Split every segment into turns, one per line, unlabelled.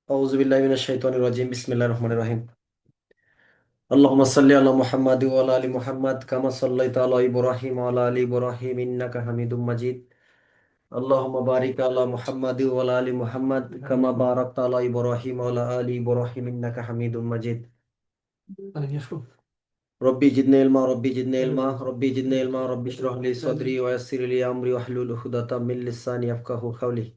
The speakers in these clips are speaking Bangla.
আউযুবিল্লাহি মিনাশ শাইতানির রাজিম বিসমিল্লাহির রহমানির রহিম আল্লাহুম্মা সাল্লি আলা মুহাম্মাদ ওয়া আলা আলি মুহাম্মাদ কামা সাল্লাইতা আলা ইব্রাহিম ওয়া আলা আলি ইব্রাহিম ইন্নাকা হামিদুম মাজিদ আল্লাহুম্মা বারিক আলা মুহাম্মাদ ওয়া আলা আলি মুহাম্মাদ কামা বারাকতা আলা ইব্রাহিম ওয়া আলা আলি ইব্রাহিম ইন্নাকা হামিদুম মাজিদ রব্বি জিদনি ইলমা রব্বি জিদনি ইলমা রব্বি জিদনি ইলমা রব্বি ইশরাহ লি সাদরি ওয়া ইয়াসসির লি আমরি ওয়াহলুল উকদাতাম মিন লিসানি ইয়াফকাহু কাওলি।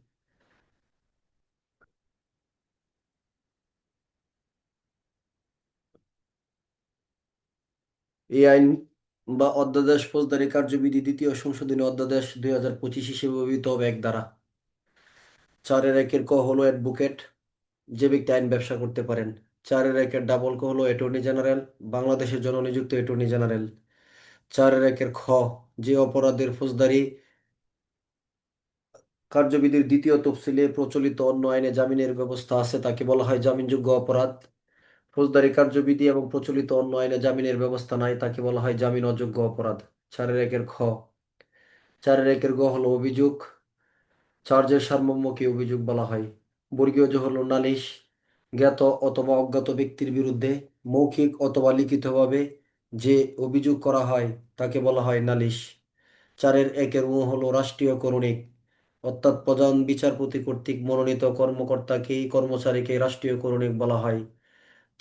এই আইন বা অধ্যাদেশ ফৌজদারি কার্যবিধি দ্বিতীয় সংশোধনী অধ্যাদেশ 2025 হিসেবে অভিহিত হবে এক ধারা 4-1 ক হলো অ্যাডভোকেট, যে ব্যক্তি আইন ব্যবসা করতে পারেন। 4-1 ডাবল ক হলো অ্যাটর্নি জেনারেল, বাংলাদেশের জন্য নিযুক্ত অ্যাটর্নি জেনারেল। 4-1 খ, যে অপরাধের ফৌজদারি কার্যবিধির দ্বিতীয় তফসিলে প্রচলিত অন্য আইনে জামিনের ব্যবস্থা আছে তাকে বলা হয় জামিনযোগ্য অপরাধ। ফৌজদারি কার্যবিধি এবং প্রচলিত অন্য আইনে জামিনের ব্যবস্থা নাই তাকে বলা হয় জামিন অযোগ্য অপরাধ। 4-1 খ। 4-1 গ হলো অভিযোগ, চার্জের সারমর্মকে অভিযোগ বলা হয়। বর্গীয় জ হলো নালিশ, জ্ঞাত অথবা অজ্ঞাত ব্যক্তির বিরুদ্ধে মৌখিক অথবা লিখিতভাবে যে অভিযোগ করা হয় তাকে বলা হয় নালিশ। 4-1 হলো রাষ্ট্রীয় করণিক, অর্থাৎ প্রধান বিচারপতি কর্তৃক মনোনীত কর্মকর্তাকেই কর্মচারীকে রাষ্ট্রীয় করণিক বলা হয়।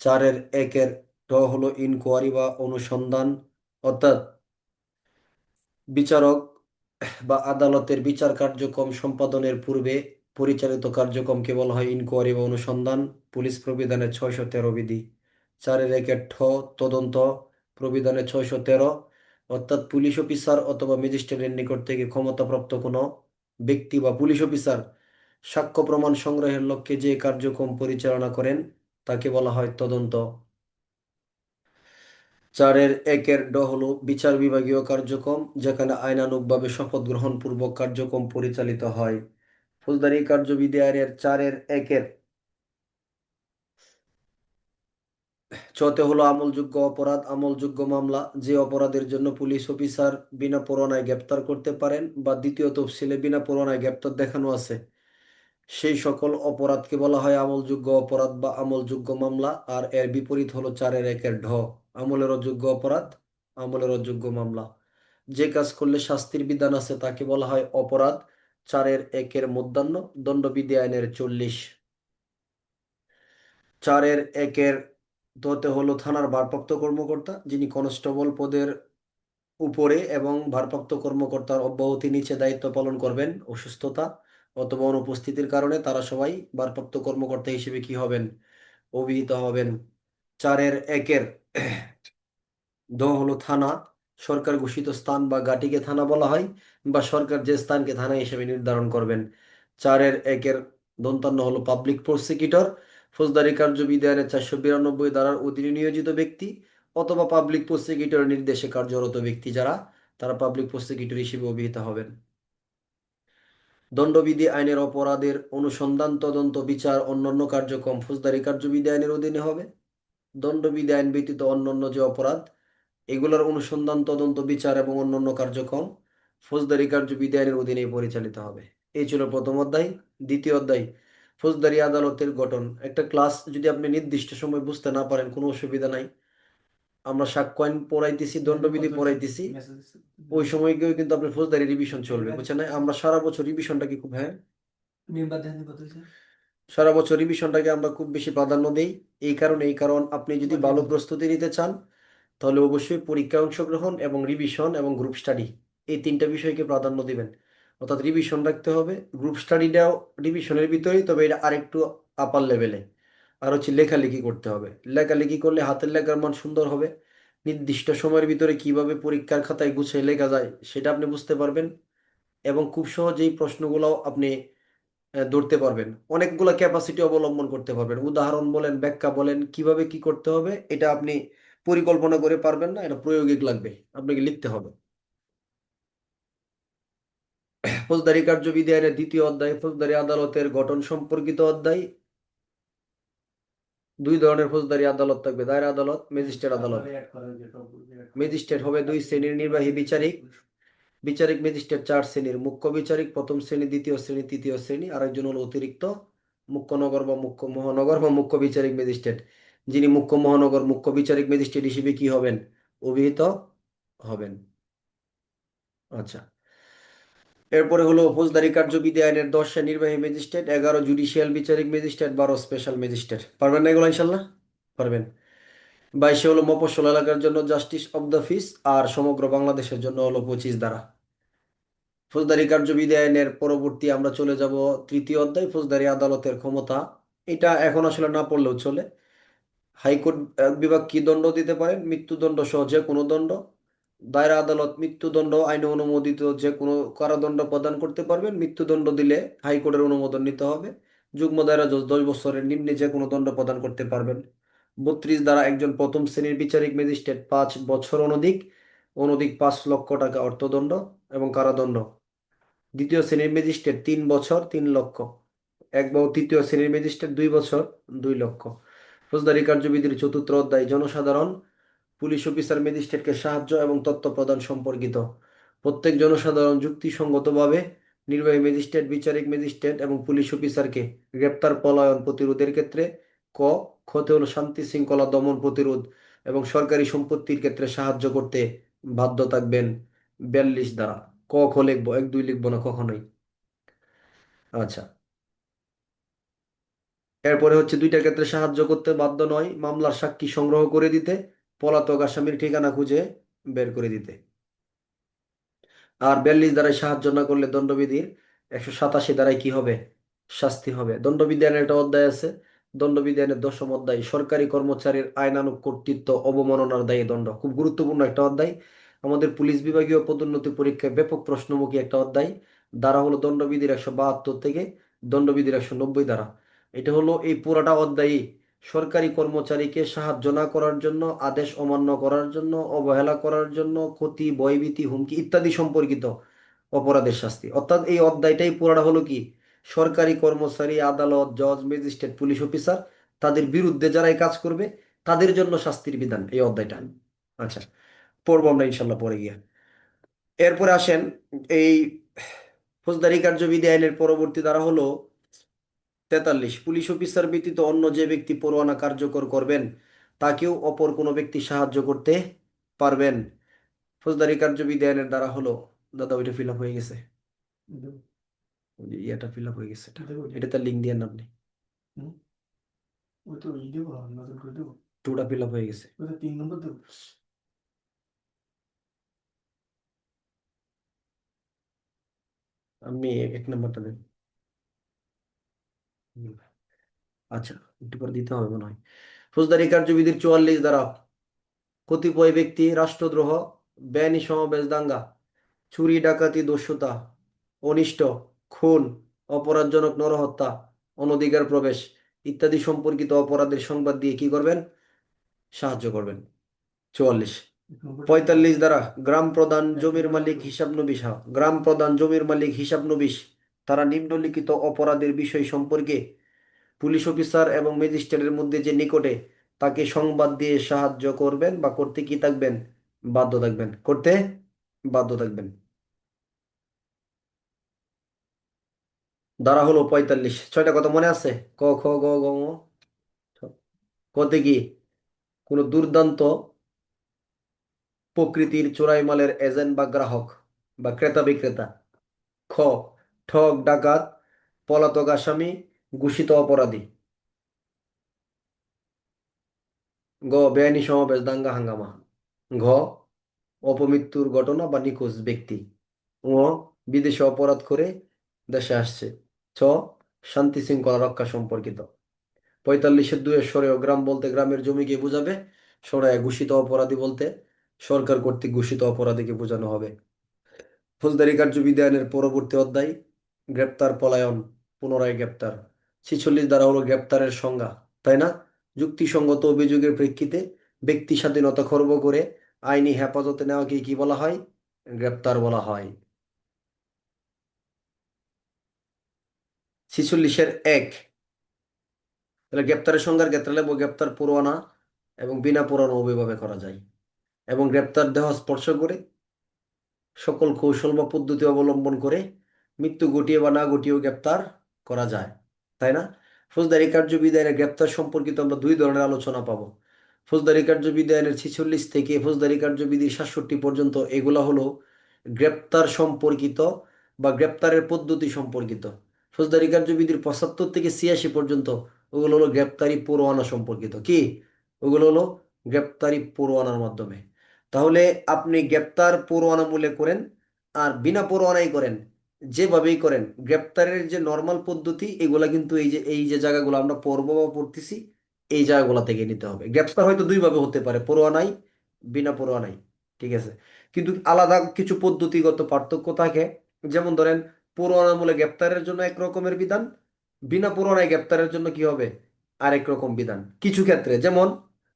4-1 হলো ইনকোয়ারি বা অনুসন্ধান, অর্থাৎ বিচারক বা আদালতের বিচার কার্যক্রম সম্পাদনের পূর্বে পরিচালিত কার্যক্রমকে বলা হয় ইনকোয়ারি বা অনুসন্ধান। পুলিশ প্রবিধানের 613 বিধি। 4-1 তদন্ত প্রবিধানের 613, অর্থাৎ পুলিশ অফিসার অথবা ম্যাজিস্ট্রেটের নিকট থেকে ক্ষমতাপ্রাপ্ত কোনো ব্যক্তি বা পুলিশ অফিসার সাক্ষ্য প্রমাণ সংগ্রহের লক্ষ্যে যে কার্যক্রম পরিচালনা করেন তাকে বলা হয় তদন্ত। 4-1 হলো বিচার বিভাগীয় কার্যক্রম, যেখানে আইনানুগভাবে শপথ গ্রহণ পূর্বক কার্যক্রম পরিচালিত হয়। ফৌজদারি কার্যবিধি আইনের 4-1 চতে হলো আমলযোগ্য অপরাধ, আমলযোগ্য মামলা, যে অপরাধের জন্য পুলিশ অফিসার বিনা পরোয়ানায় গ্রেপ্তার করতে পারেন বা দ্বিতীয় তফসিলে বিনা পরোয়ানায় গ্রেপ্তার দেখানো আছে সেই সকল অপরাধকে বলা হয় আমলযোগ্য অপরাধ বা আমলযোগ্য মামলা। আর এর বিপরীত হলো 4-1 আমলের অযোগ্য অপরাধ, আমলের অযোগ্য মামলা। যে কাজ করলে শাস্তির বিধান আছে তাকে বলা হয় অপরাধ। 4-1 মধ্যাহ্ন দণ্ডবিধি আইনের 40। 4-1 দতে হলো থানার ভারপ্রাপ্ত কর্মকর্তা, যিনি কনস্টেবল পদের উপরে এবং ভারপ্রাপ্ত কর্মকর্তার অব্যাহতি নিচে দায়িত্ব পালন করবেন। অসুস্থতা অথবা অনুপস্থিতির কারণে তারা সবাই ভারপ্রাপ্ত কর্মকর্তা হিসেবে কি হবেন? অভিহিত হবেন। 4-1 হলো থানা, সরকার ঘোষিত স্থান বা ঘাঁটিকে থানা বলা হয়, বা সরকার যে স্থানকে থানা হিসেবে নির্ধারণ করবেন। 4-1 দন্তান্ন হলো পাবলিক প্রসিকিউটর, ফৌজদারি কার্যবিধি আইনের 492 ধারার অধীনে নিয়োজিত ব্যক্তি অথবা পাবলিক প্রসিকিউটরের নির্দেশে কার্যরত ব্যক্তি যারা, তারা পাবলিক প্রসিকিউটর হিসেবে অভিহিত হবেন। দণ্ডবিধি আইনের অপরাধের অনুসন্ধান তদন্ত বিচার অন্যান্য কার্যক্রম ফৌজদারি কার্যবিধি আইনের অধীনে হবে। দণ্ডবিধি আইন ব্যতীত অন্যান্য যে অপরাধ, এগুলোর অনুসন্ধান তদন্ত বিচার এবং অন্যান্য কার্যক্রম ফৌজদারি কার্যবিধি আইনের অধীনেই পরিচালিত হবে। এই ছিল প্রথম অধ্যায়। দ্বিতীয় অধ্যায় ফৌজদারি আদালতের গঠন। একটা ক্লাস যদি আপনি নির্দিষ্ট সময় বুঝতে না পারেন কোনো অসুবিধা নাই, আমরা সাক্ষ্য আইন পড়াইতেছি, দণ্ডবিধি পড়াইতেছি, ওই সময় গিয়েও কিন্তু আপনার ফৌজদারি রিভিশন চলবে, বুঝছেন না? আমরা সারা বছর রিভিশনটাকে খুব, হ্যাঁ, সারা বছর রিভিশনটাকে আমরা খুব বেশি প্রাধান্য দেই। এই কারণ আপনি যদি ভালো প্রস্তুতি নিতে চান তাহলে অবশ্যই পরীক্ষায় অংশগ্রহণ এবং রিভিশন এবং গ্রুপ স্টাডি, এই তিনটা বিষয়কে প্রাধান্য দিবেন। অর্থাৎ রিভিশন রাখতে হবে, গ্রুপ স্টাডিটাও রিভিশনের ভিতরেই, তবে এটা আরেকটু আপার লেভেলে। আর হচ্ছে লেখালেখি করতে হবে, লেখালেখি করলে হাতের লেখার মান সুন্দর হবে। নির্দিষ্ট সময়ের ভিতরে কিভাবে পরীক্ষার খাতায় গুছিয়ে লেখা যায় সেটা আপনি বুঝতে পারবেন, এবং খুব সহজেই প্রশ্নগুলো আপনি ধরতে পারবেন। অনেকগুলো ক্যাপাসিটি অবলম্বন করতে পারবেন, উদাহরণ বলেন, ব্যাখ্যা বলেন, কিভাবে কি করতে হবে এটা আপনি পরিকল্পনা করে পারবেন না, এটা প্রায়োগিক লাগবে, আপনাকে লিখতে হবে। ফৌজদারি কার্যবিধি আইনের দ্বিতীয় অধ্যায় ফৌজদারি আদালতের গঠন সম্পর্কিত অধ্যায়। দুই ধরনের ফৌজদারি আদালত থাকবে, দায়রা আদালত, ম্যাজিস্ট্রেট আদালত। ম্যাজিস্ট্রেট হবে 2 শ্রেণীর, নির্বাহী বিচারিক। বিচারিক ম্যাজিস্ট্রেট 4 শ্রেণীর, মুখ্য বিচারিক প্রথম শ্রেণী, দ্বিতীয় শ্রেণী, তৃতীয় শ্রেণী, আরেকজন হলো অতিরিক্ত মুখ্য নগর বা মুখ্য মহানগর বা মুখ্য বিচারিক ম্যাজিস্ট্রেট। যিনি মুখ্য মহানগর মুখ্য বিচারিক ম্যাজিস্ট্রেট হিসেবে কি হবেন? অভিহিত হবেন। আচ্ছা, এরপরে হলো ফৌজদারি কার্যবিধি আইনের 10 নির্বাহী ম্যাজিস্ট্রেট, 11 জুডিশিয়াল বিচারিক ম্যাজিস্ট্রেট, 12 স্পেশাল ম্যাজিস্ট্রেট। পারবেন না এগুলো ইনশাল্লাহ? পারবেন। 22 হলো মফস্বল এলাকার জন্য জাস্টিস অব দ্য পিস, আর সমগ্র বাংলাদেশের জন্য হলো 25 ধারা। ফৌজদারি কার্যবিধি আইনের পরবর্তী আমরা চলে যাব তৃতীয় অধ্যায়, ফৌজদারি আদালতের ক্ষমতা। এটা এখন আসলে না পড়লেও চলে। হাইকোর্ট বিভাগ কি দণ্ড দিতে পারেন? মৃত্যুদণ্ড সহ যে কোনো দণ্ড। দায়রা আদালত মৃত্যুদণ্ড আইনে অনুমোদিত যে কোনো কারাদণ্ড প্রদান করতে পারবেন। মৃত্যুদণ্ড দিলে হাইকোর্টের অনুমোদন নিতে হবে। যুগ্ম দায়রা জজ 10 বছরের নিম্নে যে কোনো দণ্ড প্রদান করতে পারবেন। 32 দ্বারা একজন প্রথম শ্রেণীর বিচারিক ম্যাজিস্ট্রেট 5 বছর অনধিক অনধিক 5 লক্ষ টাকা অর্থদণ্ড এবং কারাদণ্ড। দ্বিতীয় শ্রেণীর ম্যাজিস্ট্রেট 3 বছর 3 লক্ষ। তৃতীয় শ্রেণীর ম্যাজিস্ট্রেট 2 বছর 2 লক্ষ। ফৌজদারি কার্যবিধির চতুর্থ অধ্যায় জনসাধারণ পুলিশ অফিসার ম্যাজিস্ট্রেটকে সাহায্য এবং তথ্য প্রদান সম্পর্কিত। প্রত্যেক জনসাধারণ যুক্তিসঙ্গতভাবে নির্বাহী ম্যাজিস্ট্রেট বিচারিক ম্যাজিস্ট্রেট এবং পুলিশ অফিসারকে গ্রেপ্তার পলায়ন প্রতিরোধের ক্ষেত্রে ক ক্ষতে হলো শান্তি শৃঙ্খলা দমন প্রতিরোধ এবং সরকারি সম্পত্তির ক্ষেত্রে সাহায্য করতে বাধ্য থাকবেন। 42 দ্বারা। ক খ লিখবো, 1 2 লিখবো না কখনোই। আচ্ছা, এরপরে হচ্ছে দুইটা ক্ষেত্রে সাহায্য করতে বাধ্য নয়: মামলার সাক্ষী সংগ্রহ করে দিতে, পলাতক আসামির ঠিকানা খুঁজে বের করে দিতে। আর 42 দ্বারাই সাহায্য না করলে দণ্ডবিধির 187 দ্বারাই কি হবে? শাস্তি হবে। দণ্ডবিধি আইনের একটা অধ্যায় আছে, দণ্ডবিধি আইনের 10ম অধ্যায় সরকারি কর্মচারীর আইনানুগ কর্তৃত্ব অবমাননার দায়ে দণ্ড। খুব গুরুত্বপূর্ণ একটা অধ্যায়। আমাদের পুলিশ বিভাগীয় পদোন্নতি পরীক্ষায় ব্যাপক প্রশ্নমুখী একটা অধ্যায়। ধারা হলো দণ্ডবিধির 172 থেকে দণ্ডবিধির 190 ধারা। এটা হলো এই পুরাটা অধ্যায়ই সরকারি কর্মচারীকে সাহায্য না করার জন্য, আদেশ অমান্য করার জন্য, অবহেলা করার জন্য, ক্ষতি ভয়ভীতি হুমকি ইত্যাদি সম্পর্কিত অপরাধের শাস্তি। অর্থাৎ এই অধ্যায়টাই পুরাটা হলো কি সরকারি কর্মচারী, আদালত, জজ, ম্যাজিস্ট্রেট, পুলিশ অফিসার তাদের বিরুদ্ধে যারা এই কাজ করবে তাদের জন্য শাস্তির বিধান এই অধ্যায়টা। আচ্ছা, পড়বো আমরা ইনশাল্লাহ পরে গিয়ে। এরপরে আসেন এই ফৌজদারি কার্যবিধি আইনের পরবর্তী ধারা হলো 43। পুলিশ অফিসার ব্যতীত অন্য যে ব্যক্তি পরোয়ানা কার্যকর করবেন তাকেও অপর কোনো ব্যক্তি সাহায্য করতে পারবেন। ফৌজদারি কার্যবিধি আইনের দ্বারা হলো, দাদা ওইটা ফিল আপ হয়ে গেছে, ওই যে ইয়েটা ফিল আপ হয়ে গেছে, এটা তার লিঙ্ক দিয়ে আপনি টুটা ফিল আপ হয়ে গেছে। আপনি 1 নম্বরটা দেন। হুম, আচ্ছা, একটু পরে দিতে হবে মনে হয়। ফৌজদারি কার্যবিধির 44 দ্বারা কতিপয় ব্যক্তি রাষ্ট্রদ্রোহ, বেআইনি সমাবেশ দাঙ্গা, চুরি ডাকাতি দস্যুতা, অনিষ্ট, খুন, অপরাধজনক নরহত্যা, অনধিকার প্রবেশ ইত্যাদি সম্পর্কিত অপরাধের সংবাদ দিয়ে কি করবেন? সাহায্য করবেন। 44। 45 দ্বারা গ্রাম প্রধান জমির মালিক হিসাব নবিশ, গ্রাম প্রধান জমির মালিক হিসাব নবিশ তারা নিম্নলিখিত অপরাধের বিষয় সম্পর্কে পুলিশ অফিসার এবং ম্যাজিস্ট্রেটের মধ্যে যে নিকটে তাকে সংবাদ দিয়ে সাহায্য করবেন বা করতে কি থাকবেন? বাধ্য থাকবেন, করতে বাধ্য থাকবেন। ধারা হলো 45। 6টা কথা মনে আছে? ক খ গ ঘ ঙ। কতে কি কোনো দুর্দান্ত প্রকৃতির চোরাই মালের এজেন্ট বা গ্রাহক বা ক্রেতা বিক্রেতা। খ ঠক ডাকাত, পলাতক আসামি, ঘোষিত অপরাধী। গ বেআইনি সমাবেশ দাঙ্গা হাঙ্গামা। ঘ অপমৃত্যুর ঘটনা বা নিখোঁজ ব্যক্তি। ঙ বিদেশে অপরাধ করে দেশে আসছে। ছ শান্তি শৃঙ্খলা রক্ষা সম্পর্কিত। 45-এর 2 সরেও গ্রাম বলতে গ্রামের জমিকে বোঝাবে, সরায় ঘোষিত অপরাধী বলতে সরকার কর্তৃক ঘোষিত অপরাধীকে বোঝানো হবে। ফৌজদারি কার্যবিধি আইনের পরবর্তী অধ্যায় গ্রেপ্তার পলায়ন পুনরায় গ্রেপ্তার। 46 দ্বারা হলো গ্রেপ্তারের সংজ্ঞা, তাই না? যুক্তিসঙ্গত অভিযোগের প্রেক্ষিতে ব্যক্তি স্বাধীনতা খর্ব করে আইনি হেফাজতে নেওয়াকে কি বলা হয়? গ্রেপ্তার বলা হয়। 46-এর 1, তাহলে গ্রেপ্তারের সংজ্ঞার ক্ষেত্রে লাগবো গ্রেপ্তার পরোয়ানা এবং বিনা পরোয়ানা উভয়ভাবে করা যায়, এবং গ্রেপ্তার দেহ স্পর্শ করে সকল কৌশল বা পদ্ধতি অবলম্বন করে মৃত্যু ঘটিয়ে বা না ঘটিয়েও গ্রেপ্তার করা যায়, তাই না? ফৌজদারি কার্যবিধি আইনে গ্রেপ্তার সম্পর্কিত আমরা দুই ধরনের আলোচনা পাবো। ফৌজদারি কার্যবিধি আইনের 46 থেকে ফৌজদারি কার্যবিধির 67 পর্যন্ত এগুলা হলো গ্রেপ্তার সম্পর্কিত বা গ্রেপ্তারের পদ্ধতি সম্পর্কিত। ফৌজদারি কার্যবিধির 75 থেকে 86 পর্যন্ত ওগুলো হলো গ্রেপ্তারি পরোয়ানা সম্পর্কিত। কি ওগুলো হলো? গ্রেপ্তারি পরোয়ানার মাধ্যমে। তাহলে আপনি গ্রেপ্তার পরোয়ানা মূলে করেন আর বিনা পরোয়ানাই করেন, যেভাবেই করেন, গ্রেপ্তারের যে নর্মাল পদ্ধতি এগুলা কিন্তু এই যে জায়গাগুলো আমরা পড়বো বা পড়তেছি এই জায়গাগুলো থেকে নিতে হবে। গ্রেপ্তার হয়তো দুইভাবে হতে পারে, পরোয়ানাই, বিনা পরোয়ানাই। ঠিক আছে, কিন্তু আলাদা কিছু পদ্ধতিগত পার্থক্য থাকে। যেমন ধরেন, পরোয়ানামূলক গ্রেপ্তারের জন্য এক রকমের বিধান, বিনা পরোয়ানায় গ্রেপ্তারের জন্য কি হবে আরেক রকম বিধান কিছু ক্ষেত্রে। যেমন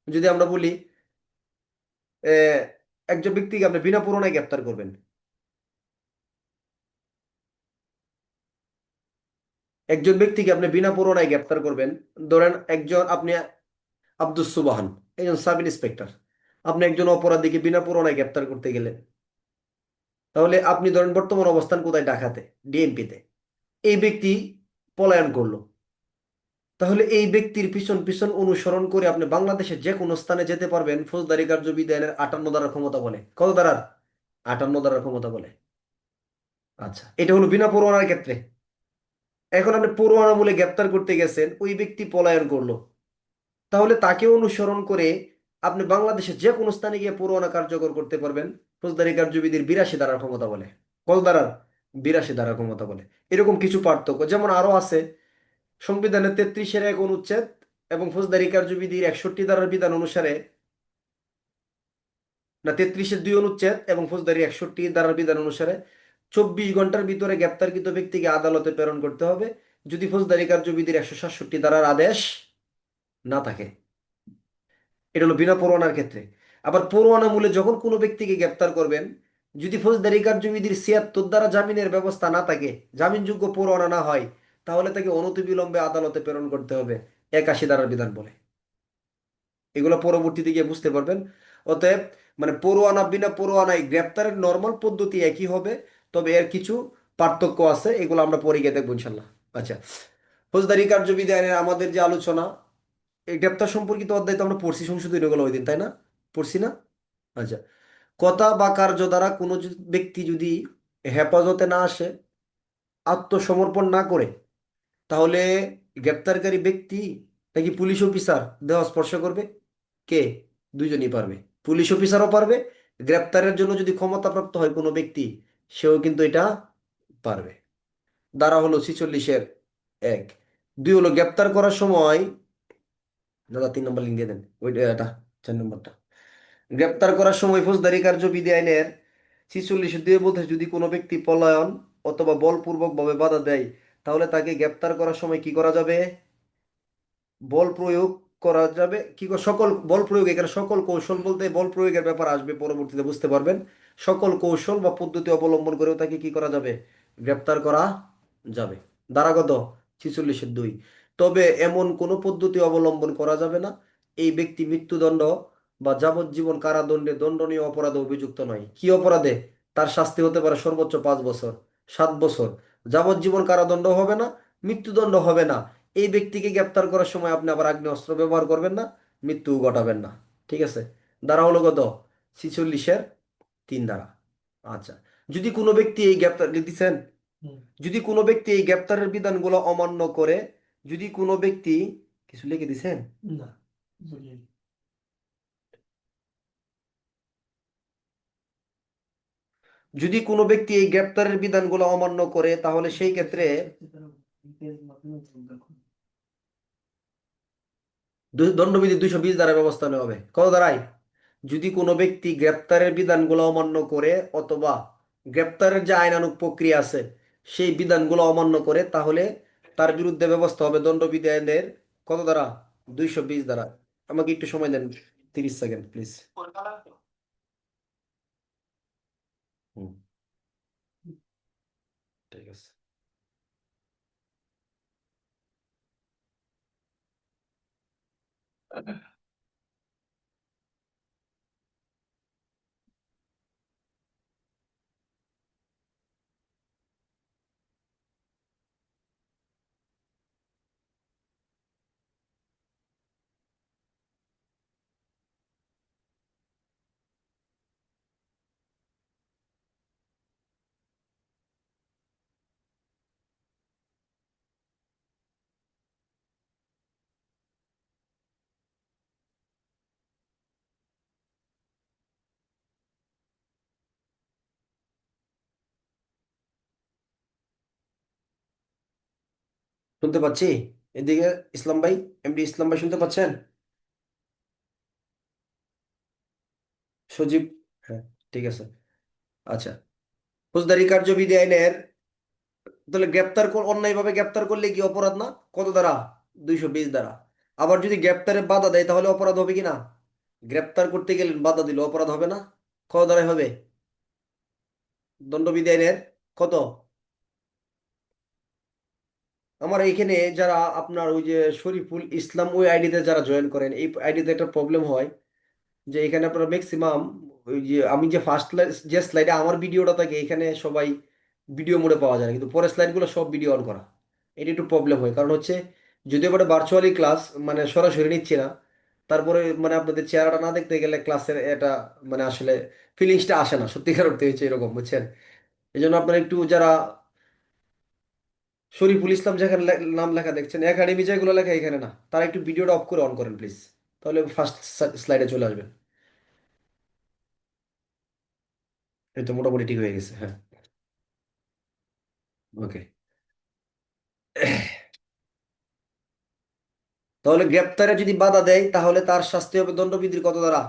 যদি আমরা বলি একজন ব্যক্তিকে আপনি বিনা পরোয়ানায় গ্রেপ্তার করবেন, একজন ব্যক্তিকে আপনি বিনা পরোয়ানায় গ্রেপ্তার করবেন, ধরেন একজন আপনি আব্দুস সুবাহান, একজন সাব ইন্সপেক্টর, আপনি একজন অপরাধীকে বিনা পরোয়ানায় গ্রেপ্তার করতে গেলেন। তাহলে আপনি ধরেন বর্তমান অবস্থান কোথায়? ঢাকাতে, ডিএমপিতে। এই ব্যক্তি পলায়ন করলো। তাহলে এই ব্যক্তির পিছন পিছন অনুসরণ করে আপনি বাংলাদেশের যে কোনো স্থানে যেতে পারবেন ফৌজদারি কার্যবিধি আইনের 58 ধারার ক্ষমতা বলে। কত ধারার? 58 ধারার ক্ষমতা বলে। আচ্ছা, এটা হলো বিনা পরোয়ানার ক্ষেত্রে। এখন আপনি পরোয়ানা বলে গ্রেপ্তার করতে গেছেন, ওই ব্যক্তি পলায়ন করলো, তাহলে তাকে অনুসরণ করে আপনি বাংলাদেশের যে কোনো স্থানে গিয়ে পরোয়ানা কার্যকর করতে পারবেন ফৌজদারি কার্যবিধির 82 ধারার ক্ষমতা বলে। কত ধারার? 82 ধারার ক্ষমতা বলে। এরকম কিছু পার্থক্য যেমন আরো আছে। সংবিধানের 33-এর 1 অনুচ্ছেদ এবং ফৌজদারি কার্যবিধির 61 ধারার বিধান অনুসারে, না, 33-এর 2 অনুচ্ছেদ এবং ফৌজদারি 61 ধারার বিধান অনুসারে 24 ঘন্টার ভিতরে গ্রেপ্তারকৃত ব্যক্তিকে আদালতে প্রেরণ করতে হবে যদি ফৌজদারি কার্যবিধির 167 ধারার আদেশ না থাকে। এটা হলো বিনা পরোয়ানার ক্ষেত্রে। আবার পরোয়ানা মূলে যখন কোনো ব্যক্তিকে গ্রেপ্তার করবেন, যদি ফৌজদারি কার্যবিধির 76 ধারা জামিনের ব্যবস্থা না থাকে, জামিনযোগ্য পরোয়ানা না হয়, তাহলে তাকে অনতিবিলম্বে আদালতে প্রেরণ করতে হবে, 81 ধারার বিধান বলে। এগুলো পরবর্তীতে গিয়ে বুঝতে পারবেন। অতএব মানে পরোয়ানা বিনা পরোয়ানায় গ্রেপ্তারের নর্মাল পদ্ধতি একই হবে, তবে এর কিছু পার্থক্য আছে, এগুলো আমরা পরে গিয়ে দেখবো ইনশাল্লাহ। আচ্ছা, ফৌজদারি কার্যবিধি আইনের আমাদের যে আলোচনা, এই গ্রেপ্তার সম্পর্কিত অধ্যায় তো আমরা পড়ছি সংশোধনী হলো ওই দিন, তাই না? পড়ছি না? আচ্ছা, কথা বা কার্য দ্বারা কোনো ব্যক্তি যদি হেফাজতে না আসে, আত্মসমর্পণ না করে, তাহলে গ্রেপ্তারকারী ব্যক্তি নাকি পুলিশ অফিসার দেহ স্পর্শ করবে? কে? দুইজনই পারবে। পুলিশ অফিসারও পারবে, গ্রেপ্তারের জন্য যদি ক্ষমতাপ্রাপ্ত হয় কোনো ব্যক্তি, সেও কিন্তু এটা পারবে। ধারা হলো 46-এর 1। 2 হলো গ্রেপ্তার করার সময়, দাদা 3 নম্বর লিঙ্ক দিয়ে দেন ওইটা, এটা 4 নম্বরটা। গ্রেপ্তার করার সময় ফৌজদারি কার্যবিধি আইনের 46-এর 2 বলতে, যদি কোনো ব্যক্তি পলায়ন অথবা বলপূর্বক ভাবে বাধা দেয়, তাহলে তাকে গ্রেপ্তার করার সময় কি করা যাবে? বল প্রয়োগ করা যাবে। সকল বল প্রয়োগ, এখানে সকল কৌশল বলতে বল প্রয়োগের ব্যাপার আসবে, পরবর্তীতে বুঝতে পারবেন। সকল কৌশল বা পদ্ধতি অবলম্বন করেও তাকে কি করা যাবে? গ্রেপ্তার করা যাবে। ধারাগত 46-এর 2। তবে এমন কোনো পদ্ধতি অবলম্বন করা যাবে না এই ব্যক্তি মৃত্যুদণ্ড বা যাবজ্জীবন কারাদণ্ডে দণ্ডনীয় অপরাধে অভিযুক্ত নয়। কি অপরাধে? তার শাস্তি হতে পারে সর্বোচ্চ 5 বছর, 7 বছর, যাবজ্জীবন কারাদণ্ড হবে না, মৃত্যুদণ্ড হবে না। এই ব্যক্তিকে গ্রেপ্তার করার সময় আপনি আবার আগ্নেয়াস্ত্র ব্যবহার করবেন না, মৃত্যু ঘটাবেন না। ঠিক আছে, ধারা হলো কত? 46-এর 3 ধারা। আচ্ছা, যদি কোনো ব্যক্তি এই গ্রেপ্তার দিচ্ছেন, যদি কোনো ব্যক্তি এই গ্রেপ্তারের বিধানগুলো অমান্য করে, যদি কোনো ব্যক্তি কিছু লিখে দিছেন, না, যদি কোনো ব্যক্তি এই গ্রেপ্তারের বিধানগুলো অমান্য করে, তাহলে সেই ক্ষেত্রে দণ্ডবিধি 220 ধারা ব্যবস্থা নেওয়া হবে। কত ধারায়? যদি কোনো ব্যক্তি গ্রেপ্তারের বিধানগুলো অমান্য করে অথবা গ্রেপ্তারের যে আইনানুগ প্রক্রিয়া আছে সেই বিধানগুলো অমান্য করে, তাহলে তার বিরুদ্ধে ব্যবস্থা হবে দণ্ডবিধি আইনের কত ধারা? 220 ধারা। আমাকে একটু সময় দেন, 30 সেকেন্ড প্লিজ। হুম, ঠিক আছে। শুনতে পাচ্ছি। এদিকে ইসলাম ভাই, এমডি ইসলাম ভাই শুনতে পাচ্ছেন? সজীব, হ্যাঁ, ঠিক আছে। আচ্ছা, ফৌজদারি কার্যবিধি আইনের, তাহলে অন্যায়ভাবে গ্রেপ্তার করলে কি অপরাধ না? কত ধারা? 220 ধারা। আবার যদি গ্রেপ্তারে বাধা দেয় তাহলে অপরাধ হবে কি না? গ্রেপ্তার করতে গেলেন, বাধা দিল, অপরাধ হবে না? কত ধারায় হবে? দণ্ডবিধি আইনের কত? আমার এইখানে যারা আপনার ওই যে শরীফুল ইসলাম ওই আইডিতে যারা জয়েন করেন, এই আইডিতে একটা প্রবলেম হয় যে এখানে আপনারা ম্যাক্সিমাম ওই যে আমি যে ফার্স্ট যে স্লাইডে আমার ভিডিওটা থাকে এখানে সবাই ভিডিও মোডে পাওয়া যায় না, কিন্তু পরের স্লাইডগুলো সব ভিডিও অন করা। এটা একটু প্রবলেম হয়, কারণ হচ্ছে যদিও এবার ভার্চুয়ালি ক্লাস মানে সরাসরি নিচ্ছি না, তারপরে মানে আপনাদের চেহারাটা না দেখতে গেলে ক্লাসের এটা মানে আসলে ফিলিংসটা আসে না, সত্যিকার অর্থে হচ্ছে এরকম, বুঝছেন? এই জন্য আপনারা একটু যারা শরীফুল ইসলাম যেখানে নাম লেখা দেখছেন, একাডেমি যেগুলো লেখা এখানে না, তারা একটু ভিডিওটা অফ করে অন করেন প্লিজ, তাহলে ফার্স্ট স্লাইডে চলে আসবেন। এই তো মোটামুটি ঠিক হয়ে গেছে, হ্যাঁ। ওকে। তাহলে গ্রেপ্তারে যদি বাধা দেয় তাহলে তার শাস্তি হবে দণ্ডবিধির কত ধারা?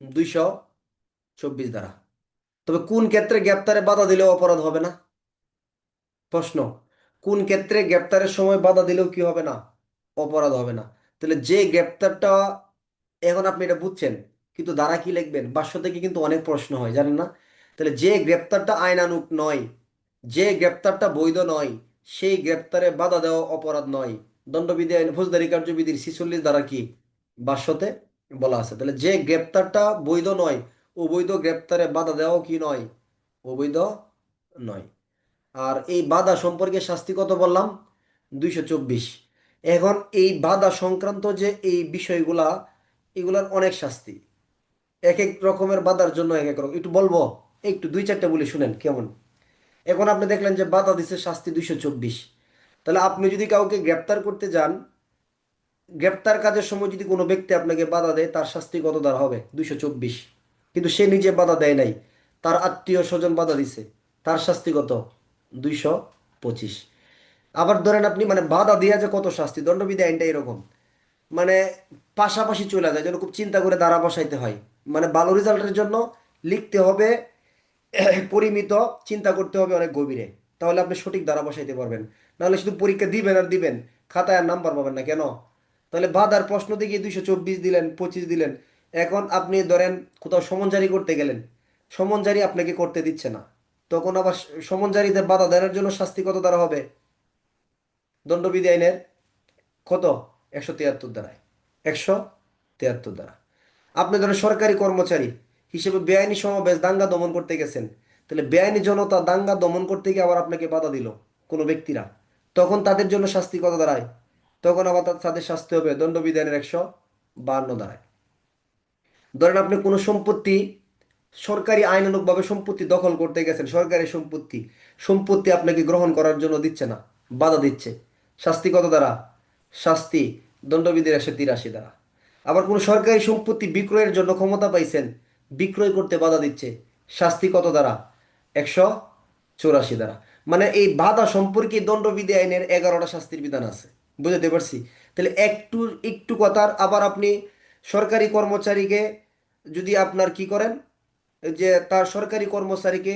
224 ধারা। তবে কোন ক্ষেত্রে গ্রেপ্তারে বাধা দিলেও অপরাধ হবে না? প্রশ্ন, কোন ক্ষেত্রে গ্রেপ্তারের সময় বাধা দিলেও কি হবে না? অপরাধ হবে না? তাহলে যে গ্রেপ্তারটা, এখন আপনি এটা বুঝছেন, কিন্তু দ্বারা কি লিখবেন ভাষ্য থেকে কিন্তু অনেক প্রশ্ন হয় জানেন না? তাহলে যে গ্রেপ্তারটা আইনানুগ নয়, যে গ্রেপ্তারটা বৈধ নয়, সেই গ্রেপ্তারে বাধা দেওয়া অপরাধ নয়। দণ্ডবিধি আইন ফৌজদারি কার্যবিধির 46 দ্বারা কি ভাষ্যতে বলা আছে। তাহলে যে গ্রেপ্তারটা বৈধ নয়, অবৈধ গ্রেপ্তারে বাধা দেওয়াও কি নয়? অবৈধ নয়। আর এই বাধা সম্পর্কে শাস্তি কত বললাম? 224। এখন এই বাধা সংক্রান্ত যে এই বিষয়গুলা, এগুলার অনেক শাস্তি, এক এক রকমের বাধার জন্য এক এক রকম। একটু বলবো, একটু দুই চারটা বলে শুনেন কেমন। এখন আপনি দেখলেন যে বাধা দিছে শাস্তি 224, তাহলে আপনি যদি কাউকে গ্রেপ্তার করতে যান, গ্রেপ্তার কাজের সময় যদি কোনো ব্যক্তি আপনাকে বাধা দেয়, তার শাস্তি কত দ্বারা হবে? 224। কিন্তু সে নিজে বাধা দেয় নাই, তার আত্মীয় স্বজন বাধা দিছে, তার শাস্তি কত? 225। আবার ধরেন আপনি মানে বাধা দিয়া যে কত শাস্তি, দণ্ডবিধি আইনটা এরকম মানে পাশাপাশি চলে যায়, যেন খুব চিন্তা করে দ্বারা বসাইতে হয়। মানে ভালো রেজাল্টের জন্য লিখতে হবে পরিমিত, চিন্তা করতে হবে অনেক গভীরে, তাহলে আপনি সঠিক দ্বারা বসাইতে পারবেন। নাহলে শুধু পরীক্ষা দিবেন আর দিবেন, খাতায় আর নাম্বার পাবেন না কেন? তাহলে বাধার প্রশ্ন দিকে 224 দিলেন, 25 দিলেন। এখন আপনি ধরেন কোথাও সমন জারি করতে গেলেন, সমন জারি আপনাকে করতে দিচ্ছে না, তখন আবার সমন জারিতে বাধা দেওয়ার জন্য শাস্তি কত দ্বারা হবে? দণ্ডবিধি আইনের কত? 173 দ্বারায়। 173 দ্বারা। আপনি ধরেন সরকারি কর্মচারী হিসেবে বেআইনি সমাবেশ দাঙ্গা দমন করতে গেছেন, তাহলে বেআইনি জনতা দাঙ্গা দমন করতে গিয়ে আবার আপনাকে বাধা দিল কোনো ব্যক্তিরা, তখন তাদের জন্য শাস্তি কত দাঁড়ায়? তখন আবার তাদের শাস্তি হবে দণ্ডবিধানের 152 দ্বারায়। ধরেন আপনি কোনো সম্পত্তি, সরকারি আইনানুগভাবে সম্পত্তি দখল করতে গেছেন, সরকারি সম্পত্তি, সম্পত্তি আপনাকে গ্রহণ করার জন্য দিচ্ছে না, বাধা দিচ্ছে, শাস্তি কত দ্বারা? শাস্তি দণ্ডবিধির 183 দ্বারা। আবার কোনো সরকারি সম্পত্তি বিক্রয়ের জন্য ক্ষমতা পাইছেন, বিক্রয় করতে বাধা দিচ্ছে, শাস্তি কত দ্বারা? 184 দ্বারা। মানে এই বাধা সম্পর্কে দণ্ডবিধি আইনের 11টা শাস্তির বিধান আছে, বুঝতে পারছি? তাহলে একটু একটু কথার, আবার আপনি সরকারি কর্মচারীকে যদি আপনার কি করেন, যে তার সরকারি কর্মচারীকে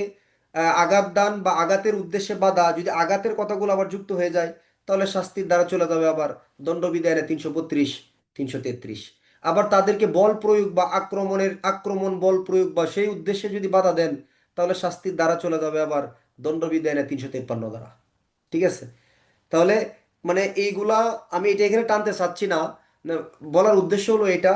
আঘাত দান বা আঘাতের উদ্দেশ্যে বাধা, যদি আঘাতের কথাগুলো আবার যুক্ত হয়ে যায়, তাহলে শাস্তির দ্বারা চলে যাবে আবার দণ্ডবিধি আইনে 332, 333। আবার তাদেরকে বল প্রয়োগ বা আক্রমণ বল প্রয়োগ বা সেই উদ্দেশ্যে যদি বাধা দেন, তাহলে শাস্তির দ্বারা চলে যাবে আবার দণ্ডবিধি আইনে 353 দ্বারা। ঠিক আছে? তাহলে মানে এইগুলা আমি এটা এখানে টানতে চাচ্ছি না, না, বলার উদ্দেশ্য হলো এটা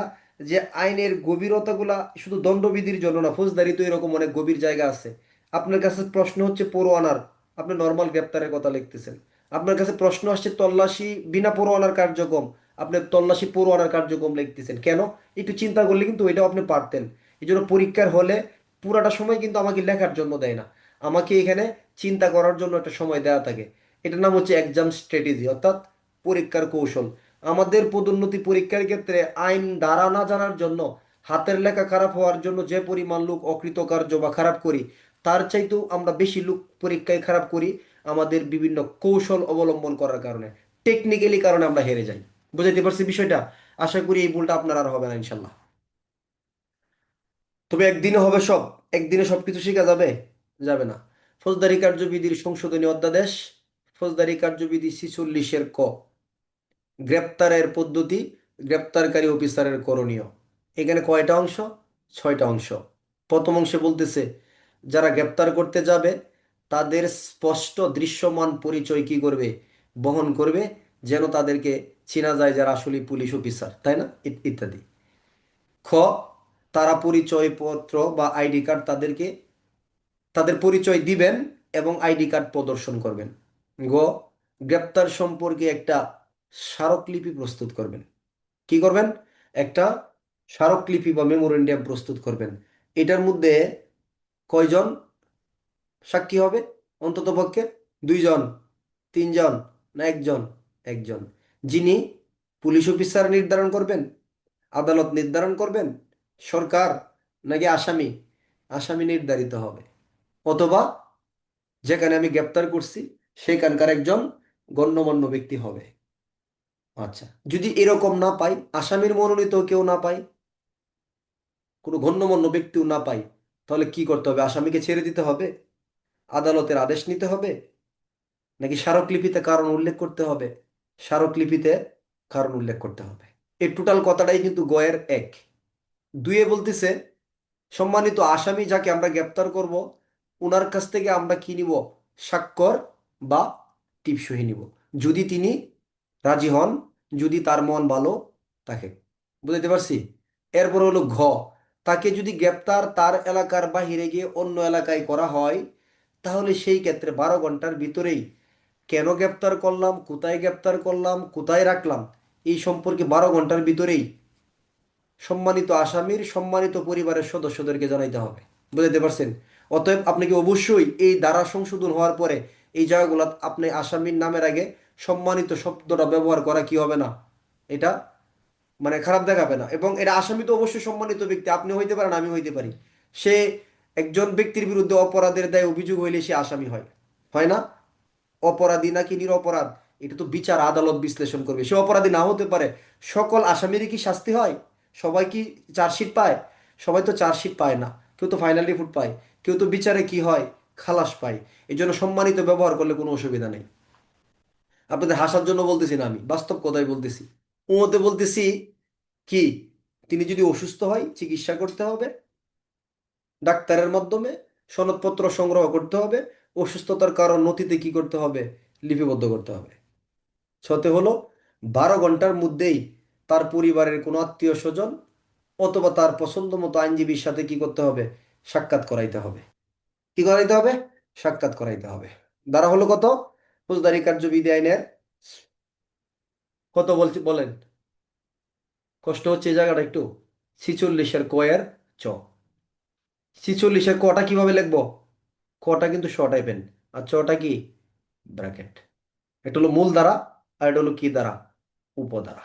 যে আইনের গভীরতাগুলা শুধু দণ্ডবিধির জন্য না, ফৌজদারি তো এরকম অনেক গভীর জায়গা আছে। আপনার কাছে প্রশ্ন হচ্ছে পরোয়ানার, আপনি নর্মাল গ্রেপ্তারের কথা লিখতেছেন। আপনার কাছে প্রশ্ন আসছে তল্লাশি বিনা পরোয়ানার কার্যক্রম, আপনি তল্লাশি পরোয়ানার কার্যক্রম লিখতেছেন কেন? একটু চিন্তা করলে কিন্তু ওইটাও আপনি পারতেন। এই জন্য পরীক্ষার হলে পুরাটা সময় কিন্তু আমাকে লেখার জন্য দেয় না, আমাকে এখানে চিন্তা করার জন্য একটা সময় দেওয়া থাকে। এটার নাম হচ্ছে এক্সাম স্ট্র্যাটেজি, অর্থাৎ পরীক্ষার কৌশল। আমাদের পদোন্নতি পরীক্ষার ক্ষেত্রে আইন ধারা না জানার জন্য, হাতের লেখা খারাপ হওয়ার জন্য যে পরিমাণ লোক অকৃতকার্য বা খারাপ করি, তার চাইতেও আমরা বেশি লোক পরীক্ষায় খারাপ করি আমাদের বিভিন্ন কৌশল অবলম্বন করার কারণে। টেকনিক্যালি কারণে আমরা হেরে যাই। বুঝাইতে পারছি বিষয়টা? আশা করি এই ভুলটা আপনার আর হবে না ইনশাল্লাহ। তবে একদিনে হবে সব? একদিনে সবকিছু শেখা যাবে? যাবে না। ফৌজদারি কার্যবিধির সংশোধনী অধ্যাদেশ, ফৌজদারি কার্যবিধি 46-এর ক, গ্রেপ্তারের পদ্ধতি, গ্রেপ্তারকারী অফিসারের করণীয়। এখানে কয়টা অংশ? 6টা অংশ। প্রথম অংশে বলতেছে যারা গ্রেপ্তার করতে যাবে তাদের স্পষ্ট দৃশ্যমান পরিচয় কি করবে? বহন করবে, যেন তাদেরকে চেনা যায় যারা আসলে পুলিশ অফিসার, তাই না? ইত্যাদি। খ, তারা পরিচয়পত্র বা আইডি কার্ড তাদেরকে তাদের পরিচয় দিবেন এবং আইডি কার্ড প্রদর্শন করবেন। গ, গ্রেপ্তার সম্পর্কে একটা স্মারকলিপি প্রস্তুত করবেন। কি করবেন? একটা স্মারকলিপি বা মেমোরেন্ডাম প্রস্তুত করবেন। এটার মধ্যে কয়জন সাক্ষী হবে? অন্তত পক্ষে 2জন, 3জন, না একজন? একজন। যিনি পুলিশ অফিসার নির্ধারণ করবেন, আদালত নির্ধারণ করবেন, সরকার, নাকি আসামি? আসামি নির্ধারিত হবে। অথবা যেখানে আমি গ্রেপ্তার করছি সেখানকার একজন গণ্যমান্য ব্যক্তি হবে। আচ্ছা, যদি এরকম না পাই, আসামির মনোনীত কেউ না পাই, কোনো গণ্যমান্য ব্যক্তিও না পাই, তাহলে কি করতে হবে? আসামিকে ছেড়ে দিতে হবে? আদালতের আদেশ নিতে হবে? নাকি স্মারকলিপিতে কারণ উল্লেখ করতে হবে? স্মারকলিপিতে কারণ উল্লেখ করতে হবে। এই টোটাল কথাটাই কিন্তু গয়ের এক। দুয়ে বলতেছে সম্মানিত আসামি যাকে আমরা গ্রেপ্তার করব, ওনার কাছ থেকে আমরা কি নিব? স্বাক্ষর বা টিপসই নিব, যদি তিনি রাজি হন, যদি তার মন ভালো থাকে। বুঝতে পারছি? এরপর হলো ঘ, তাকে যদি গ্রেপ্তার তার এলাকার বাহিরে গিয়ে অন্য এলাকায় করা হয়, তাহলে সেই ক্ষেত্রে 12 ঘন্টার ভিতরেই কেন গ্রেপ্তার করলাম, কোথায় গ্রেপ্তার করলাম, কোথায় রাখলাম, এই সম্পর্কে 12 ঘন্টার ভিতরেই সম্মানিত আসামির সম্মানিত পরিবারের সদস্যদেরকে জানাইতে হবে। বুঝতে পারছেন? অতএব আপনাকে অবশ্যই এই ধারা সংশোধন হওয়ার পরে এই জায়গাগুলো আপনি আসামির নামের আগে সম্মানিত শব্দটা ব্যবহার করা কি হবে না, এটা মানে খারাপ দেখাবে না। এবং এটা আসামি তো অবশ্যই সম্মানিত ব্যক্তি, আপনি হইতে পারেন, আমি হইতে পারি। সে একজন ব্যক্তির বিরুদ্ধে অপরাধের দায়ে অভিযোগ হইলে সে আসামি হয়, হয় না? অপরাধী নাকি নিরপরাধ, এটা তো বিচার আদালত বিশ্লেষণ করবে। সে অপরাধী না হতে পারে। সকল আসামিরই কি শাস্তি হয়? সবাই কি চার্জশিট পায়? সবাই তো চার্জশিট পায় না। কেউ তো ফাইনাল রিপোর্ট পায়, কেউ তো বিচারে কি হয়, খালাস পায়। এই জন্য সম্মানিত ব্যবহার করলে কোনো অসুবিধা নেই। আপনাদের হাসার জন্য বলতেছি না, আমি বাস্তব কথাই বলতেছি। ওতে বলতেছি কি, তিনি যদি অসুস্থ হয় চিকিৎসা করতে হবে, ডাক্তারের মাধ্যমে সনদপত্র সংগ্রহ করতে হবে, অসুস্থতার কারণ নথিতে কি করতে হবে? লিপিবদ্ধ করতে হবে। ছতে হলো 12 ঘন্টার মধ্যেই তার পরিবারের কোনো আত্মীয় স্বজন অথবা তার পছন্দ মতো আইনজীবীর সাথে কি করতে হবে? সাক্ষাৎ করাইতে হবে। কি করাইতে হবে? সাক্ষাৎ করাইতে হবে। দ্বারা হলো কত? ফৌজদারি কার্যবিধি আইনের কত বলছি বলেন? কষ্ট হচ্ছে এই জায়গাটা একটু। 46-এর কয়ের চ। 46-এর কটা কিভাবে লিখবো? কটা কিন্তু শ টাইপের, আর চটা কি? ব্র্যাকেট। এটা হলো মূল ধারা, আর এটা হলো কি ধারা? উপধারা।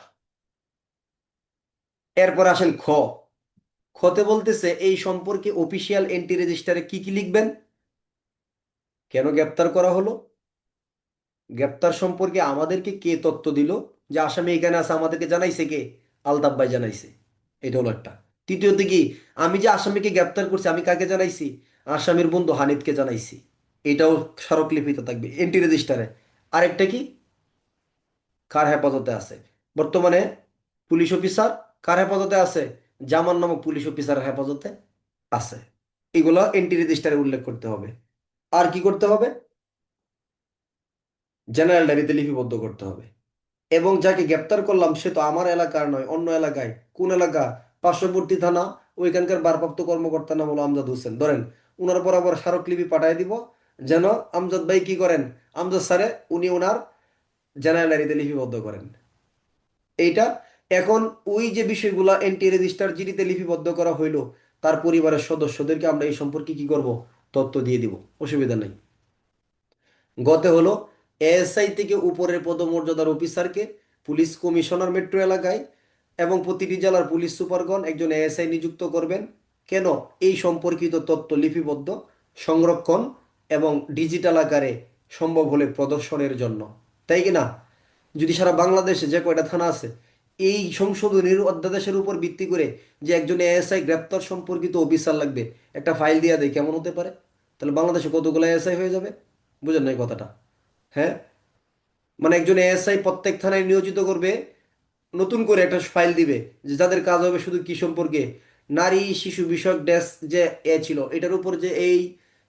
এরপর আসেন খ। খতে বলতেছে এই সম্পর্কে অফিসিয়াল এন্ট্রি রেজিস্টারে কি কি লিখবেন? কেন গ্রেপ্তার করা হলো, গ্রেপ্তার সম্পর্কে আমাদেরকে কে তথ্য দিল, যে আসামি এখানে আছে আমাদেরকে জানাইছে কে? আলতাফ ভাই জানাইছে। এটা হলো একটা। তৃতীয়ত কি, আমি যে আসামিকে গ্রেপ্তার করছি আমি কাকে জানাইছি? আসামির বন্ধু হানিফকে জানাইছি। এটাও স্মারকলিপিতে থাকবে এন্ট্রি রেজিস্টারে। আরেকটা কি, কার হেফাজতে আছে বর্তমানে? পুলিশ অফিসার কার হেফাজতে আছে? জামান নামক পুলিশ অফিসারের হেফাজতে আছে। এগুলো এন্ট্রি রেজিস্টারে উল্লেখ করতে হবে। আর কি করতে হবে? জেনারেল ডায়েরিতে লিপিবদ্ধ করতে হবে। এবং যাকে গ্রেপ্তার করলাম সে তো আমার এলাকার নয়, অন্য এলাকায়। কোন এলাকা? পার্শ্ববর্তী থানা। ওইখানকার ভারপ্রাপ্ত কর্মকর্তার নাম হলো আমজাদ হোসেন, ধরেন। ওনার বরাবর স্মারকলিপি পাঠিয়ে দিব, যেন আমজাদ ভাই কি করেন, আমজাদ স্যারে উনি ওনার জেনারেল ডায়েরিতে লিপিবদ্ধ করেন। এইটা। এখন ওই যে বিষয়গুলা এন্টি রেজিস্টার জিডিতে লিপিবদ্ধ করা হইলো, তার পরিবারের সদস্যদেরকে আমরা এই সম্পর্কে কি করব? তথ্য দিয়ে দিব, অসুবিধা নেই। গতে হলো এএসআই থেকে উপরের পদমর্যাদার অফিসারকে পুলিশ কমিশনার মেট্রো এলাকায় এবং প্রতিটি জেলার পুলিশ সুপারগণ একজন এএসআই নিযুক্ত করবেন। কেন? এই সম্পর্কিত তথ্য লিপিবদ্ধ, সংরক্ষণ এবং ডিজিটাল আকারে সম্ভব হলে প্রদর্শনের জন্য, তাই কি না? যদি সারা বাংলাদেশে যে কয়টা থানা আছে এই সংশোধনীর অধ্যাদেশের উপর ভিত্তি করে যে একজন এএসআই গ্রেপ্তার সম্পর্কিত অফিসার লাগবে একটা ফাইল দিয়ে দেয়, কেমন হতে পারে? তাহলে বাংলাদেশে কতগুলো এএসআই হয়ে যাবে? বুঝেন নাই কথাটা? হ্যাঁ, মানে একজন এএসআই প্রত্যেক থানায় নিয়োজিত করবে, নতুন করে একটা ফাইল দিবে যে যাদের কাজ হবে শুধু কি সম্পর্কে, নারী শিশু বিষয়ক ডেস্ক যে ছিল এটার উপর যে এই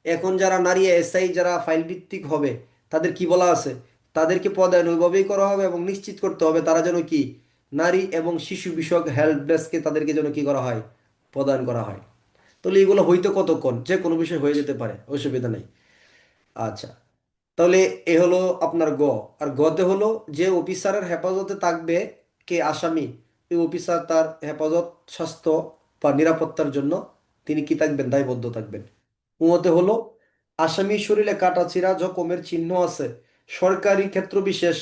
এখন যারা নারী এসআই যারা ফাইল ভিত্তিক হবে তাদের কি বলা আছে, তাদেরকে পদায়ন ওইভাবেই করা হবে এবং নিশ্চিত করতে হবে তারা যেন কি নারী এবং শিশু বিষয়ক হেল্প ডেস্কে তাদেরকে যেন কি করা হয়, পদায়ন করা হয়। তাহলে এগুলো হইতে কতক্ষণ, যে কোনো বিষয় হয়ে যেতে পারে, অসুবিধা নেই। আচ্ছা, তাহলে এ হলো আপনার গ। আর গতে হলো যে অফিসারের হেফাজতে থাকবে কে আসামি, এই অফিসার তার হেফাজত স্বাস্থ্য বা নিরাপত্তার জন্য তিনি কি থাকবেন, দায়বদ্ধ থাকবেন। উমতে হলো আসামির শরীরে কাটাছিঁড়া জখমের চিহ্ন আছে, সরকারি ক্ষেত্র বিশেষ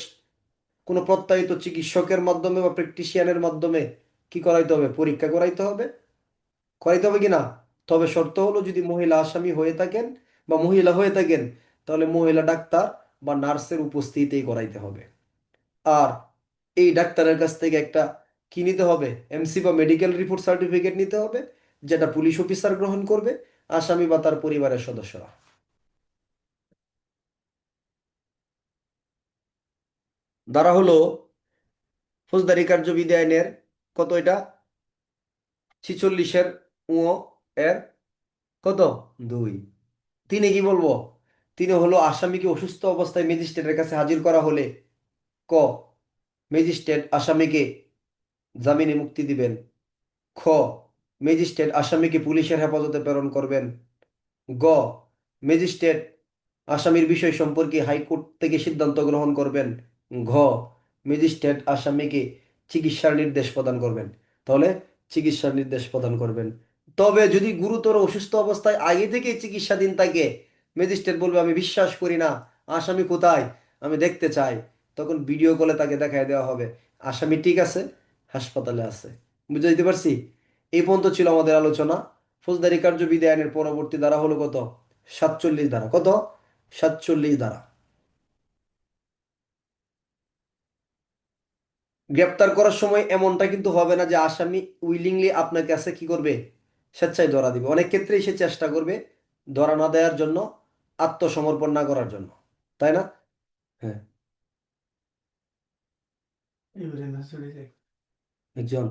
কোনো প্রত্যায়িত চিকিৎসকের মাধ্যমে বা প্র্যাকটিশিয়ানের মাধ্যমে কি করাইতে হবে, পরীক্ষা করাইতে হবে, করাইতে হবে কিনা। তবে শর্ত হলো যদি মহিলা আসামি হয়ে থাকেন বা মহিলা হয়ে থাকেন তাহলে মহিলা ডাক্তার বা নার্সের উপস্থিতিতেই করাইতে হবে। আর এই ডাক্তারের কাছ থেকে একটা কি নিতে হবে, এমসি বা মেডিকেল রিপোর্ট সার্টিফিকেট নিতে হবে, যেটা পুলিশ অফিসার গ্রহণ করবে, আসামি বা তার পরিবারের সদস্যরা। দ্বারা হলো ফৌজদারি কার্যবিধি আইনের কত এটা, 46-এর এর কত, 2। তিনি কি বলবো, তিনি হলো আসামিকে অসুস্থ অবস্থায় ম্যাজিস্ট্রেটের কাছে হাজির করা হলে ক ম্যাজিস্ট্রেট আসামিকে জামিনে মুক্তি দিবেন, খ ম্যাজিস্ট্রেট আসামিকে পুলিশের হেফাজতে প্রেরণ করবেন, গ ম্যাজিস্ট্রেট আসামির বিষয় সম্পর্কে হাইকোর্ট থেকে সিদ্ধান্ত গ্রহণ করবেন, ঘ ম্যাজিস্ট্রেট আসামিকে চিকিৎসার নির্দেশ প্রদান করবেন। তাহলে চিকিৎসার নির্দেশ প্রদান করবেন। তবে যদি গুরুতর অসুস্থ অবস্থায় আগে থেকে চিকিৎসাধীন থাকে, ম্যাজিস্ট্রেট বলবে আমি বিশ্বাস করি না, আসামি কোথায়, আমি দেখতে চাই, তখন ভিডিও কলে তাকে দেখায় দেওয়া হবে আসামি ঠিক আছে, হাসপাতালে আছে। বুঝতে দিতে পারছি? এই পর্যন্ত ছিল আমাদের আলোচনা। ফৌজদারি কার্যবিধি আইনের পরবর্তী ধারা হলো কত, 47 ধারা। কত, 47 ধারা। গ্রেপ্তার করার সময় এমনটা কিন্তু হবে না যে আসামি উইলিংলি আপনার কাছে কি করবে, স্বেচ্ছায় ধরা দিবে। অনেক ক্ষেত্রেই সে চেষ্টা করবে ধরা না দেওয়ার জন্য, আত্মসমর্পণ না করার জন্য, তাই না? হ্যাঁ, একজন,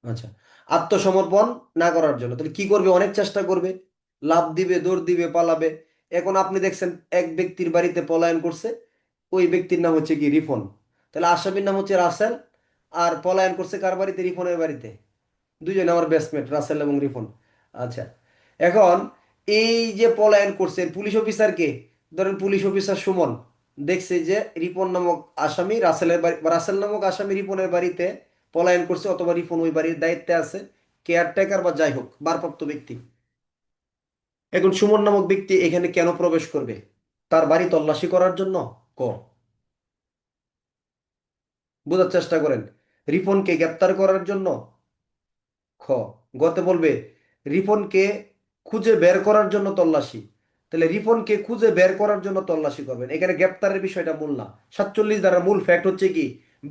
আচ্ছা, আত্মসমর্পণ না করার জন্য তাহলে কি করবে, অনেক চেষ্টা করবে, লাফ দিবে, দৌড় দিবে, পালাবে। এখন আপনি দেখছেন এক ব্যক্তির বাড়িতে পলায়ন করছে, ওই ব্যক্তির নাম হচ্ছে কি রিফন, তাহলে আসামির নাম হচ্ছে রাসেল, আর পলায়ন করছে কার বাড়িতে, রিফনের বাড়িতে। দুজন আমার বেস্টমেট রাসেল এবং রিফন। আচ্ছা, এখন এই যে পলায়ন করছে পুলিশ অফিসারকে, ধরেন পুলিশ অফিসার সুমন দেখছে যে রিপন নামক আসামি রাসেলের বাড়ি বা রাসেল নামক আসামি রিপনের বাড়িতে পলায়ন করছে, অথবা রিপন ওই বাড়ির দায়িত্বে আছে, কেয়ারটেকার বা যাই হোক ভারপ্রাপ্ত ব্যক্তি। এখন সুমন নামক ব্যক্তি এখানে কেন প্রবেশ করবে, তার বাড়ি তল্লাশি করার জন্য, ক বোঝার চেষ্টা করেন, রিপনকে গ্রেপ্তার করার জন্য, খ গতে বলবে রিপনকে খুঁজে বের করার জন্য তল্লাশি। তাহলে রিপনকে খুঁজে বের করার জন্য তল্লাশি করবেন, এখানে গ্রেপ্তারের বিষয়টা মূল না। 47 দ্বারা মূল ফ্যাক্ট হচ্ছে কি,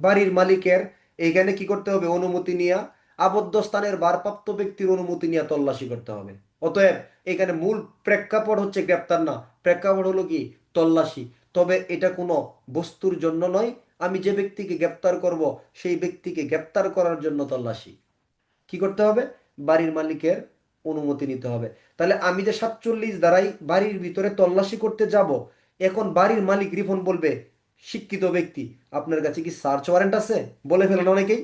বাড়ির মালিকের এখানে কি করতে হবে, অনুমতি নিয়ে, আবদ্ধ স্থানের ভারপ্রাপ্ত ব্যক্তির অনুমতি নিয়ে তল্লাশি করতে হবে। অতএব এখানে মূল প্রেক্ষাপট হচ্ছে গ্রেপ্তার না, প্রেক্ষাপট হলো কি, তল্লাশি। তবে এটা কোনো বস্তুর জন্য নয়, আমি যে ব্যক্তিকে গ্রেপ্তার করব সেই ব্যক্তিকে গ্রেপ্তার করার জন্য তল্লাশি। কি করতে হবে, বাড়ির মালিকের অনুমতি নিতে হবে। তাহলে আমি যে 47 দ্বারাই বাড়ির ভিতরে তল্লাশি করতে যাব, এখন বাড়ির মালিক রিপন বলবে, শিক্ষিত ব্যক্তি আপনার কাছে কি সার্চ ওয়ারেন্ট আছে, বলে ফেলেন অনেকেই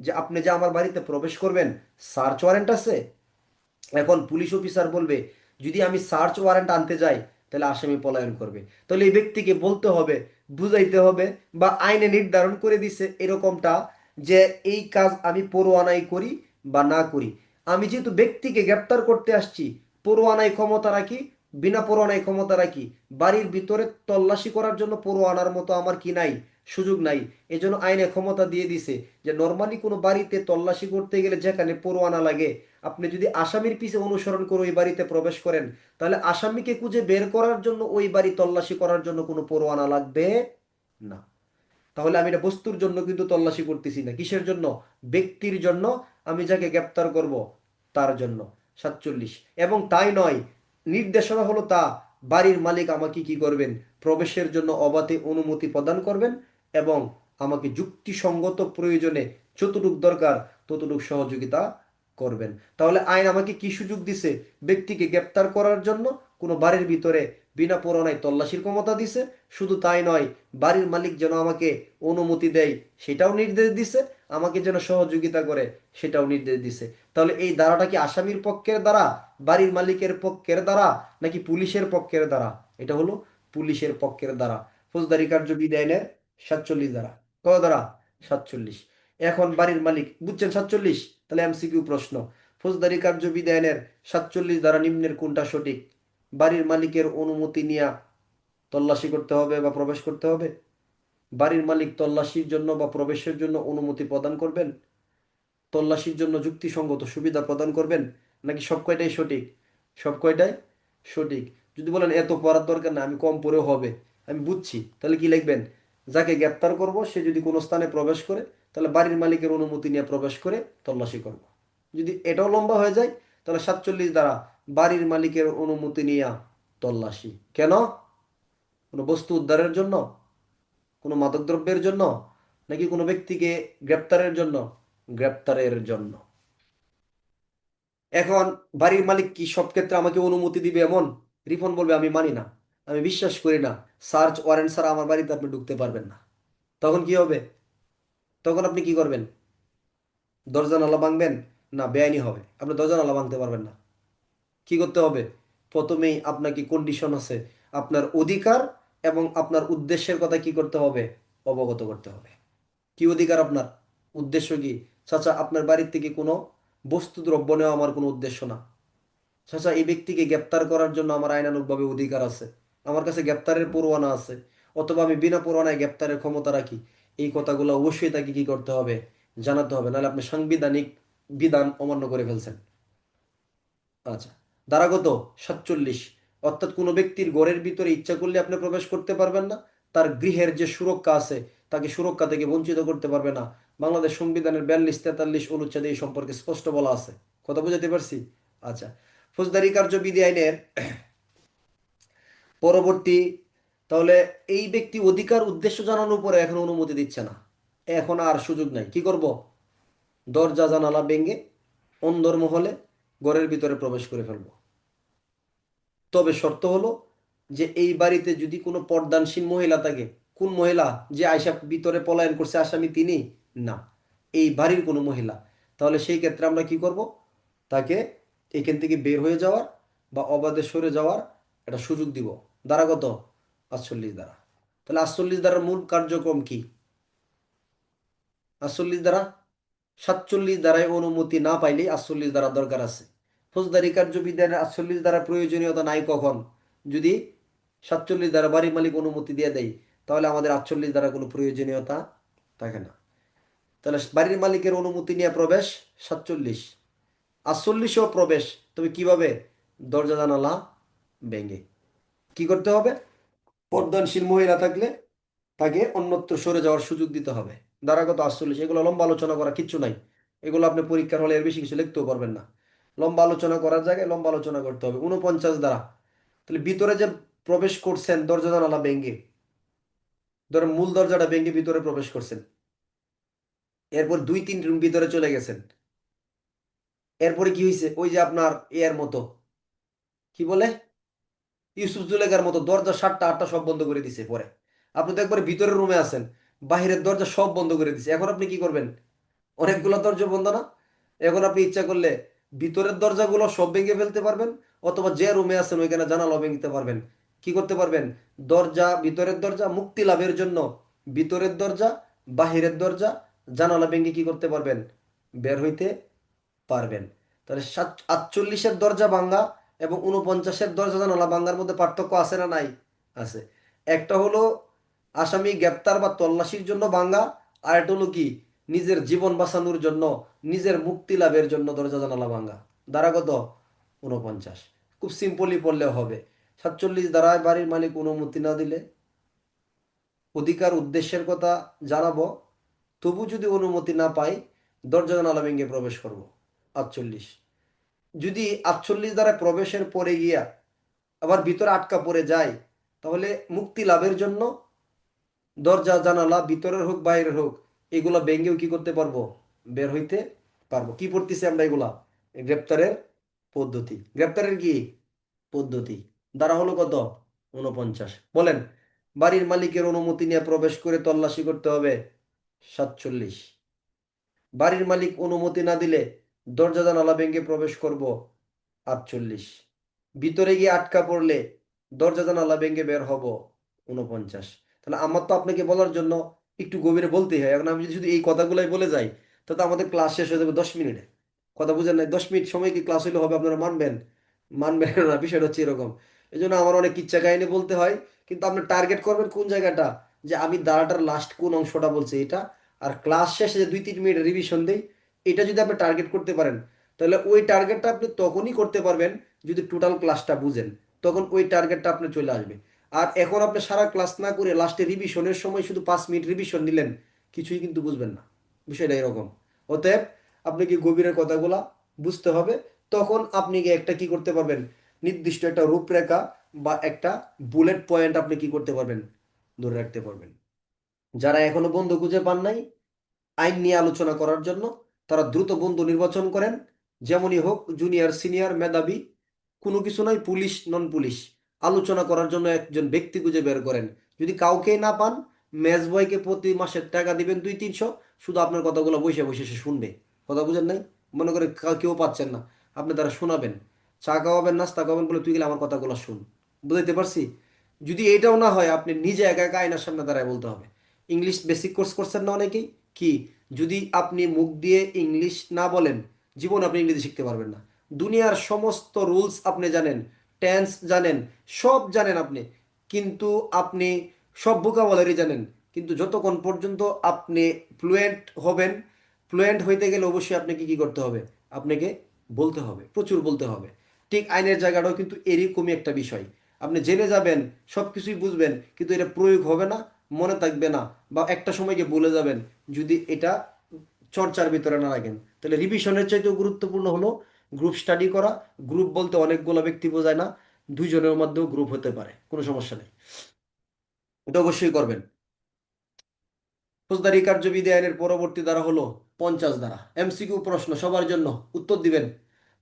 যে আপনি যে আমার বাড়িতে প্রবেশ করবেন সার্চ ওয়ারেন্ট আছে। এখন পুলিশ অফিসার বলবে যদি আমি সার্চ ওয়ারেন্ট আনতে যাই তাহলে আসামি পলায়ন করবে। তাহলে এই ব্যক্তিকে বলতে হবে, বুঝাইতে হবে, বা আইনে নির্ধারণ করে দিছে এরকমটা যে এই কাজ আমি পরোয়ানায় করি বা না করি। আমি যেহেতু ব্যক্তিকে গ্রেপ্তার করতে আসছি, পরোয়ানায় ক্ষমতা রাখি, বিনা পরোয়ানায় ক্ষমতা রাখি, বাড়ির ভিতরে তল্লাশি করার জন্য পরোয়ানার মতো আমার কি নাই, সুযোগ নাই। এজন্য আইনে ক্ষমতা দিয়ে দিছে যে নর্মালি কোনো বাড়িতে তল্লাশি করতে গেলে যেখানে পরোয়ানা লাগে, আপনি যদি আসামির পিছে অনুসরণ করে ওই বাড়িতে প্রবেশ করেন তাহলে আসামিকে খুঁজে বের করার জন্য ওই বাড়ি তল্লাশি করার জন্য কোনো পরোয়ানা লাগবে না। তাহলে আমি এটা বস্তুর জন্য কিন্তু তল্লাশি করতেছি না, কিসের জন্য? ব্যক্তির জন্য, আমি যাকে গ্রেপ্তার করব তার জন্য। 47। এবং তাই নয়, নির্দেশনা হলো তা, বাড়ির মালিক আমাকে কি করবেন? প্রবেশের জন্য অবাধে অনুমতি প্রদান করবেন এবং আমাকে যুক্তিসঙ্গত প্রয়োজনে যতটুক দরকার ততটুক সহযোগিতা করবেন। তাহলে আইন আমাকে কি সুযোগ দিছে? ব্যক্তিকে গ্রেপ্তার করার জন্য কোনো বাড়ির ভিতরে বিনা পরোয়ানায় তল্লাশির ক্ষমতা দিছে। শুধু তাই নয়, বাড়ির মালিক যেন আমাকে অনুমতি দেয় সেটাও নির্দেশ দিছে, আমাকে যেন সহযোগিতা করে সেটাও নির্দেশ দিছে। তাহলে এই ধারাটা কি আসামির পক্ষের দ্বারা, বাড়ির মালিকের পক্ষের দ্বারা, নাকি পুলিশের পক্ষের দ্বারা? এটা হলো পুলিশের পক্ষের দ্বারা। ফৌজদারি কার্যবিধি আইনের 47 ধারা। কত ধারা? 47। এখন বাড়ির মালিক, বুঝছেন 47? তাহলে এমসিকিউ প্রশ্ন, ফৌজদারি কার্যবিধি আইনের 47 ধারা নিম্নের কোনটা সঠিক? বাড়ির মালিকের অনুমতি নিয়ে তল্লাশি করতে হবে বা প্রবেশ করতে হবে? বাড়ির মালিক তল্লাশির জন্য বা প্রবেশের জন্য অনুমতি প্রদান করবেন? তল্লাশির জন্য যুক্তিসঙ্গত সুবিধা প্রদান করবেন? নাকি সব কয়টাই সঠিক? সব কয়টাই সঠিক। যদি বলেন এত পড়ার দরকার না, আমি কম পড়েও হবে, আমি বুঝছি, তাহলে কি লিখবেন? যাকে গ্রেপ্তার করব সে যদি কোনো স্থানে প্রবেশ করে, তাহলে বাড়ির মালিকের অনুমতি নিয়ে প্রবেশ করে তল্লাশি করব। যদি এটাও লম্বা হয়ে যায়, তাহলে 47 দ্বারা বাড়ির মালিকের অনুমতি নিয়ে তল্লাশি। কেন? কোনো বস্তু উদ্ধারের জন্য, কোনো মাদকদ্রব্যের জন্য, নাকি কোনো ব্যক্তিকে গ্রেপ্তারের জন্য? গ্রেপ্তারের জন্য। এখন বাড়ির মালিক কি সব ক্ষেত্রে আমাকে অনুমতি দিবে এমন? রিপন বলবে আমি মানি না, আমি বিশ্বাস করি না, সার্চ ওয়ারেন্ট ছাড়া আমার বাড়িতে আপনি ঢুকতে পারবেন না। তখন কি হবে? তখন আপনি কি করবেন? দরজা নালা ভাঙবেন? না, বেআইনি হবে, আপনি দরজা নালা ভাঙতে পারবেন না। কি করতে হবে? প্রথমেই আপনাকে কন্ডিশন আছে, আপনার অধিকার এবং আপনার উদ্দেশ্যের কথা কি করতে হবে? অবগত করতে হবে। কি অধিকার আপনার? উদ্দেশ্য কি? চাচা, আপনার বাড়ির থেকে কোনো বস্তু দ্রব্য নেওয়া আমার কোনো উদ্দেশ্য না। চাচা, এই ব্যক্তিকে গ্রেপ্তার করার জন্য আমার আইনানুগভাবে অধিকার আছে, আমার কাছে গ্রেপ্তারের পরোয়ানা আছে, অথবা আমি বিনা পরোয়ানায় গ্রেপ্তারের ক্ষমতা রাখি। এই কথাগুলো অবশ্যই তাকে কি করতে হবে? জানাতে হবে, নাহলে আপনি সাংবিধানিক বিধান অমান্য করে ফেলছেন। আচ্ছা, ধারাগত 47। অর্থাৎ কোনো ব্যক্তির ঘরের ভিতরে ইচ্ছা করলে আপনি প্রবেশ করতে পারবেন না, তার গৃহের যে সুরক্ষা আছে তাকে সুরক্ষা থেকে বঞ্চিত করতে পারবে না। বাংলাদেশ সংবিধানের 42, 43 অনুচ্ছেদে এই সম্পর্কে স্পষ্ট বলা আছে। কথা বুঝাতে পারছি? আচ্ছা, ফৌজদারি কার্যবিধি আইনের পরবর্তী, তাহলে এই ব্যক্তি অধিকার উদ্দেশ্য জানানোর পরে এখন অনুমতি দিচ্ছে না, এখন আর সুযোগ নাই। কি করব? দরজা জানালা ভেঙে অন্দরমহলে ঘরের ভিতরে প্রবেশ করে ফেলবো। তবে শর্ত হলো যে এই বাড়িতে যদি কোনো পর্দানসীন মহিলা থাকে। কোন মহিলা? যে আয়সা ভিতরে পলায়ন করছে আসামি তিনি? না, এই বাড়ির কোনো মহিলা। তাহলে সেই ক্ষেত্রে আমরা কি করব? তাকে এখান থেকে বের হয়ে যাওয়ার বা অবাধে সরে যাওয়ার একটা সুযোগ দিব। ধারা কত? 48 দ্বারা। তাহলে 48 দ্বারার মূল কার্যক্রম কি? 48 দ্বারা, 47 দ্বারায় অনুমতি না পাইলেই 48 দ্বারা দরকার আছে। ফৌজদারি কার্যবিধানের 48 দ্বারা প্রয়োজনীয়তা নাই কখন? যদি 47 দ্বারা বাড়ির মালিক অনুমতি দিয়ে দেয়, তাহলে আমাদের 48 দ্বারা কোনো প্রয়োজনীয়তা থাকে না। তাহলে বাড়ির মালিকের অনুমতি নিয়ে প্রবেশ 47, 48ও প্রবেশ, তবে কিভাবে? দরজা জানালা ভেঙে। কি করতে হবে? পর্দানশীল মহিলা থাকলে তাকে অন্যত্র সরে যাওয়ার সুযোগ দিতে হবে। ধারাগত 48। এগুলো লম্বা আলোচনা করা কিচ্ছু নাই, এগুলো আপনি পরীক্ষার হলে এর বেশি কিছু লিখতেও পারবেন না। লম্বা আলোচনা করার জায়গায় লম্বা আলোচনা করতে হবে। 49 দ্বারা, তাহলে ভিতরে যে প্রবেশ করছেন দরজা জানালা ভেঙে, ধরেন মূল দরজাটা ভেঙে ভিতরে প্রবেশ করছেন, এরপর 2-3 রুম ভিতরে চলে গেছেন, এরপরে কি হয়েছে? ওই যে আপনার এর মতো, কি বলে, ইউসুফ জুলেখার মতো দরজা 7টা 8টা সব বন্ধ করে দিছে। পরে আপনি তো একবারে ভিতরের রুমে আছেন, বাহিরের দরজা সব বন্ধ করে দিছে, এখন আপনি কি করবেন? অনেকগুলো দরজা বন্ধ না? এখন আপনি ইচ্ছা করলে ভিতরের দরজাগুলো সব ভেঙে ফেলতে পারবেন, অথবা যে রুমে আছেন ওইখানে জানালা ভেঙে পারবেন। কি করতে পারবেন? দরজা, ভিতরের দরজা মুক্তি লাভের জন্য ভিতরের দরজা, বাহিরের দরজা, জানালা ভেঙে কি করতে পারবেন? বের হইতে পারবেন। তাহলে 48-এর দরজা ভাঙ্গা এবং 49-এর দরজা জানালা ভাঙ্গার মধ্যে পার্থক্য আছে না নাই? আছে। একটা হলো আসামি গ্রেপ্তার বা তল্লাশির জন্য ভাঙ্গা, আর একটা হলো কি, নিজের জীবন বাঁচানোর জন্য, নিজের মুক্তি লাভের জন্য দরজা জানালা ভাঙ্গা। ধারা কত? 49। খুব সিম্পলি পড়লেও হবে। 47 দ্বারায় বাড়ির মালিক অনুমতি না দিলে অধিকার উদ্দেশ্যের কথা জানাবো, তবু যদি অনুমতি না পাই দরজা জানালা ভেঙে প্রবেশ করব। 48। যদি 48 দ্বারা প্রবেশের পরে গিয়া আবার ভিতরে আটকা পড়ে যায়, তাহলে মুক্তি লাভের জন্য দরজা জানালা ভিতরের হোক বাইরের হোক এগুলা ভেঙেও কি করতে পারবো, বের হইতে পারবো। কি পড়তেছি আমরা এগুলা? গ্রেপ্তারের পদ্ধতি। গ্রেপ্তারের কি পদ্ধতি? দ্বারা হলো কত? 49। বলেন, বাড়ির মালিকের অনুমতি নিয়ে প্রবেশ করে তল্লাশি করতে হবে। 47। বাড়ির মালিক অনুমতি না দিলে দরজা জানালা ভেঙে প্রবেশ করব। 48। ভিতরে গিয়ে আটকা পড়লে দরজা জানালা ভেঙে বের হব। 49। তাহলে আমার তো আপনাকে বলার জন্য একটু গভীরে বলতেই হয়। এখন আমি যদি শুধু এই কথাগুলাই বলে যাই, তো আমাদের ক্লাস শেষ হয়ে যাবে 10 মিনিটে। কথা বুঝেন নাই? 10 মিনিট সময় কি ক্লাস হইলে হবে? আপনারা মানবেন? মানবেন না, বিষয়টা হচ্ছে এরকম। এই জন্য আমার অনেক কিচ্ছা কাহিনী বলতে হয়। কিন্তু আপনি টার্গেট করবেন কোন জায়গাটা, যে আমি ধারাটার লাস্ট কোন অংশটা বলছি এটা, আর ক্লাস শেষে যে 2-3 মিনিট রিভিশন দেই, এটা যদি আপনি টার্গেট করতে পারেন, তাহলে ওই টার্গেটটা আপনি তখনই করতে পারবেন যদি টোটাল ক্লাসটা বুঝেন। তখন ওই টার্গেটটা আপনি চলে আসবে। আর এখন আপনি সারা ক্লাস না করে লাস্টে রিভিশনের সময় শুধু 5 মিনিট রিভিশন নিলেন, কিছুই কিন্তু বুঝবেন না। বিষয়টা এরকম। অতএব আপনি কি গভীরের কথাগুলা বুঝতে হবে, তখন আপনি কি একটা কি করতে পারবেন, নির্দিষ্ট একটা রূপরেখা বা একটা বুলেট পয়েন্ট আপনি কি করতে পারবেন, ধরে রাখতে পারবেন। যারা এখনো বন্ধু খুঁজে পান নাই আইন নিয়ে আলোচনা করার জন্য, তারা দ্রুত বন্ধু নির্বাচন করেন। যেমনই হোক, জুনিয়র সিনিয়র মেধাবী কোনো কিছু নয়, পুলিশ নন পুলিশ, আলোচনা করার জন্য একজন ব্যক্তি খুঁজে বের করেন। যদি কাউকেই না পান, মেজ বয়কে প্রতি মাসে টাকা দিবেন 200-300, শুধু আপনার কথাগুলো বসে বসে সে শুনবে। কথা বুঝেন নাই? মনে করে কেউ পাচ্ছেন না, আপনি তারা শোনাবেন, চা খাওয়াবেন, নাস্তা খাওয়াবেন, বলে তুই গেলে আমার কথাগুলো শুন। বুঝাইতে পারছি? যদি এটাও না হয়, আপনি নিজে একা একা আয়নার সামনে দাঁড়ায় বলতে হবে। ইংলিশ বেসিক কোর্স করছেন না অনেকেই? কি, যদি আপনি মুখ দিয়ে ইংলিশ না বলেন, জীবন আপনি ইংরেজি শিখতে পারবেন না। দুনিয়ার সমস্ত রুলস আপনি জানেন, টেন্স জানেন, সব জানেন আপনি, কিন্তু আপনি সব ভোকাবুলারি জানেন, কিন্তু যতক্ষণ পর্যন্ত আপনি ফ্লুয়েন্ট হবেন, ফ্লুয়েন্ট হইতে গেলে অবশ্যই আপনাকে কি করতে হবে, আপনাকে বলতে হবে, প্রচুর বলতে হবে। ঠিক আইনের জায়গাটাও কিন্তু এরকমই একটা বিষয়। আপনি জেনে যাবেন, সব কিছুই বুঝবেন, কিন্তু এটা প্রয়োগ হবে না, মনে থাকবে না, বা একটা সময় গিয়ে ভুলে যাবেন যদি এটা চর্চার ভিতরে না রাখেন। তাহলে রিভিশনের চাইতেও গুরুত্বপূর্ণ হলো গ্রুপ স্টাডি করা। গ্রুপ বলতে অনেকগুলো ব্যক্তি বোঝায় না, দুইজনের মধ্যেও গ্রুপ হতে পারে, কোনো সমস্যা নেই, এটা অবশ্যই করবেন। ফৌজদারি কার্যবিধি আইনের পরবর্তী ধারা হলো 50 ধারা। এমসিকিউ প্রশ্ন সবার জন্য, উত্তর দিবেন।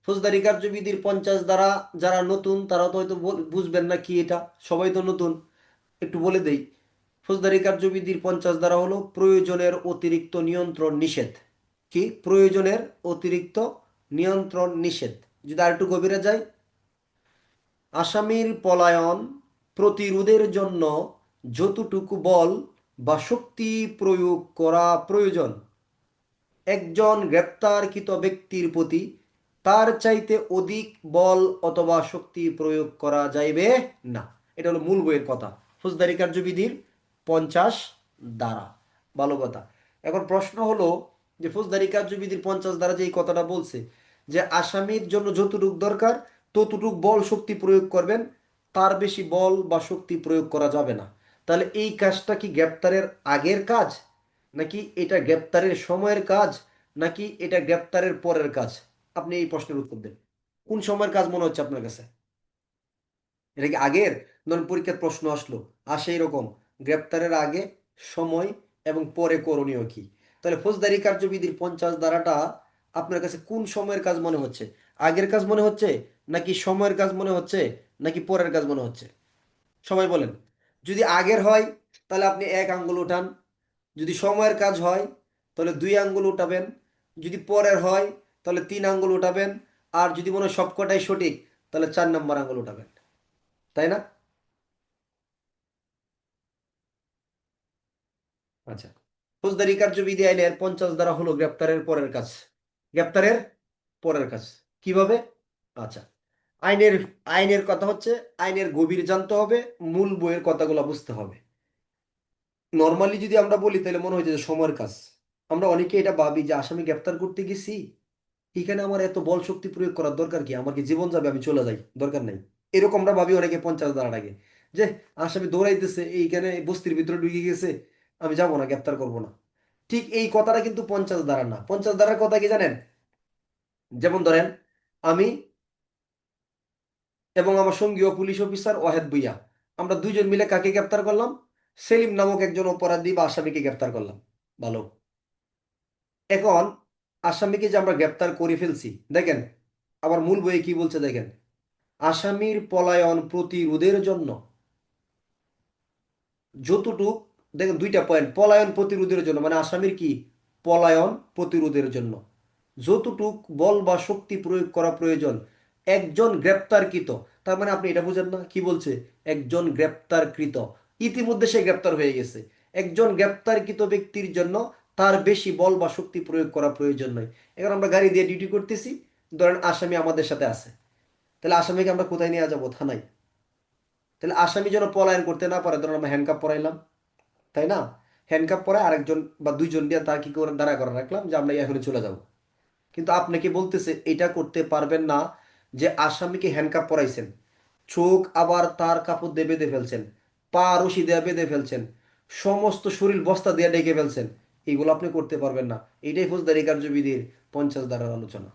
ফৌজদারি কার্যবিধির 50 ধারা, যারা নতুন তারা তো হয়তো বুঝবেন না কি এটা, সবাই তো নতুন, একটু বলে দেই। ফৌজদারি কার্যবিধির 50 ধারা হলো প্রয়োজনের অতিরিক্ত নিয়ন্ত্রণ নিষেধ। কি প্রয়োজনের অতিরিক্ত নিয়ন্ত্রণ নিষেধ? যদি আরেকটু গভীরে যাই, আসামির পলায়ন প্রতিরোধের জন্য যতটুকু বল বা শক্তি প্রয়োগ করা প্রয়োজন, একজন গ্রেপ্তারকৃত ব্যক্তির প্রতি তার চাইতে অধিক বল অথবা শক্তি প্রয়োগ করা যাইবে না। এটা হলো মূল বইয়ের কথা, ফৌজদারি কার্যবিধির 50 ধারা। ভালো কথা। এখন প্রশ্ন হলো যে ফৌজদারি কার্যবিধির 50 ধারা যে এই কথাটা বলছে, যে আসামির জন্য যতটুক দরকার ততটুক বল শক্তি প্রয়োগ করবেন, তার বেশি বল বা শক্তি প্রয়োগ করা যাবে না। তাহলে এই কাজটা কি গ্রেপ্তারের আগের কাজ, নাকি এটা গ্রেপ্তারের সময়ের কাজ, নাকি এটা গ্রেপ্তারের পরের কাজ? আপনি এই প্রশ্নের উত্তর দেন। কোন সময়ের কাজ মনে হচ্ছে আপনার কাছে? এটা কি আগের? ধরুন পরীক্ষার প্রশ্ন আসলো, আসে এরকম গ্রেপ্তারের আগে, সময় এবং পরে করণীয় কি। তাহলে ফৌজদারি কার্যবিধির 50 ধারাটা আপনার কাছে কোন সময়ের কাজ মনে হচ্ছে? আগের কাজ মনে হচ্ছে, নাকি সময়ের কাজ মনে হচ্ছে, নাকি পরের কাজ মনে হচ্ছে? সবাই বলেন। যদি আগের হয় তাহলে আপনি 1 আঙ্গুল উঠান, যদি সময়ের কাজ হয় তাহলে 2 আঙ্গুল উঠাবেন, যদি পরের হয় তাহলে 3 আঙ্গুল উঠাবেন, আর যদি মনে হয় সবকটাই সঠিক তাহলে 4 নম্বর আঙ্গুল উঠাবেন। তাই না? আচ্ছা, ফৌজদারি কার্যবিধি আইনের 50 ধারা হলো গ্রেপ্তারের পরের কাজ। গ্রেপ্তারের পরের কাজ কিভাবে? আচ্ছা, আইনের আইনের কথা হচ্ছে, আইনের গভীর জানতে হবে, মূল বইয়ের কথাগুলো বুঝতে হবে। নর্মালি যদি আমরা বলি তাহলে মনে হয় যে সময়ের কাজ। আমরা অনেকে এটা ভাবি যে আসামি গ্রেপ্তার করতে গেছি, এখানে আমার এত বল শক্তি প্রয়োগ করার দরকার কি, আমার কি জীবন যাবে, আমি চলে যাই, দরকার নাই, এরকম আমরা ভাবি অনেকে 50 ধারার আগে। যে আসামি দৌড়াইতেছে এইখানে বস্তির ভিতরে ঢুকে গেছে, আমি যাব না, গ্রেপ্তার করব না। ঠিক এই কথাটা কিন্তু 50 ধারা না। 50 ধারার কথা কি জানেন? যেমন ধরেন আমি এবং আমার সঙ্গীয় পুলিশ অফিসার ওয়াহেদ ভুইয়া, আমরা দুইজন মিলে কাকে গ্রেপ্তার করলাম? সেলিম নামক একজন অপরাধী বা আসামিকে গ্রেপ্তার করলাম। ভালো। এখন আসামিকে যে আমরা গ্রেপ্তার করে ফেলছি, দেখেন আমার মূল বইয়ে কি বলছে দেখেন, আসামির পলায়ন প্রতিরোধের জন্য যতটুক, দেখেন দুইটা পয়েন্ট, পলায়ন প্রতিরোধের জন্য মানে আসামির কি পলায়ন প্রতিরোধের জন্য যতটুক বল বা শক্তি প্রয়োগ করা প্রয়োজন একজন গ্রেপ্তারকৃত, তার মানে আপনি এটা বুঝেন না কি বলছে, একজন গ্রেপ্তারকৃত, ইতিমধ্যে সে গ্রেপ্তার হয়ে গেছে, একজন গ্রেপ্তারকৃত ব্যক্তির জন্য তার বেশি বল বা শক্তি প্রয়োগ করা প্রয়োজন নয়। এখন আমরা গাড়ি দিয়ে ডিউটি করতেছি, ধরেন আসামি আমাদের সাথে আছে, তাহলে আসামিকে আমরা কোথায় নিয়ে যাবো? থানায়। তাহলে আসামি যেন পলায়ন করতে না পারে, ধরুন আমরা হ্যান্ডকাপ পরাইলাম, তাই না? হ্যান্ডকাপ পরে আরেকজন বা দুইজন দিয়ে তার কি করে দাঁড়া করে রাখলাম যে আমরা এখনই চলে যাব। কিন্তু আপনাকে বলতেছে এটা করতে পারবেন না, যে আসামিকে হ্যান্ডকাপ পরাইছেন, চোখ আবার তার কাপড় দিয়ে বেঁধে ফেলছেন, পা রশি দিয়ে বেঁধে ফেলছেন, সমস্ত শরীর বস্তা দিয়ে ডেকে ফেলছেন, এগুলো আপনি করতে পারবেন না। এটাই ফৌজদারি কার্যবিধির 50 ধারার আলোচনা।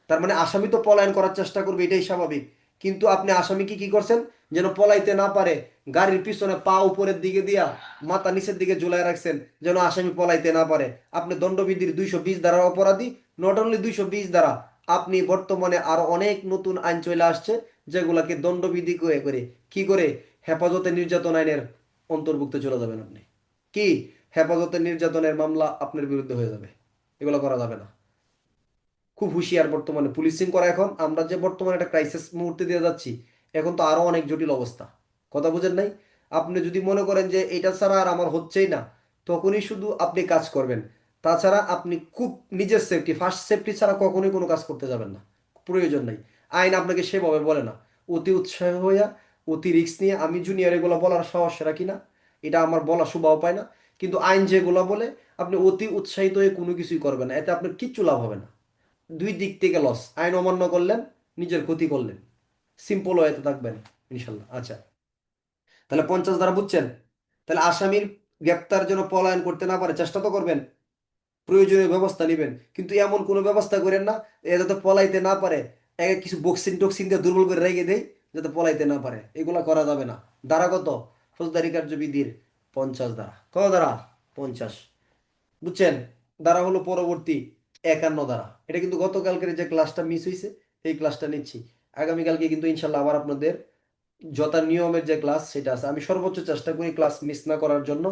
তার মানে আসামি তো পলায়ন করার চেষ্টা করবে, এটাই স্বাভাবিক, কিন্তু আপনি আসামিকে কি করছেন, যেন পলাইতে না পারে গাড়ির পিছনে পা উপরের দিকে দিয়া মাথা নিচের দিকে ঝুলাই রাখছেন, যেন আসামি পলাইতে না পারে। আপনি দণ্ডবিধির 220 ধারার অপরাধী। নট অনলি 220 ধারা, আপনি বর্তমানে আরো অনেক নতুন আইন চলে আসছে যেগুলাকে দণ্ডবিধি করে করে কি করে হেফাজতে নির্যাতন আইনের অন্তর্ভুক্ত চলে যাবেন আপনি। কি হেফাজতে নির্যাতনের মামলা আপনার বিরুদ্ধে হয়ে যাবে, এগুলো করা যাবে না। খুব হুঁশিয়ার বর্তমানে পুলিশিং করা। এখন আমরা যে বর্তমানে একটা ক্রাইসিস মুহূর্তে দিয়ে যাচ্ছি, এখন তো আরো অনেক জটিল অবস্থা। কথা বুঝেন নাই? আপনি যদি মনে করেন যে এটা ছাড়া আর আমার হচ্ছেই না, তখনই শুধু আপনি কাজ করবেন। তাছাড়া আপনি খুব নিজের সেফটি, ফার্স্ট সেফটি ছাড়া কখনোই কোনো কাজ করতে যাবেন না, প্রয়োজন নাই। আইন আপনাকে সেভাবে বলে না। অতি উৎসাহ হইয়া অতি রিস্ক নিয়ে আমি জুনিয়র এগুলো বলার সাহস রাখি না, এটা আমার বলা শোভাও পায় না। কিন্তু আইন যেগুলো বলে আপনি অতি উৎসাহিত হয়ে কোনো কিছুই করবেন না, এতে আপনার কিচ্ছু লাভ হবে না। দুই দিক থেকে লস, আইন অমান্য করলেন, নিজের ক্ষতি করলেন। সিম্পল ওয়েতে থাকবেন ইনশাল্লাহ। আচ্ছা, তাহলে 50 ধারা বুঝছেন? তাহলে আসামির গ্রেপ্তার যেন পলায়ন করতে না পারে চেষ্টা তো করবেন, প্রয়োজনীয় ব্যবস্থা নেবেন, কিন্তু এমন কোনো ব্যবস্থা করেন না এ যাতে পলাইতে না পারে, একে কিছু বক্সিং টক্সিং দিয়ে দুর্বল করে রেখে দেয় যাতে পলাইতে না পারে, এগুলা করা যাবে না। ধারা কত? ফৌজদারি কার্যবিধির 50 ধারা। কত ধারা? 50। বুঝছেন? ধারা হলো পরবর্তী 51 ধারা। এটা কিন্তু গতকালকের যে ক্লাসটা মিস হয়েছে, এই ক্লাসটা নিচ্ছি। আগামীকালকে কিন্তু ইনশাল্লাহ আবার আপনাদের যথা নিয়মের যে ক্লাস সেটা আছে। আমি সর্বোচ্চ চেষ্টা করি ক্লাস মিস না করার জন্য।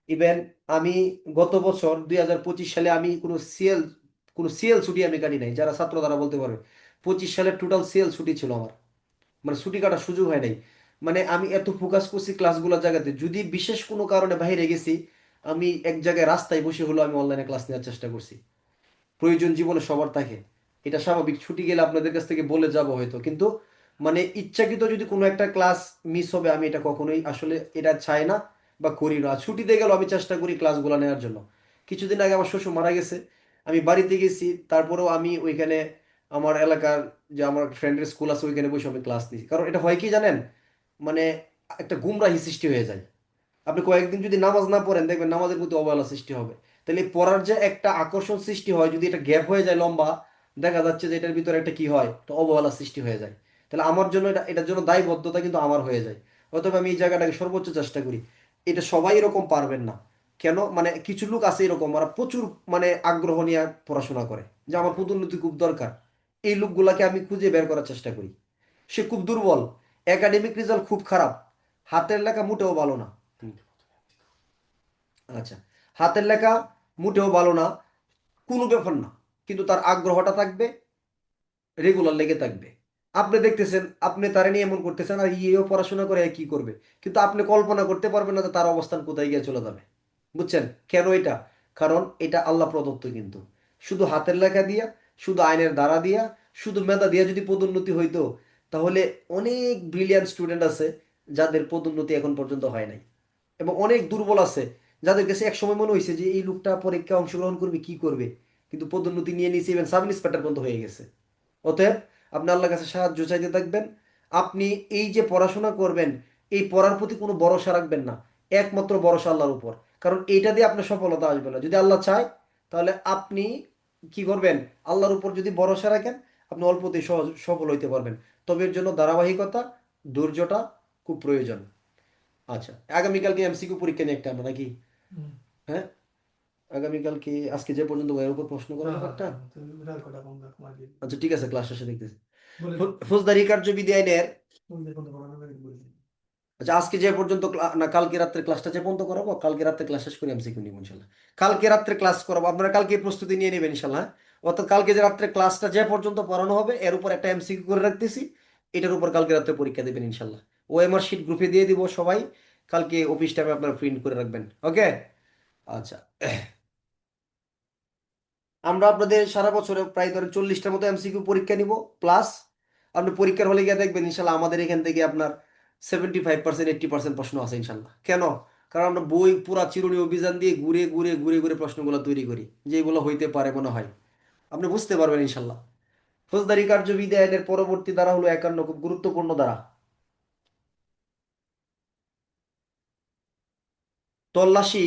ইভেন আমি গত বছর 2025 সালে আমি কোনো সিএল ছুটি আমি কাটি নাই, যারা ছাত্র তারা বলতে পারবে। 25 সালে টোটাল সিএল ছুটি ছিল আমার, মানে ছুটি কাটার সুযোগ হয় নাই। মানে আমি এত ফোকাস করছি ক্লাসগুলোর জায়গাতে, যদি বিশেষ কোনো কারণে বাইরে গেছি, আমি এক জায়গায় রাস্তায় বসে হলো আমি অনলাইনে ক্লাস নেওয়ার চেষ্টা করছি। প্রয়োজন জীবনে সবার থাকে, এটা স্বাভাবিক। ছুটি গেলে আপনাদের কাছ থেকে বলে যাব হয়তো, কিন্তু মানে ইচ্ছাকৃত যদি কোনো একটা ক্লাস মিস হবে, আমি এটা কখনোই আসলে এটা চাই না বা করি না। ছুটিতে গেলেও আমি চেষ্টা করি ক্লাসগুলো নেওয়ার জন্য। কিছুদিন আগে আমার শ্বশুর মারা গেছে, আমি বাড়িতে গেছি, তারপরেও আমি ওইখানে আমার এলাকার যে আমার ফ্রেন্ডের স্কুল আছে ওইখানে বসে আমি ক্লাস নিই। কারণ এটা হয় কি জানেন, মানে একটা গুমরাহি সৃষ্টি হয়ে যায়। আপনি কয়েকদিন যদি নামাজ না পড়েন, দেখবেন নামাজের প্রতি অবহেলা সৃষ্টি হবে। তাহলে এই পড়ার যে একটা আকর্ষণ সৃষ্টি হয়, যদি এটা গ্যাপ হয়ে যায় লম্বা, দেখা যাচ্ছে যে এটার ভিতরে একটা কি হয়, তো অবহেলা সৃষ্টি হয়ে যায়। তাহলে আমার জন্য এটার জন্য দায়বদ্ধতা কিন্তু আমার হয়ে যায়। অথবা আমি এই জায়গাটাকে সর্বোচ্চ চেষ্টা করি। এটা সবাই এরকম পারবেন না। কেন? মানে কিছু লোক আছে এরকম, ওরা প্রচুর মানে আগ্রহ নিয়ে পড়াশোনা করে, যে আমার পদোন্নতি খুব দরকার। এই লোকগুলাকে আমি খুঁজে বের করার চেষ্টা করি। সে খুব দুর্বল, একাডেমিক রেজাল্ট খুব খারাপ, হাতের লেখা মোটেও ভালো না। আচ্ছা, হাতের লেখা মোটেও ভালো না, কোনো ব্যাপার না, কিন্তু তার আগ্রহটা থাকবে, রেগুলার লেগে থাকবে। আপনি দেখতেছেন আপনি তারা নিয়ে এমন করতেছেন, আর ইয়েও পড়াশোনা করে কি করবে, কিন্তু আপনি কল্পনা করতে পারবেন না যে তার অবস্থান কোথায় গিয়ে চলে যাবে। বুঝছেন কেন এটা? কারণ এটা আল্লাহ প্রদত্ত কিন্তু। শুধু হাতের লেখা দিয়া, শুধু আইনের দ্বারা দিয়া, শুধু মেধা দিয়া যদি পদোন্নতি হইতো, তাহলে অনেক ব্রিলিয়ান্ট স্টুডেন্ট আছে যাদের পদোন্নতি এখন পর্যন্ত হয় নাই। এবং অনেক দুর্বল আছে যাদের কাছে এক সময় মনে হয়েছে যে এই লোকটা পরীক্ষা অংশগ্রহণ করবে কি করবে, কিন্তু পদোন্নতি নিয়ে নিয়েছে, ইভেন সাব ইন্সপেক্টর পর্যন্ত হয়ে গেছে। অতএব আপনি আল্লাহর কাছে সাহায্য চাইতে থাকবেন। আপনি এই যে পড়াশোনা করবেন, এই পড়ার প্রতি কোনো ভরসা রাখবেন না, একমাত্র ভরসা আল্লাহর উপর। কারণ এইটা দিয়ে আপনার সফলতা আসবে না। যদি আল্লাহ চায় তাহলে আপনি কি করবেন, আল্লাহর উপর যদি ভরসা রাখেন আপনি অল্পতেই সহজ সফল হইতে পারবেন। তবে এর জন্য ধারাবাহিকতা, ধৈর্যটা খুব প্রয়োজন। আচ্ছা, আগামীকালকে এমসিকিউ পরীক্ষা নিয়ে একটা আমরা নাকি?
হুম।
হ্যাঁ, আগামীকালকে আজকে যে পর্যন্ত এর উপর প্রশ্ন করা
হ্যাঁ
যাবে
হ্যাঁ
একটা।
হ্যাঁ, তো বিড়াল কটা কম রাখো আর কি।
আচ্ছা ঠিক আছে, ক্লাস শেষে দেখতেছি।
বলে দাও,
ফৌজদারি কার্যবিধি আইনের,
তুমি দেখুন তো পড়ানো লাগে বলে দিই।
আচ্ছা আজকে যে পর্যন্ত না কালকে রাত্রে ক্লাসটা যে পর্যন্ত করাবো, কালকে রাত্রে ক্লাস শেষ করে এমসিকিউ নিব ইনশাল্লাহ। কালকে রাত্রে ক্লাস করাবো, আপনারা কালকে প্রস্তুতি নিয়ে নেবেন ইনশাল্লাহ, হ্যাঁ? অর্থাৎ কালকে যে রাত্রে ক্লাসটা যে পর্যন্ত পড়ানো হবে এর উপর একটা এমসিকিউ করে রাখতেছি, এটার উপর কালকে রাত্রে পরীক্ষা দেবেন ইনশাল্লাহ। ওএমআর শিট গ্রুপে দিয়ে দিব সবাই, কালকে অফিস টাইমে আপনারা প্রিন্ট করে রাখবেন, ওকে? আচ্ছা, আমরা আপনাদের সারা বছরে প্রায় ধরেন 40টার মতো এমসিকিউ পরীক্ষা নিব, প্লাস আপনি পরীক্ষার হলে গিয়ে দেখবেন ইনশাল্লাহ আমাদের এখান থেকে আপনার 75% 80% প্রশ্ন আছে ইনশাল্লাহ। কেন? কারণ আমরা বই পুরা চিরুনি অভিযান দিয়ে ঘুরে ঘুরে ঘুরে ঘুরে প্রশ্নগুলো তৈরি করি, যেগুলো হইতে পারে মনে হয়, আপনি বুঝতে পারবেন ইনশাল্লাহ। ফৌজদারি কার্যবিধি আইনের পরবর্তী ধারা হলো 51, খুব গুরুত্বপূর্ণ ধারা। তল্লাশি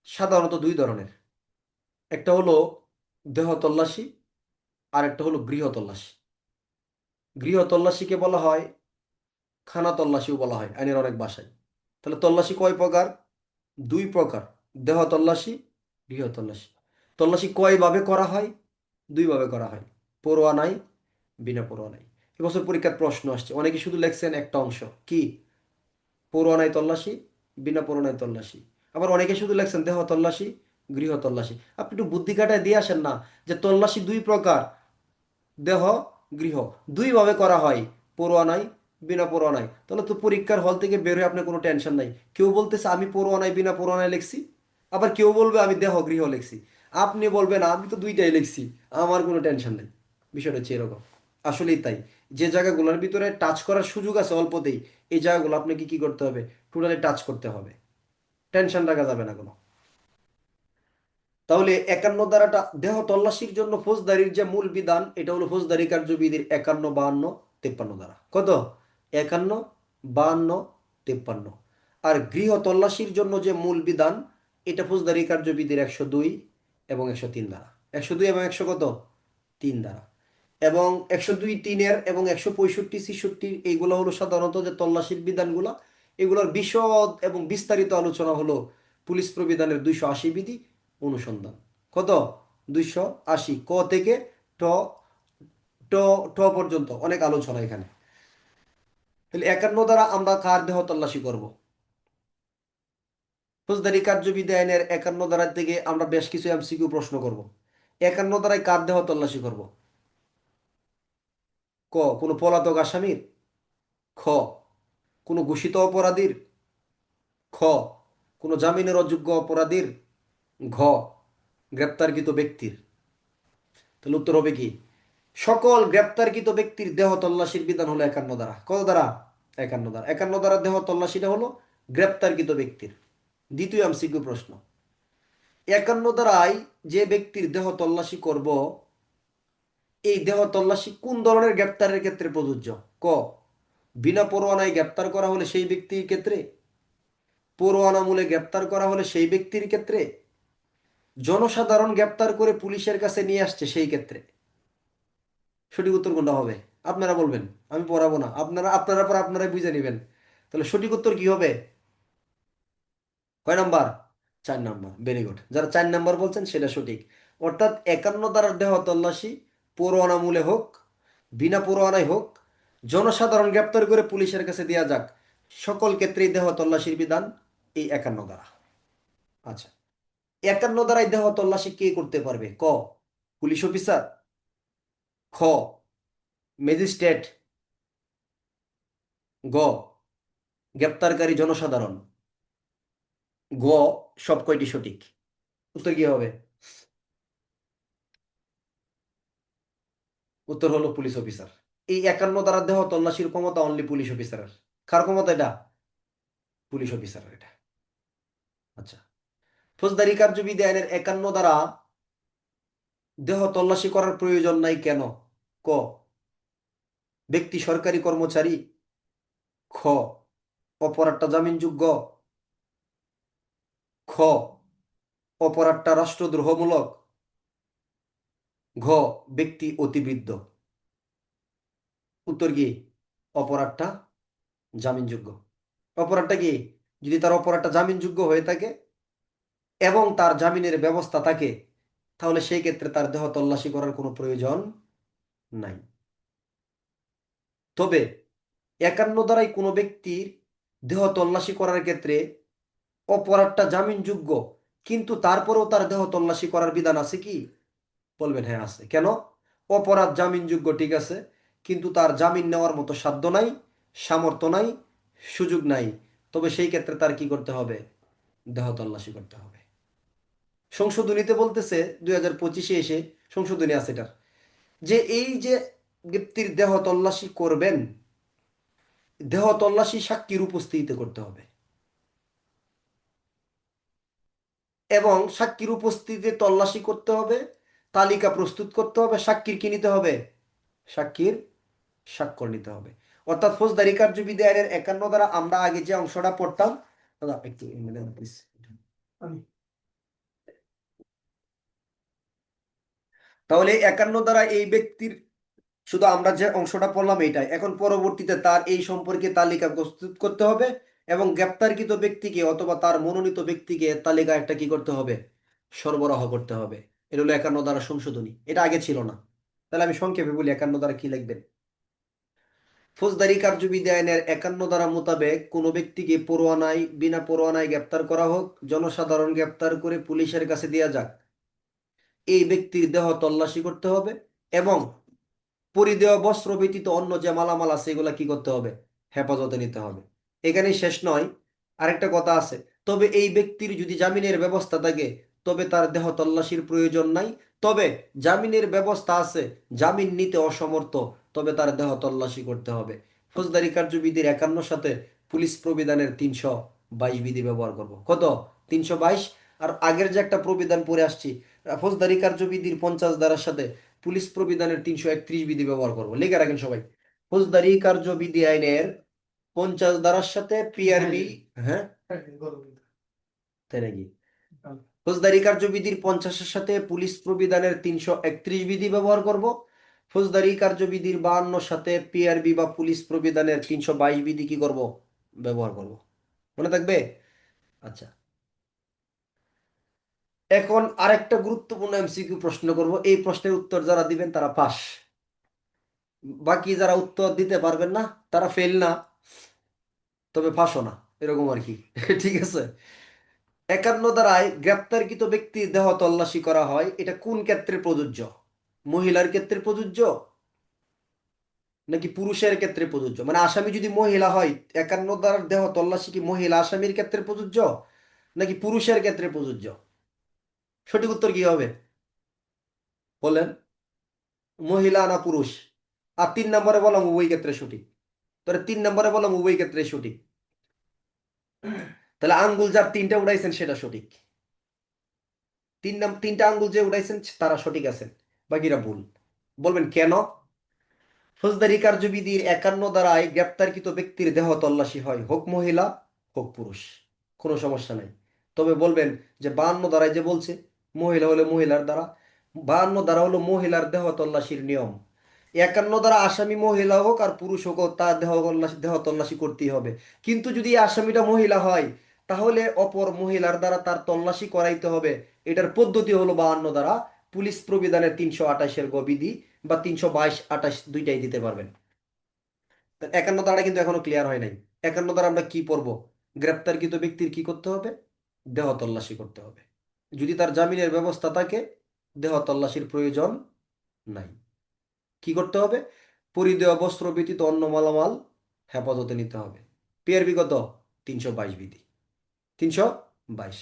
সাধারণত দুই ধরনের, একটা হলো দেহ তল্লাশি, আর একটা হলো গৃহ তল্লাশি। গৃহ তল্লাশিকে বলা হয় খানা তল্লাশিও বলা হয় আইনের অনেক ভাষায়। তাহলে তল্লাশি কয় প্রকার? দুই প্রকার, দেহ তল্লাশি, গৃহ তল্লাশি। তল্লাশি কয়ভাবে করা হয়? দুইভাবে করা হয়, পরোয়ানায়, বিনা পরোয়ানায়। এবছর পরীক্ষার প্রশ্ন আসছে, অনেকে শুধু লেখছেন একটা অংশ কি, পরোয়ানায় তল্লাশি, বিনা পরোয়ানায় তল্লাশি। আবার অনেকে শুধু লেখছেন দেহ তল্লাশি, গৃহ তল্লাশি। আপনি একটু বুদ্ধি কাটায় দিয়ে আসেন না, যে তল্লাশি দুই প্রকার, দেহ, গৃহ, দুইভাবে করা হয়, পরোয়ানায়, বিনা পরোয়ানায়। তাহলে তো পরীক্ষার হল থেকে বের হয়ে আপনার কোনো টেনশন নাই। কেউ বলতেছে আমি পরোয়ানায় বিনা পরোয়ানায় লিখছি, আবার কেউ বলবে আমি দেহ গৃহ লিখছি। আপনি বলবেন আমি তো দুইটাই লিখছি, আমার কোনো টেনশন নেই। বিষয়টা হচ্ছে এরকম। আসলেই তাই, যে জায়গাগুলোর ভিতরে টাচ করার সুযোগ আছে অল্পতেই, এই জায়গাগুলো আপনাকে কি করতে হবে, টোটালি টাচ করতে হবে, টেনশন রাখা যাবে না কোনো। তাহলে 51 ধারাটা দেহ তল্লাশির জন্য ফৌজদারির যে মূল বিধান, এটা হলো ফৌজদারি কার্যবিধির 51, 52, 53 ধারা। কত? 51, 52, 53। আর গৃহ তল্লাশির জন্য যে মূল বিধান, এটা ফৌজদারি কার্যবিধির 102 এবং 103 ধারা। 102 এবং 100 কত? 3 ধারা। এবং 102, 3-এর এবং 165, 66 এইগুলো হলো সাধারণত যে তল্লাশির বিধানগুলো, এগুলোর বিশদ এবং বিস্তারিত আলোচনা হলো পুলিশ প্রবিধানের 280 বিধি অনুসন্ধান। কত? 280, ক থেকে ট, ট, ট পর্যন্ত অনেক আলোচনা এখানে। তাহলে 51 দ্বারা আমরা কার দেহ তল্লাশি করব? ফৌজদারি কার্যবিধি আইনের 51 ধারা থেকে আমরা বেশ কিছু এমসিকিউ প্রশ্ন করব। 51 ধারায় কার দেহ তল্লাশি করব? ক, কোনো পলাতক আসামির? খ, কোনো ঘোষিত অপরাধীর? খ, কোনো জামিনের অযোগ্য অপরাধীর? ঘ, গ্রেপ্তারকৃত ব্যক্তির? তাহলে উত্তর হবে কি, সকল গ্রেপ্তারকৃত ব্যক্তির দেহ তল্লাশির বিধান হলো 51 ধারা। কত ধারা? 51 ধারা। 51 ধারা দেহ তল্লাশিটা হলো গ্রেপ্তারকৃত ব্যক্তির। দ্বিতীয় এমসিকিউ প্রশ্ন, 51 ধারায় যে ব্যক্তির দেহ তল্লাশি করব, এই দেহ তল্লাশি কোন ধরনের গ্রেপ্তারের ক্ষেত্রে প্রযোজ্য? ক, বিনা পরোয়ানায় গ্রেপ্তার করা হলে সেই ব্যক্তির ক্ষেত্রে, পরোয়ানামূলে গ্রেপ্তার করা হলে সেই ব্যক্তির ক্ষেত্রে, জনসাধারণ গ্রেপ্তার করে পুলিশের কাছে নিয়ে আসছে সেই ক্ষেত্রে। সঠিক উত্তর কোনটা হবে? আপনারা বলবেন, আমি পড়াবো না, আপনারা আপনারা পর আপনারাই বুঝে নেবেন। তাহলে সঠিক উত্তর কি হবে? কয় নাম্বার? 4 নাম্বার। ভেরি গুড, যারা 4 নাম্বার বলছেন সেটা সঠিক। অর্থাৎ 51 ধারার দেহ তল্লাশি পরোয়ানামূলে হোক, বিনা পরোয়ানায় হোক, জনসাধারণ গ্রেপ্তার করে পুলিশের কাছে দেওয়া যাক, সকল ক্ষেত্রেই দেহ তল্লাশির বিধান এই 51 ধারা। আচ্ছা, 51 ধারায় দেহ তল্লাশি কে করতে পারবে? ক, পুলিশ অফিসার? খ, ম্যাজিস্ট্রেট? গ, গ্রেপ্তারকারী জনসাধারণ? গ, সব কয়টি সঠিক। উত্তর কি হবে? উত্তর হলো পুলিশ অফিসার। এই 51 ধারা দেহ তল্লাশির ক্ষমতা অনলি পুলিশ অফিসারের। কার ক্ষমতা এটা? পুলিশ অফিসারের এটা। আচ্ছা, ফৌজদারি কার্যবিধি আইনের 51 ধারা দেহ তল্লাশি করার প্রয়োজন নাই কেন? ক, ব্যক্তি সরকারি কর্মচারী? খ, অপরাধটা জামিনযোগ্য? খ, অপরাধটা রাষ্ট্রদ্রোহমূলক? ঘ, ব্যক্তি অতিবৃদ্ধ? উত্তর কি? অপরাধটা জামিনযোগ্য। অপরাধটা কি? যদি তার অপরাধটা জামিনযোগ্য হয়ে থাকে এবং তার জামিনের ব্যবস্থা থাকে, তাহলে সেই ক্ষেত্রে তার দেহ তল্লাশি করার কোনো প্রয়োজন নাই। তবে 51 ধারায় কোনো ব্যক্তির দেহ তল্লাশি করার ক্ষেত্রে অপরাধটা জামিনযোগ্য, কিন্তু তারপরেও তার দেহ তল্লাশি করার বিধান আছে কি? বলবেন হ্যাঁ আছে। কেন? অপরাধ জামিনযোগ্য ঠিক আছে, কিন্তু তার জামিন নেওয়ার মতো সাধ্য নাই, সামর্থ্য নাই, সুযোগ নাই। তবে সেই ক্ষেত্রে তার কি করতে হবে? দেহ তল্লাশি করতে হবে। সংশোধনীতে বলতেছে 2025-এ এসে সংশোধনী আছে এটার, যে এই যে ব্যক্তির দেহ তল্লাশি করবেন, দেহ তল্লাশি সাক্ষীর উপস্থিতিতে করতে হবে। এবং সাক্ষীর উপস্থিতিতে তল্লাশি করতে হবে, তালিকা প্রস্তুত করতে হবে, সাক্ষীর কি নিতে হবে? সাক্ষীর স্বাক্ষর নিতে হবে। অর্থাৎ ফৌজদারি কার্যবিধি আইনের 51 দ্বারা আমরা আগে যে অংশটা পড়তাম, দাদা একটু please।
আমি
তাহলে 51 দ্বারা এই ব্যক্তির, শুধু আমরা যে অংশটা পড়লাম এইটাই, এখন পরবর্তীতে তার এই সম্পর্কে তালিকা প্রস্তুত করতে হবে এবং গ্রেপ্তারকৃত ব্যক্তিকে অথবা তার মনোনীত ব্যক্তিকে তালিকা একটা কি করতে হবে? সরবরাহ করতে হবে। এটা হলো 51 দ্বারা সংশোধনী, এটা আগে ছিল না। তাহলে আমি সংক্ষেপে বলি 51 দ্বারা কি লিখবেন। ফৌজদারি কার্যবিধি আইনের 51 ধারা মোতাবেক কোনো ব্যক্তিকে পরোয়ানায় বিনা পরোয়ানায় গ্রেপ্তার করা হোক, জনসাধারণ গ্রেপ্তার করে পুলিশের কাছে দেওয়া যাক, এই ব্যক্তির দেহ তল্লাশি করতে হবে এবং পরিধেয় বস্ত্র ব্যতীত অন্য যে মালামাল আছে এগুলা কি করতে হবে? হেফাজতে নিতে হবে। এখানেই শেষ নয়, আরেকটা কথা আছে। তবে এই ব্যক্তির যদি জামিনের ব্যবস্থা থাকে, তবে তার দেহ তল্লাশির প্রয়োজন নাই। তবে জামিনের ব্যবস্থা আছে, জামিন নিতে অসমর্থ, তবে তার দেহ তল্লাশি করতে হবে। ফৌজদারি কার্যবিধির 51 সাথে পুলিশ প্রবিধানের 322 বিধি ব্যবহার করব। কত? 322। আর আগের যে একটা প্রবিধান পড়ে আসছি, ফৌজদারি কার্যবিধির 50 ধারার সাথে পুলিশ প্রবিধানের 331 বিধি ব্যবহার করবো। লিখে রাখেন সবাই। ফৌজদারি কার্যবিধি আইনের 50 ধারার সাথে পিআরবি। হ্যাঁ,
গরম
তাই নাকি? ফৌজদারি কার্যবিধির 50-এর সাথে পুলিশ প্রবিধানের 331 বিধি ব্যবহার করব। ফৌজদারি কার্যবিধির 52 সাথে পিআরবি বা পুলিশ প্রবিধানের 322 বিধি কি করব? ব্যবহার করব। মনে থাকবে? আচ্ছা, এখন আরেকটা গুরুত্বপূর্ণ এমসিকিউ প্রশ্ন করব, এই প্রশ্নের উত্তর যারা দিবেন তারা পাস, বাকি যারা উত্তর দিতে পারবেন না তারা ফেল না, তবে ফাঁসও না, এরকম আর কি। ঠিক আছে। 51 ধারায় গ্রেপ্তারকৃত ব্যক্তির দেহ তল্লাশি করা হয়, এটা কোন ক্ষেত্রে প্রযোজ্য? মহিলার ক্ষেত্রে প্রযোজ্য নাকি পুরুষের ক্ষেত্রে প্রযোজ্য? মানে আসামি যদি মহিলা হয়, 51 ধারার দেহ তল্লাশি কি মহিলা আসামির ক্ষেত্রে প্রযোজ্য নাকি পুরুষের ক্ষেত্রে প্রযোজ্য? সঠিক উত্তর কি হবে বলেন? মহিলা না পুরুষ? আর 3 নম্বরে বললাম উভয় ক্ষেত্রে সঠিক। তাহলে 3 নম্বরে বললাম উভয় ক্ষেত্রে সঠিক। তাহলে আঙ্গুল যার 3টা উড়াইছেন সেটা সঠিক। 3টা আঙ্গুল যে উঠাইছেন তারা সঠিক আছেন, বাকিরা ভুল। বলবেন কেন? ফৌজদারি কার্যবিধির 51 ধারায় গ্রেপ্তারকৃত ব্যক্তির দেহ তল্লাশি হয়, হোক মহিলা হোক পুরুষ, কোনো সমস্যা নাই। তবে বলবেন যে 52 ধারায় যে বলছে মহিলা হলে মহিলার দ্বারা, 52 ধারা হলো মহিলার দেহ তল্লাশির নিয়ম। 51 ধারা আসামি মহিলা হোক আর পুরুষ হোক, তার দেহ তল্লাশি করতেই হবে। কিন্তু যদি এই আসামিটা মহিলা হয়, তাহলে অপর মহিলার দ্বারা তার তল্লাশি করাইতে হবে। এটার পদ্ধতি হলো 52 ধারা পুলিশ প্রবিধানের 328-এর বিধি, বা 322 28 দুইটাই দিতে পারবেন। তা 51 ধারা কিন্তু এখনো ক্লিয়ার হয় নাই। 51 ধারা আমরা কি পড়বো? গ্রেপ্তারকৃত ব্যক্তির কি করতে হবে? দেহ তল্লাশি করতে হবে। যদি তার জামিনের ব্যবস্থা থাকে, দেহ তল্লাশির প্রয়োজন নাই। কি করতে হবে? পরিধেয় বস্ত্র ব্যতীত অন্য মালামাল হেফাজতে নিতে হবে। পিআরবি কত? 322 বিধি, 322।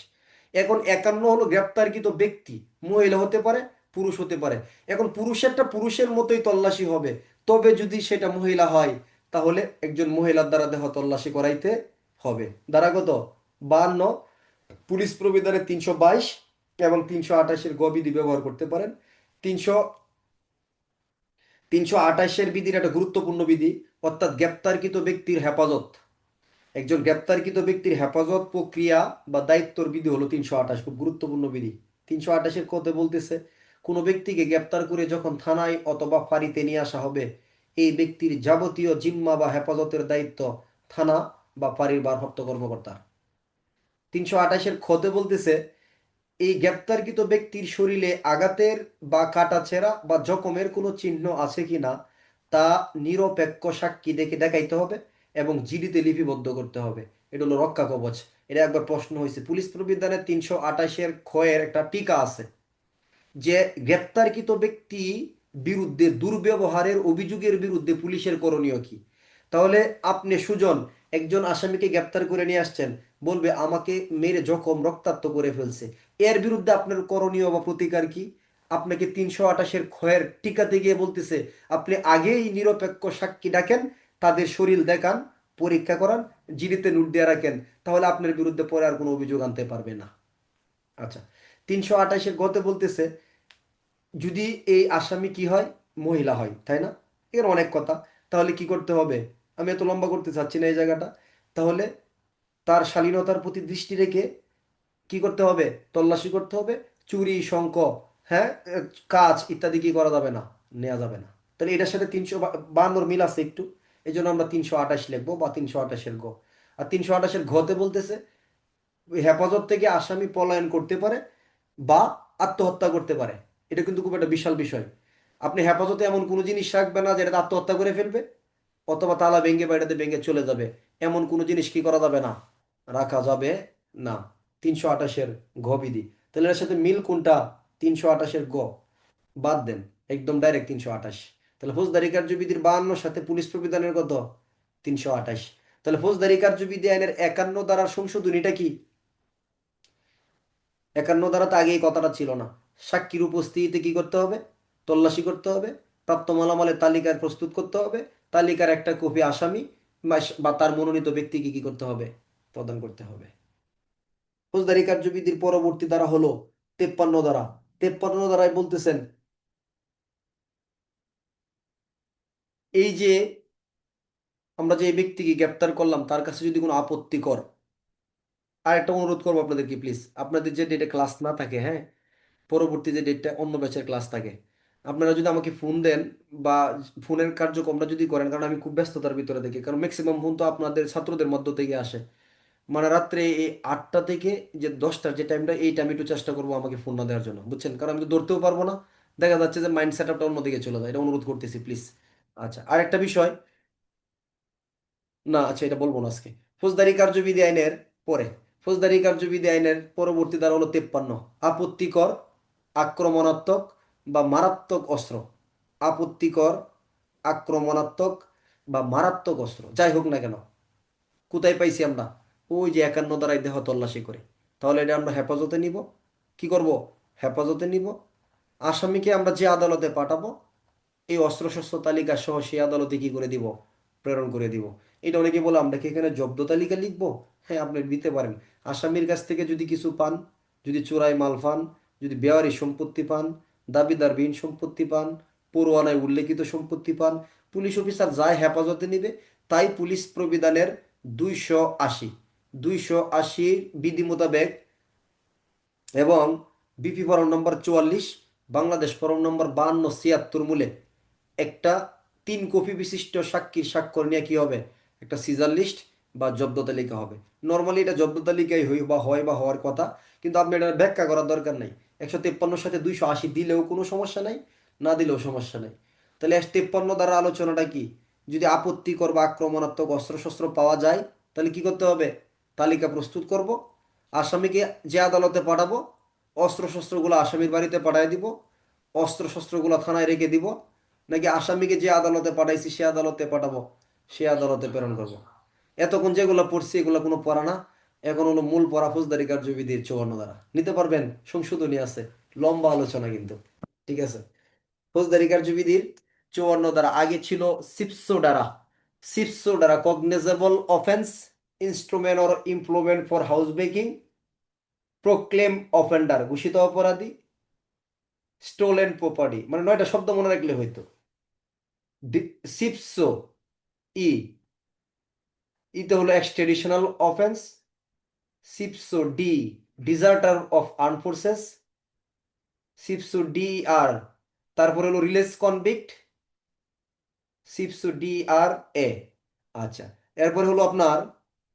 এখন 51 হলো গ্রেপ্তারকৃত ব্যক্তি, মহিলা হতে পারে পুরুষ হতে পারে। এখন পুরুষেরটা পুরুষের মতোই তল্লাশি হবে, তবে যদি সেটা মহিলা হয়, তাহলে একজন মহিলার দ্বারা দেহ তল্লাশি করাইতে হবে। ধারা কত? 52 পুলিশ প্রবিধানের 322 এবং 328-এর বিধি ব্যবহার করতে পারেন। 328-এর বিধির একটা গুরুত্বপূর্ণ বিধি, অর্থাৎ গ্রেপ্তারকৃত ব্যক্তির হেফাজত, একজন গ্রেপ্তারকৃত ব্যক্তির হেফাজত প্রক্রিয়া বা দায়িত্বর বিধি হলো 328, খুব গুরুত্বপূর্ণ বিধি। 328-এর কথা বলতেছে, কোনো ব্যক্তিকে গ্রেপ্তার করে যখন থানায় অথবা ফাঁড়িতে নিয়ে আসা হবে, এই ব্যক্তির যাবতীয় জিম্মা বা হেফাজতের দায়িত্ব থানা বা ফাঁড়ির ভারপ্রাপ্ত কর্মকর্তা। 328-এর খতে বলতেছে, এই গ্রেপ্তারকৃত ব্যক্তির শরীরে আঘাতের বা কাটাছেঁড়া বা জখমের কোনো চিহ্ন আছে কিনা তা নিরপেক্ষ সাক্ষী দেখে দেখাইতে হবে এবং জিডিতে লিপিবদ্ধ করতে হবে। এটা হলো রক্ষা কবচ। এটা একবার প্রশ্ন হয়েছে পুলিশ প্রবিধানের 328-এর ক্ষয়ের একটা টিকা আছে যে গ্রেপ্তারকৃত ব্যক্তি বিরুদ্ধে দুর্ব্যবহারের অভিযোগের বিরুদ্ধে পুলিশের করণীয় কি। তাহলে আপনি সুজন একজন আসামিকে গ্রেপ্তার করে নিয়ে আসছেন, বলবে আমাকে মেরে জখম রক্তাক্ত করে ফেলছে, এর বিরুদ্ধে আপনার করণীয় বা প্রতিকার কি? আপনাকে 328-এর ক্ষয়ের টিকাতে গিয়ে বলতেছে আপনি আগেই নিরপেক্ষ সাক্ষী ডাকেন, তাদের শরীর দেখান, পরীক্ষা করান, জিডিতে নোট দিয়ে রাখেন, তাহলে আপনার বিরুদ্ধে পরে আর কোনো অভিযোগ আনতে পারবে না। আচ্ছা, 328-এর গতে বলতেছে যদি এই আসামি কি হয়, মহিলা হয়, তাই না? এর অনেক কথা। তাহলে কি করতে হবে? আমি এত লম্বা করতে চাচ্ছি না এই জায়গাটা। তাহলে তার শালীনতার প্রতি দৃষ্টি রেখে কি করতে হবে? তল্লাশি করতে হবে। চুরি, শঙ্খ, হ্যাঁ, কাজ ইত্যাদি কি করা যাবে না, নেওয়া যাবে না। তাহলে এটার সাথে 352 মিল আছে একটু, এই জন্য আমরা 328 লিখবো বা 328-এর গ। আর 328-এর ঘতে বলতেছে হেফাজত থেকে আসামি পলায়ন করতে পারে বা আত্মহত্যা করতে পারে। এটা কিন্তু খুব একটা বিশাল বিষয়। আপনি হেফাজতে এমন কোনো জিনিস রাখবেন না যেটা আত্মহত্যা করে ফেলবে অথবা তালা ভেঙে বাড়িতে ভেঙে চলে যাবে, এমন কোনো জিনিস কি করা যাবে না, রাখা যাবে না। 328-এর ঘ বিধি। তাহলে এর সাথে মিল কোনটা? 328-এর গ বাদ দেন, একদম ডাইরেক্ট 328। তাহলে ফৌজদারি কার্যবিধির 52 সাথে পুলিশ প্রবিধানের কত? 328। তাহলে ফৌজদারি কার্যবিধি আইনের 51 ধারার সংশোধনীটা কি? 51 ধারাতে আগে এই কথাটা ছিল না। সাক্ষীর উপস্থিতিতে কি করতে হবে? তল্লাশি করতে হবে, প্রাপ্ত মালামালের তালিকা প্রস্তুত করতে হবে, তালিকার একটা কপি আসামি বা তার মনোনীত ব্যক্তিকে কি করতে হবে? প্রদান করতে হবে। ফৌজদারি কার্যবিধির পরবর্তী ধারা হলো 53 ধারা। 53 ধারায় বলতেছেন এই যে আমরা যে ব্যক্তিকে গ্রেপ্তার করলাম তার কাছে যদি কোনো আপত্তিকর, আর একটা অনুরোধ করবো আপনাদেরকে প্লিজ, আপনাদের যে ডেটে ক্লাস না থাকে, হ্যাঁ, পরবর্তী যে ডেটটা অন্য ব্যাচের ক্লাস থাকে, আপনারা যদি আমাকে ফোন দেন বা ফোনের কার্যক্রমটা যদি করেন, কারণ আমি খুব ব্যস্ততার ভিতরে দেখি, কারণ ম্যাক্সিমাম ফোন তো আপনাদের ছাত্রদের মধ্য থেকে আসে, মানে রাত্রে এই 8টা থেকে যে 10টার যে টাইমটা, এই টাইমে একটু চেষ্টা করবো আমাকে ফোন না দেওয়ার জন্য, বুঝছেন? কারণ আমি তো ধরতেও পারবো না, দেখা যাচ্ছে যে মাইন্ড সেট আপটা অন্যদিকে চলে যায়, এটা অনুরোধ করতেছি প্লিজ। আচ্ছা, আরেকটা বিষয়, না আচ্ছা এটা বলবো না আজকে। ফৌজদারি কার্যবিধি আইনের পরে, ফৌজদারি কার্যবিধি আইনের পরবর্তী ধারা হলো 53, আপত্তিকর, আক্রমণাত্মক বা মারাত্মক অস্ত্র। আপত্তিকর, আক্রমণাত্মক বা মারাত্মক অস্ত্র যাই হোক না কেন, কোথায় পাইছি আমরা? ওই যে 51 ধারায় দেহ তল্লাশি করে। তাহলে এটা আমরা হেফাজতে নিব। কি করব? হেফাজতে নিব। আসামিকে আমরা যে আদালতে পাঠাবো, এই অস্ত্রশস্ত্র তালিকা সহ সেই আদালতে কি করে দিব? প্রেরণ করে দিব। এটা অনেকে বলে আমরা কি এখানে জব্দ তালিকা লিখবো? হ্যাঁ, আপনি দিতে পারেন। আসামির কাছ থেকে যদি কিছু পান, যদি চোরাই মাল পান, যদি বেওয়ারি সম্পত্তি পান, দাবিদারবিহীন সম্পত্তি পান, পরোয়ানায় উল্লেখিত সম্পত্তি পান, পুলিশ অফিসার যাই হেফাজতে নিবে তাই পুলিশ প্রবিধানের 280, 280 বিধি মোতাবেক এবং বিপি ফরম নম্বর 44, বাংলাদেশ ফরম নম্বর 5276 মূলে একটা 3 কপি বিশিষ্ট সাক্ষীর স্বাক্ষর নিয়ে কি হবে? একটা সিজার লিস্ট বা জব্দ তালিকা হবে। নর্মালি এটা জব্দ তালিকায় হয় বা হওয়ার কথা, কিন্তু আপনি এটা ব্যাখ্যা করার দরকার নাই। 153 সাথে 280 দিলেও কোনো সমস্যা নাই, না দিলেও সমস্যা নাই। তাহলে 153 দ্বারা আলোচনাটা কি? যদি আপত্তিকর বা আক্রমণাত্মক অস্ত্রশস্ত্র পাওয়া যায়, তাহলে কি করতে হবে? তালিকা প্রস্তুত করব, আসামিকে যে আদালতে পাঠাবো অস্ত্রশস্ত্রগুলো আসামির বাড়িতে পাঠিয়ে দিব, অস্ত্রশস্ত্রগুলো থানায় রেখে দিব, নাকি আসামিকে যে আদালতে পাঠাইছি সে আদালতে পাঠাবো, সে আদালতে প্রেরণ করব? এতক্ষণ যেগুলো পড়ছি এগুলো কোনো পড়া না, এখন হলো মূল পড়া ফৌজদারি কার্যবিধির 54 ধারা। নিতে পারবেন, সংশোধনী আছে, লম্বা আলোচনা কিন্তু, ঠিক আছে? ফৌজদারি কার্যবিধির 54 ধারা, আগে ছিল সিপসো ধারা। সিপসো ধারা cognizable offence, instrument or employment for house breaking, proclaim offender ঘোষিত অপরাধী, স্টোলেন প্রপার্টি, মানে 9টা শব্দ মনে রাখলে হয়তো। সিপসো ই ইতে হলো এক্সট্রাডিশনাল অফেন্স। সিপসো ডি ডিজার্টার অফ আর্ম ফোর্সেস। সিপসো ডি আর তারপরে হলো রিলিজ কনভিক্ট। সিপসো ডি আর এ। আচ্ছা, এরপরে হলো আপনার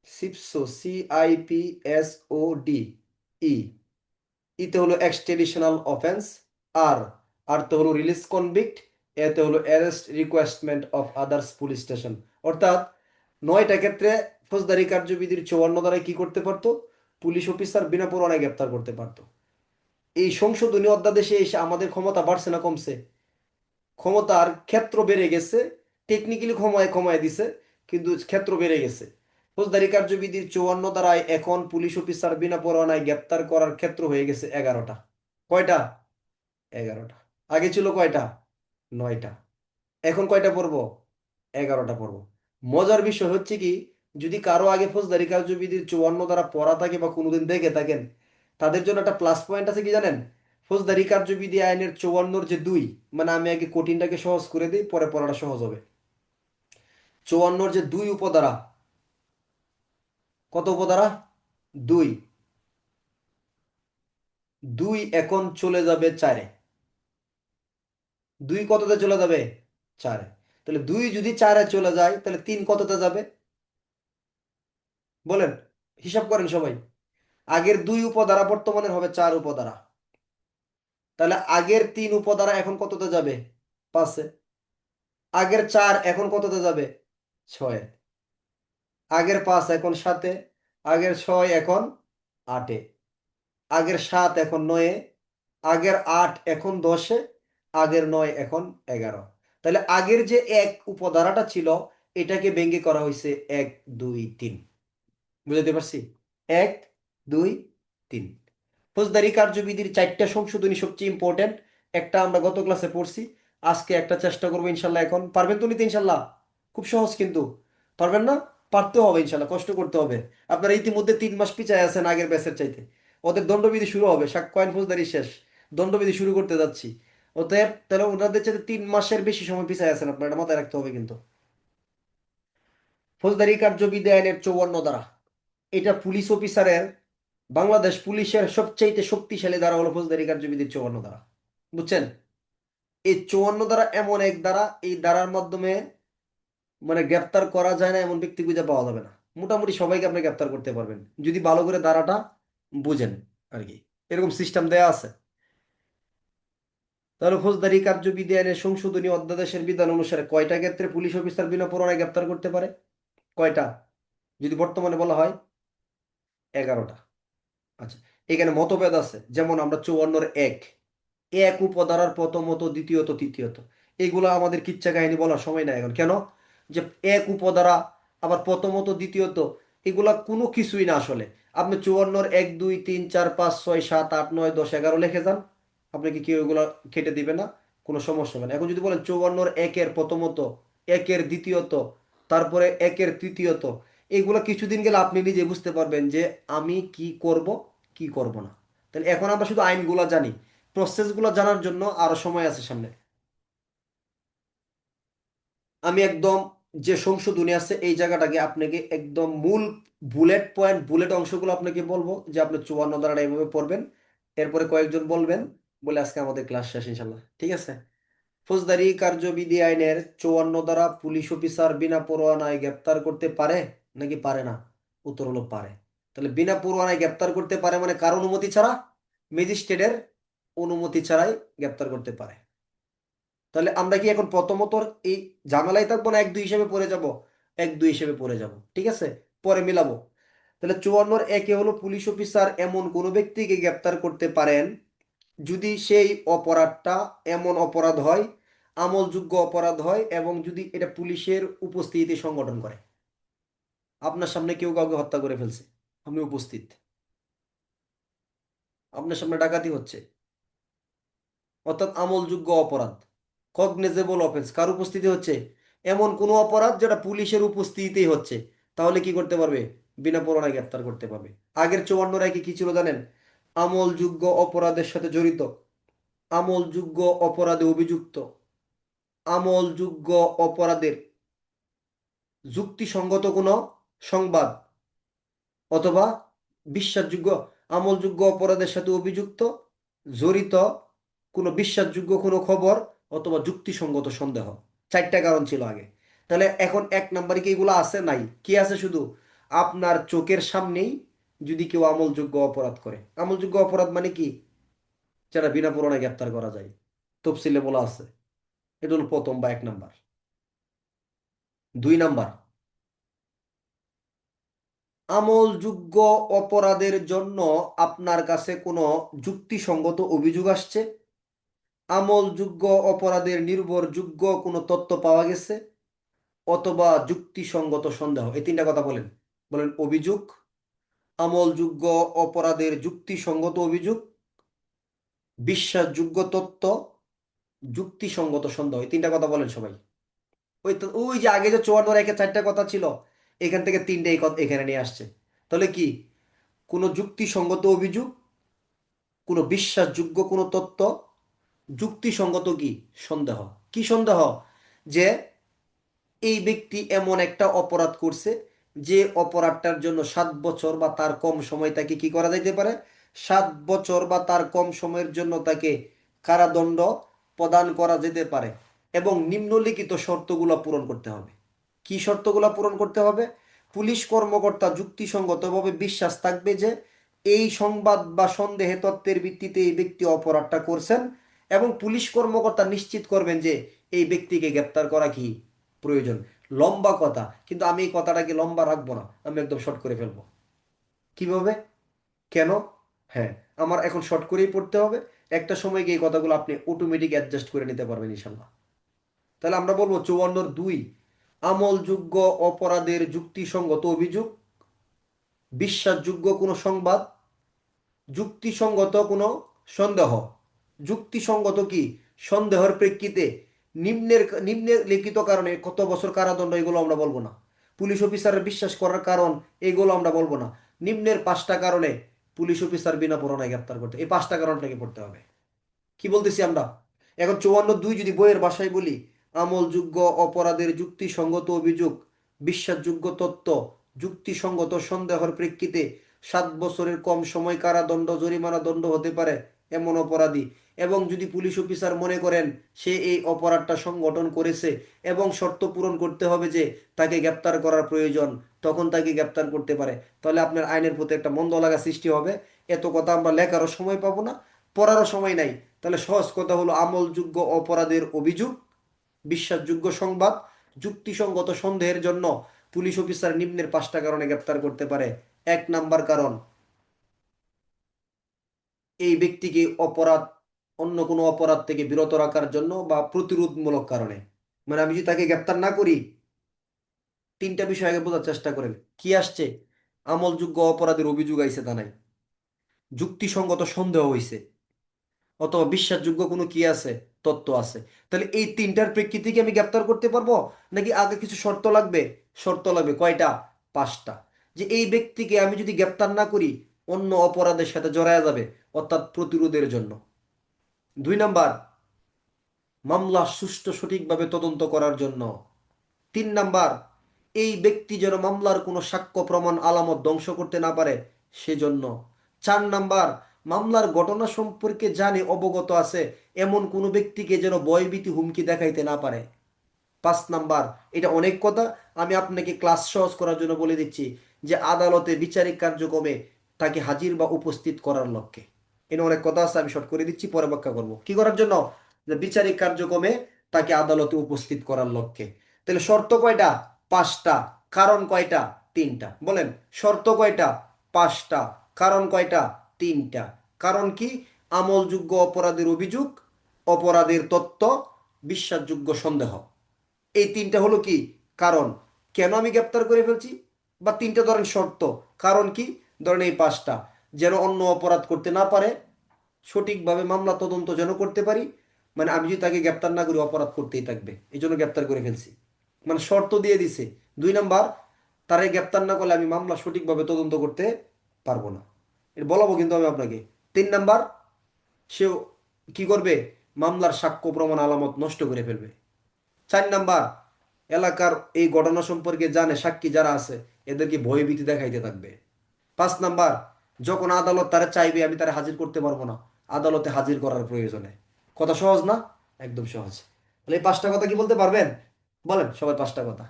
সিপসো CIPSOD ই। ইতে হলো এক্সট্রাডিশনাল অফেন্স। আর আর তো হলো রিলিজ কনভিক্ট। এতে হলো arrest requestment of others police station. অর্থাৎ 9টা ক্ষেত্রে ফৌজদারি কার্যবিধির 54 ধারায় কি করতে পারতো? পুলিশ অফিসার বিনা পরোয়ানায় গ্রেপ্তার করতে পারতো। এই সংশোধনী অধ্যাদেশে এসে আমাদের ক্ষমতা বাড়ছে না কমছে? ক্ষমতার ক্ষেত্র বেড়ে গেছে। টেকনিক্যালি ক্ষমায় কমায় দিছে, কিন্তু ক্ষেত্র বেড়ে গেছে। ফৌজদারি কার্যবিধির 54 ধারায় এখন পুলিশ অফিসার বিনা পরোয়ানায় গ্রেপ্তার করার ক্ষেত্র হয়ে গেছে 11টা। কয়টা? 11টা। আগে ছিল কয়টা? 9টা। এখন কয়টা পড়বো? 11টা পড়বো। মজার বিষয় হচ্ছে কি, যদি কারো আগে ফৌজদারি কার্যবিধির 54 ধারা পড়া থাকে বা কোনোদিন দেখে থাকেন, তাদের জন্য একটা প্লাস পয়েন্ট আছে কি জানেন? ফৌজদারি কার্যবিধি আইনের 54-র যে 2, মানে আমি আগে কঠিনটাকে সহজ করে দিই, পরে পড়াটা সহজ হবে। 54-র যে 2 উপধারা, কত উপধারা? 2। 2 এখন চলে যাবে 4-এ। 2 কততে চলে যাবে? 4-এ। তাহলে 2 যদি 4-এ চলে যায়, তাহলে 3 কততে যাবে? বলেন, হিসাব করেন সবাই। আগের 2 উপধারা বর্তমানের হবে 4 উপধারা। তাহলে আগের 3 উপধারা এখন কততে যাবে? 5-এ। আগের 4 এখন কততে যাবে? 6-এ। আগের 5 এখন 7-এ। আগের 6 এখন 8-এ। আগের 7 এখন 9-এ। আগের 8 এখন 10-এ। আগের 9 এখন 11। তাহলে আগের যে এক উপধারাটা ছিল, এটাকে ভেঙে করা হয়েছে 1 2 3। বুঝতে পারছি? 1 2 3। ফৌজদারি কার্যবিধির 4টা সংশোধনী সবচেয়ে ইম্পর্টেন্ট। একটা আমরা গত ক্লাসে পড়ছি, আজকে একটা চেষ্টা করবো ইনশাল্লাহ। এখন পারবেন তো নিতে ইনশাল্লাহ? খুব সহজ কিন্তু। পারবেন না? পারতে হবে ইনশাল্লাহ, কষ্ট করতে হবে। আপনারা ইতিমধ্যে 3 মাস পিছায় আছেন আগের ব্যাচের চাইতে। ওদের দণ্ডবিধি শুরু হবে, সাক্ষ্য আইন ফৌজদারি শেষ, দণ্ডবিধি শুরু করতে যাচ্ছি। অতএব তাহলে ওনাদের চাইতে 3 মাসের বেশি সময় পিছায় আছেন আপনারা, এটা মাথায় রাখতে হবে কিন্তু। ফৌজদারি কার্যবিধি আইনের 54 ধারা, এটা পুলিশ অফিসারের, বাংলাদেশ পুলিশের সবচাইতে শক্তিশালী ধারা হলো ফৌজদারি কার্যবিধির 54 ধারা। বুঝছেন? এই 54 ধারা এমন এক ধারা, এই ধারার মাধ্যমে মানে গ্রেপ্তার করা যায় না এমন ব্যক্তি খুঁজে পাওয়া যাবে না। মোটামুটি সবাইকে আপনি গ্রেপ্তার করতে পারবেন যদি ভালো করে ধারাটা বুঝেন আর কি। এরকম সিস্টেম দেয়া আছে। তাহলে ফৌজদারি কার্যবিধি আইনের সংশোধনী অধ্যাদেশের বিধান অনুসারে কয়টা ক্ষেত্রে পুলিশ অফিসার বিনা পরোয়ানায় গ্রেপ্তার করতে পারে? কয়টা যদি বর্তমানে বলা হয়? 11টা। আচ্ছা, এখানে মতভেদ আছে। যেমন আমরা 54-এর 1, এক উপধারার প্রথমত, দ্বিতীয়ত, তৃতীয়ত, এগুলো আমাদের কিচ্ছা কাহিনী বলার সময় নাই এখন। কেন? যে এক উপধারা, আবার প্রথমত, দ্বিতীয়ত, এগুলা কোনো কিছুই না আসলে। আপনি 54-এর 1 2 3 4 5 6 7 8 9 10 11 লিখে যান, আপনাকে কেউ এগুলো কেটে দিবে না, কোনো সমস্যা হবে না। এখন যদি বলেন 54-এর 1-এর প্রথমত, 1-এর দ্বিতীয়ত, তারপরে 1-এর তৃতীয়ত, এগুলো কিছুদিন গেলে আপনি নিজে বুঝতে পারবেন যে আমি কি করব, কি করব না। তাহলে এখন আমরা শুধু আইনগুলো জানি, প্রসেসগুলো জানার জন্য আরো সময় আছে সামনে। আমি একদম যে সংশোধনী আছে এই জায়গাটাকে আপনাকে একদম মূল বুলেট পয়েন্ট, বুলেট অংশগুলো আপনাকে বলবো যে আপনি 54 ধারাটা এইভাবে পড়বেন। এরপরে কয়েকজন বলবেন, বলে আজকে আমাদের ক্লাস শেষ ইনশাল্লাহ। ঠিক আছে? ফৌজদারি কার্যবিধি আইনের 54 ধারা পুলিশ অফিসার বিনা পরোয়ানায় গ্রেপ্তার করতে পারে নাকি পারে না? উত্তর হলো পারে। তাহলে বিনা পরোয়ানায় গ্রেপ্তার করতে পারে মানে কার অনুমতি ছাড়া? ম্যাজিস্ট্রেটের অনুমতি ছাড়াই গ্রেপ্তার করতে পারে। তাহলে আমরা কি এখন প্রথমত এই ঝামেলায় থাকবো না 1 2 হিসেবে পড়ে যাব? 1 2 হিসেবে পড়ে যাব, ঠিক আছে? পরে মিলাবো। তাহলে 54-এর 1-এ হলো পুলিশ অফিসার এমন কোনো ব্যক্তিকে গ্রেপ্তার করতে পারেন যদি সেই অপরাধটা এমন অপরাধ হয়, আমলযোগ্য অপরাধ হয়, এবং যদি এটা পুলিশের উপস্থিতিতে সংগঠন করে। আপনার সামনে কেউ কাউকে হত্যা করে ফেলছে, আপনি উপস্থিত, আপনার সামনে ডাকাতি হচ্ছে, অর্থাৎ আমলযোগ্য অপরাধ, কগনিজেবল অফেন্স, কার উপস্থিতি হচ্ছে? এমন কোনো অপরাধ যেটা পুলিশের উপস্থিতিতেই হচ্ছে, তাহলে কি করতে পারবে? বিনা পরোয়ানায় গ্রেপ্তার করতে পারবে। আগের 54 কি ছিল জানেন? আমলযোগ্য অপরাধের সাথে জড়িত, আমলযোগ্য অপরাধে অভিযুক্ত, আমলযোগ্য অপরাধের যুক্তিসঙ্গত কোনো সংবাদ অথবা বিশ্বাসযোগ্য আমলযোগ্য অপরাধের সাথে অভিযুক্ত জড়িত কোনো বিশ্বাসযোগ্য কোনো খবর অথবা যুক্তিসঙ্গত সন্দেহ। চারটা কারণ ছিল আগে। তাহলে এখন এক নম্বরে কি এগুলো আছে? নাই। কি আছে? শুধু আপনার চোখের সামনেই যদি কেউ আমলযোগ্য অপরাধ করে। আমলযোগ্য অপরাধ মানে কি? যেটা বিনা প্রমাণে গ্রেপ্তার করা যায়, তফসিলে বলা আছে। এটা হলো প্রথম বা এক নাম্বার। দুই নাম্বার, আমলযোগ্য অপরাধের জন্য আপনার কাছে কোনো যুক্তিসঙ্গত অভিযোগ আসছে, আমলযোগ্য অপরাধের নির্ভরযোগ্য কোনো তথ্য পাওয়া গেছে, অথবা যুক্তিসঙ্গত সন্দেহ। এই তিনটা কথা বলেন। বলেন অভিযোগ, আমলযোগ্য অপরাধের যুক্তিসঙ্গত অভিযোগ, বিশ্বাসযোগ্য তথ্য, যুক্তিসঙ্গত সন্দেহ। এই তিনটা কথা বলেন সবাই। ওই যে আগে যে 54 একে চারটা কথা ছিল, এখান থেকে তিনটে এই কথা এখানে নিয়ে আসছে। তাহলে কি? কোনো যুক্তিসঙ্গত অভিযোগ, কোনো বিশ্বাসযোগ্য কোনো তথ্য, যুক্তিসঙ্গত কি সন্দেহ। কি সন্দেহ? যে এই ব্যক্তি এমন একটা অপরাধ করছে যে অপরাধটার জন্য 7 বছর বা তার কম সময় তাকে কি করা যাইতে পারে, 7 বছর বা তার কম সময়ের জন্য তাকে কারাদণ্ড প্রদান করা যেতে পারে। এবং নিম্নলিখিত শর্তগুলো পূরণ করতে হবে। কি শর্তগুলো পূরণ করতে হবে? পুলিশ কর্মকর্তা যুক্তিসঙ্গতভাবে বিশ্বাস থাকবে যে এই সংবাদ বা সন্দেহে তথ্যের ভিত্তিতে এই ব্যক্তি অপরাধটা করছেন, এবং পুলিশ কর্মকর্তা নিশ্চিত করবেন যে এই ব্যক্তিকে গ্রেপ্তার করা কি প্রয়োজন। লম্বা কথা, কিন্তু আমি এই কথাটাকে লম্বা রাখবো না, আমি একদম শর্ট করে ফেলবো। কিভাবে? কেন? হ্যাঁ, আমার এখন শর্ট করেই পড়তে হবে। একটা সময় গিয়ে এই কথাগুলো আপনি অটোমেটিক অ্যাডজাস্ট করে নিতে পারবেন ইনশাল্লাহ। তাহলে আমরা বলবো 54-2, আমলযোগ্য অপরাধের যুক্তিসঙ্গত অভিযোগ, বিশ্বাসযোগ্য কোনো সংবাদ, যুক্তিসঙ্গত কোনো সন্দেহ। যুক্তিসঙ্গত কি? সন্দেহের প্রেক্ষিতে নিম্নের লিখিত কারণে কত বছর কারাদণ্ড, এগুলো আমরা বলবো না। পুলিশ অফিসারের বিশ্বাস করার কারণ, এগুলো আমরা বলবো না। নিম্নের 5টা কারণে পুলিশ অফিসার বিনা প্ররোচনায় গ্রেপ্তার করতে, এই 5টা কারণটাকে পড়তে হবে। কি বলতেছি আমরা? এখন 54-2 যদি বইয়ের ভাষায় বলি, আমলযোগ্য অপরাধের যুক্তিসঙ্গত অভিযোগ, বিশ্বাসযোগ্য তথ্য, যুক্তিসঙ্গত সন্দেহের প্রেক্ষিতে 7 বছরের কম সময় কারাদণ্ড জরিমানা দণ্ড হতে পারে এমন অপরাধী। এবং যদি পুলিশ অফিসার মনে করেন সে এই অপরাধটা সংগঠন করেছে এবং শর্ত পূরণ করতে হবে যে তাকে গ্রেপ্তার করার প্রয়োজন, তখন তাকে গ্রেপ্তার করতে পারে। তাহলে আপনার আইনের প্রতি একটা মন্দ লাগা সৃষ্টি হবে। এত কথা আমরা লেখারও সময় পাবো না, পড়ারও সময় নাই। তাহলে সহজ কথা হলো, আমলযোগ্য অপরাধের অভিযোগ, বিশ্বাসযোগ্য সংবাদ, যুক্তিসঙ্গত সন্দেহের জন্য পুলিশ অফিসার নিম্নের 5টা কারণে গ্রেপ্তার করতে পারে। 1 নাম্বার কারণ, এই ব্যক্তিকে অন্য কোনো অপরাধ থেকে বিরত রাখার জন্য বা প্রতিরোধমূলক কারণে। মানে আমি যদি তাকে গ্রেপ্তার না করি, তিনটা বিষয় আগে বোঝার চেষ্টা করেন। কি আসছে? আমলযোগ্য অপরাধের অভিযোগ আইছে, তা নাই, যুক্তিসঙ্গত সন্দেহ হইছে, অথবা বিশ্বাসযোগ্য কোনো কি আছে, তথ্য আছে। তাহলে এই তিনটার প্রেক্ষিতে কি আমি গ্রেপ্তার করতে পারবো, নাকি আগে কিছু শর্ত লাগবে? শর্ত লাগবে কয়টা? 5টা। যে এই ব্যক্তিকে আমি যদি গ্রেপ্তার না করি অন্য অপরাধের সাথে জড়ায়া যাবে, অর্থাৎ প্রতিরোধের জন্য। 2 নাম্বার, মামলা সুষ্ঠু সঠিকভাবে তদন্ত করার জন্য। 3 নাম্বার, এই ব্যক্তি যেন মামলার কোনো সাক্ষ্য প্রমাণ আলামত ধ্বংস করতে না পারে সেজন্য। 4 নাম্বার, মামলার ঘটনা সম্পর্কে জানে অবগত আছে এমন কোনো ব্যক্তিকে যেন ভয়ভীতি হুমকি দেখাইতে না পারে। 5 নাম্বার, এটা অনেক কথা, আমি আপনাকে ক্লাস সহজ করার জন্য বলে দিচ্ছি, যে আদালতে বিচারিক কার্যক্রমে তাকে হাজির বা উপস্থিত করার লক্ষ্যে। এখানে অনেক কথা আছে, আমি শর্ট করে দিচ্ছি, পরে ব্যাখ্যা করব। কি করার জন্য? যে বিচারিক কার্যক্রমে তাকে আদালতে উপস্থিত করার লক্ষ্যে। তাহলে শর্ত কয়টা? 5টা। কারণ কয়টা? 3টা। বলেন, শর্ত কয়টা? 5টা। কারণ কয়টা? 3টা। কারণ কি? আমলযোগ্য অপরাধের অভিযোগ, অপরাধের তথ্য, বিশ্বাসযোগ্য সন্দেহ। এই তিনটা হলো কি কারণ, কেন আমি গ্রেপ্তার করে ফেলছি। বা তিনটা ধরেন শর্ত। কারণ কি? ধরেন এই 5টা, যেন অন্য অপরাধ করতে না পারে, সঠিকভাবে মামলা তদন্ত যেন করতে পারি। মানে আমি যদি তাকে গ্রেপ্তার না করি অপরাধ করতেই থাকবে, এই জন্য গ্রেপ্তার করে ফেলছি। মানে শর্ত দিয়ে দিছে। 2 নাম্বার, তারে গ্রেপ্তার না করলে আমি মামলা সঠিকভাবে তদন্ত করতে পারবো না, এটা বলাবো কিন্তু আমি আপনাকে। 3 নাম্বার, সেও কি করবে? মামলার সাক্ষ্য প্রমাণ আলামত নষ্ট করে ফেলবে। 4 নাম্বার, এলাকার এই ঘটনা সম্পর্কে জানে সাক্ষী যারা আছে এদেরকে ভয়ভীতি দেখাইতে থাকবে। 5 নাম্বার, যখন আদালত তারা চাইবে আমি তারা হাজির করতে পারবো না, আদালতে হাজির করার প্রয়োজনে। কথা সহজ না? একদম সহজ। তাহলে এই 5টা কথা কি বলতে পারবেন? বলেন সবাই 5টা কথা।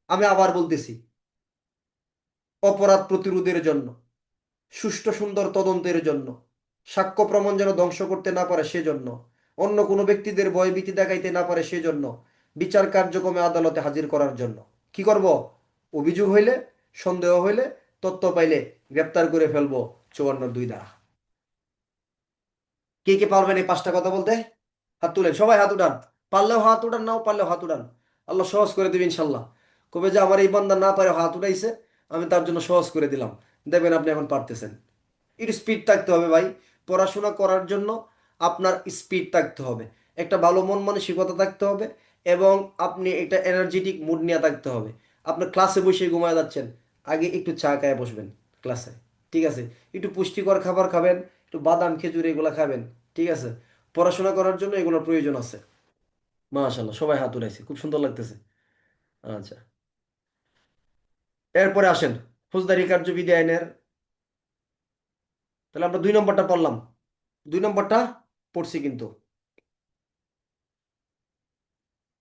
আমি আবার বলতেছি। অপরাধ প্রতিরোধের জন্য, সুষ্ঠু সুন্দর তদন্তের জন্য, সাক্ষ্য প্রমাণ যেন ধ্বংস করতে না পারে সেজন্য, অন্য কোনো ব্যক্তিদের ভয়ভীতি দেখাইতে না পারে সেজন্য, বিচার কার্যক্রমে আদালতে হাজির করার জন্য। কি করব? অভিযোগ হইলে, সন্দেহ হইলে, তথ্য পাইলে গ্রেপ্তার করে ফেলবো 54(2) দ্বারা। কে কে পারবেন এই 5টা কথা বলতে? হাত তুলেন, সবাই হাত উঠান। পারলেও হাত উঠান, নাও পারলেও হাত উঠান। আল্লাহ সহজ করে দিবেন ইনশাল্লাহ। কবে যে আমার এই বান্দা না পারে হাত উঠাইছে, আমি তার জন্য সহজ করে দিলাম। দেখবেন আপনি এখন পারতেছেন। একটু স্পিড থাকতে হবে ভাই। পড়াশোনা করার জন্য আপনার স্পিড থাকতে হবে, একটা ভালো মন মানসিকতা থাকতে হবে, এবং আপনি একটা এনার্জেটিক মুড নিয়ে থাকতে হবে। আপনি ক্লাসে বসে ঘুমায় যাচ্ছেন, আগে একটু চা খায় বসবেন ক্লাসে। ঠিক আছে? একটু পুষ্টিকর খাবার খাবেন, একটু বাদাম খেজুর এগুলো খাবেন। ঠিক আছে? পড়াশোনা করার জন্য এগুলোর প্রয়োজন আছে। মাশাআল্লাহ, সবাই হাত উঠাইছে, খুব সুন্দর লাগতেছে। আচ্ছা, এরপরে আসেন ফৌজদারি কার্যবিধি আইনের। তাহলে আমরা 2 নম্বরটা পড়লাম। 2 নম্বরটা পড়ছি কিন্তু।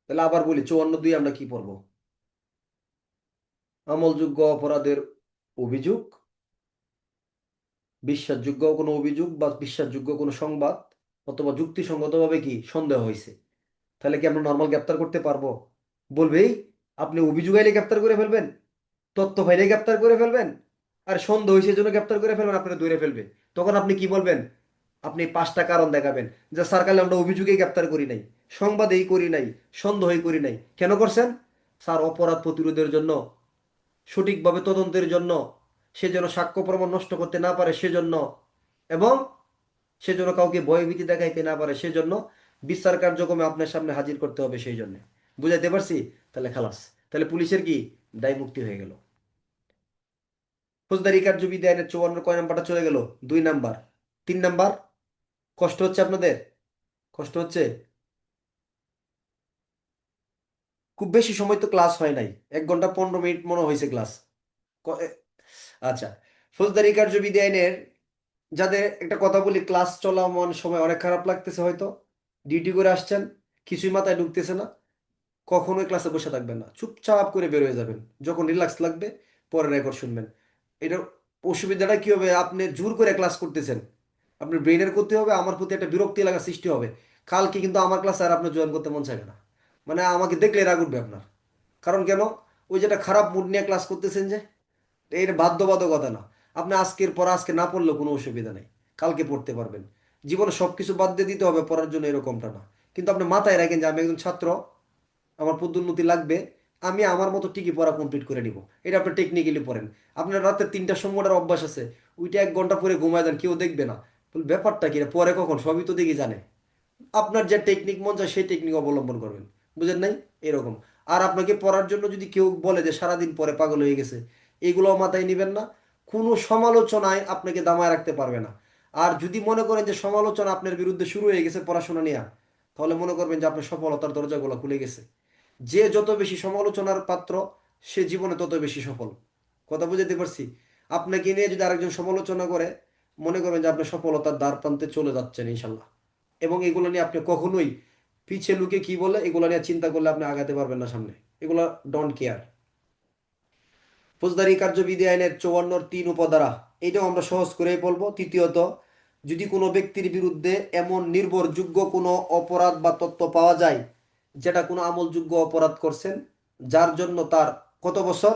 তাহলে আবার বলি 54(2) আমরা কি পড়বো? আমলযোগ্য অপরাধের অভিযোগ, বিশ্বাসযোগ্য কোনো অভিযোগ বা বিশ্বাসযোগ্য কোনো সংবাদ, অথবা যুক্তিসঙ্গতভাবে কি সন্দেহ হয়েছে, তাহলে কি আমরা নর্মাল গ্রেপ্তার করতে পারবো? বলবেই আপনি অভিযোগ আইলে গ্রেপ্তার করে ফেলবেন, তথ্য পাইলে গ্রেপ্তার করে ফেলবেন, আর সন্দেহ হয়েছে জন্য গ্রেপ্তার করে ফেলবেন, আপনারা ধরে ফেলবে। তখন আপনি কি বলবেন? আপনি 5টা কারণ দেখাবেন যে স্যার কালে আমরা অভিযোগেই গ্রেপ্তার করি নাই, সংবাদেই করি নাই, সন্দেহই করি নাই। কেন করছেন? স্যার অপরাধ প্রতিরোধের জন্য, সঠিকভাবে তদন্তের জন্য, সে যেন সাক্ষ্য প্রমাণ নষ্ট করতে না পারে সেজন্য, এবং সে যেন কাউকে ভয়ভীতি দেখাইতে না পারে সেজন্য, বিচার কার্যক্রমে আপনার সামনে হাজির করতে হবে সেই জন্য। বুঝাইতে পারছি? তাহলে খালাস। তাহলে পুলিশের কি দায় মুক্তি হয়ে গেল। ফৌজদারি কার্যবিধি আইনের 54 কয় নাম্বারটা চলে গেল? 2 নাম্বার। 3 নাম্বার, কষ্ট হচ্ছে আপনাদের? কষ্ট হচ্ছে? খুব বেশি সময় তো ক্লাস হয় নাই, 1 ঘন্টা 15 মিনিট মনে হয়েছে ক্লাস। আচ্ছা, ফৌজদারি কার্যবিধি আইনের, যাদের একটা কথা বলি, ক্লাস চলমান সময় অনেক খারাপ লাগতেছে হয়তো, ডিউটি করে আসছেন, কিছুই মাথায় ঢুকতেছে না, কখনোই ক্লাসে বসে থাকবেন না, চুপচাপ করে বের হয়ে যাবেন। যখন রিল্যাক্স লাগবে পরে রেকর্ড শুনবেন। এটার অসুবিধাটা কি হবে? আপনি জোর করে ক্লাস করতেছেন, আপনার ব্রেনের করতে হবে, আমার প্রতি একটা বিরক্তি লাগা সৃষ্টি হবে। কালকে কিন্তু আমার ক্লাসে আর আপনার জয়েন করতে মন চাইবে না, মানে আমাকে দেখলে রাগ উঠবে আপনার। কারণ কেন? ওই যেটা খারাপ মুড নিয়ে ক্লাস করতেছেন যে, এর বাধ্যবাধকতা না। আপনি আজকের পর আজকে না পড়লেও কোনো অসুবিধা নেই, কালকে পড়তে পারবেন। জীবনে সবকিছু বাদ দিয়ে দিতে হবে পড়ার জন্য, এরকমটা না। কিন্তু আপনি মাথায় রাখেন যে আমি একজন ছাত্র, আমার পদোন্নতি লাগবে, আমি আমার মতো ঠিকই পড়া কমপ্লিট করে নিব। এটা আপনি টেকনিক্যালি পড়েন। আপনার রাতে 3টার সময় ওঠার অভ্যাস আছে, ওইটা 1 ঘন্টা পরে ঘুমায় যান, কেউ দেখবে না। বলে, ব্যাপারটা কি রে, পরে কখন, সবই তো দেখি জানে। আপনার যে টেকনিক মন চায় সেই টেকনিক অবলম্বন করবেন। বুঝেন নাই? এরকম। আর আপনাকে পড়ার জন্য যদি কেউ বলে যে সারাদিন পরে পাগল হয়ে গেছে, এগুলো মাথায় নিবেন না। কোনো সমালোচনায় আপনাকে দামায় রাখতে পারবে না। আর যদি মনে করেন যে সমালোচনা আপনার বিরুদ্ধে শুরু হয়ে গেছে পড়াশোনা নিয়ে, তাহলে মনে করবেন যে আপনার সফলতার দরজাগুলো খুলে গেছে। যে যত বেশি সমালোচনার পাত্র, সে জীবনে তত বেশি সফল। কথা বুঝাতে পারছি? আপনাকে নিয়ে যদি আরেকজন সমালোচনা করে, মনে করবেন যে আপনি সফলতার দ্বার প্রান্তে চলে যাচ্ছেন ইনশাল্লাহ। এবং এগুলো নিয়ে আপনি কখনোই পিছে লুকে কি বলে এগুলো নিয়ে চিন্তা করলে আপনি আগাতে পারবেন না সামনে। এগুলো ডোন্ট কেয়ার। ফৌজদারি কার্যবিধি আইনের 54(3) উপধারা, এইটাও আমরা সহজ করেই বলবো। তৃতীয়ত, যদি কোনো ব্যক্তির বিরুদ্ধে এমন নির্ভরযোগ্য কোনো অপরাধ বা তথ্য পাওয়া যায় যেটা কোনো আমলযোগ্য অপরাধ করছেন, যার জন্য তার কত বছর?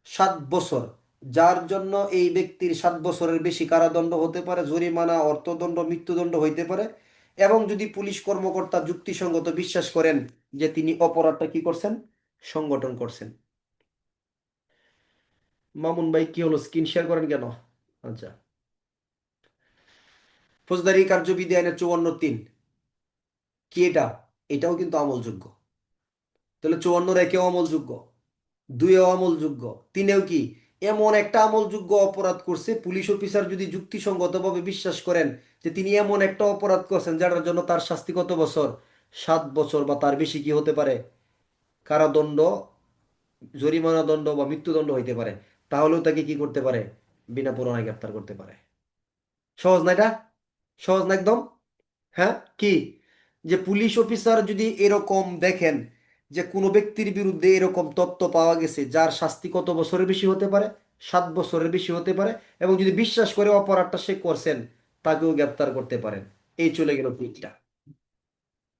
7 বছর। যার জন্য এই ব্যক্তির 7 বছরের বেশি কারাদণ্ড হতে পারে, জরিমানা, অর্থদণ্ড, মৃত্যুদণ্ড হইতে পারে, এবং যদি পুলিশ কর্মকর্তা যুক্তিসঙ্গত বিশ্বাস করেন যে তিনি অপরাধটা কি করছেন? সংগঠন করছেন। মামুন ভাই কি হলো, স্ক্রিন শেয়ার করেন কেন? আচ্ছা, ফৌজদারি কার্যবিধি আইনের 54(3) কি এটা? এটাও কিন্তু আমলযোগ্য। তাহলে 54 একেও আমলযোগ্য, 2-এও আমলযোগ্য, 3-এও কি? এমন একটা আমলযোগ্য অপরাধ করছে, পুলিশ অফিসার যদি যুক্তিসঙ্গতভাবে বিশ্বাস করেন যে তিনি এমন একটা অপরাধ করছেন যার জন্য তার শাস্তি কত বছর? 7 বছর বা তার বেশি কি হতে পারে? কারাদণ্ড, জরিমানা দণ্ড বা মৃত্যুদণ্ড হইতে পারে। তাহলেও তাকে কি করতে পারে? বিনা পরোয়ানায় গ্রেপ্তার করতে পারে। সহজ না এটা? সহজ না একদম? হ্যাঁ কি, যে পুলিশ অফিসার যদি এরকম দেখেন যে কোনো ব্যক্তির বিরুদ্ধে এরকম তথ্য পাওয়া গেছে যার শাস্তি কত বছরের বেশি হতে পারে, 7 বছরের বেশি হতে পারে, এবং যদি বিশ্বাস করে অপরাধটা সে করছেন, তাকেও গ্রেপ্তার করতে পারেন। এই চলে গেল তিনটা।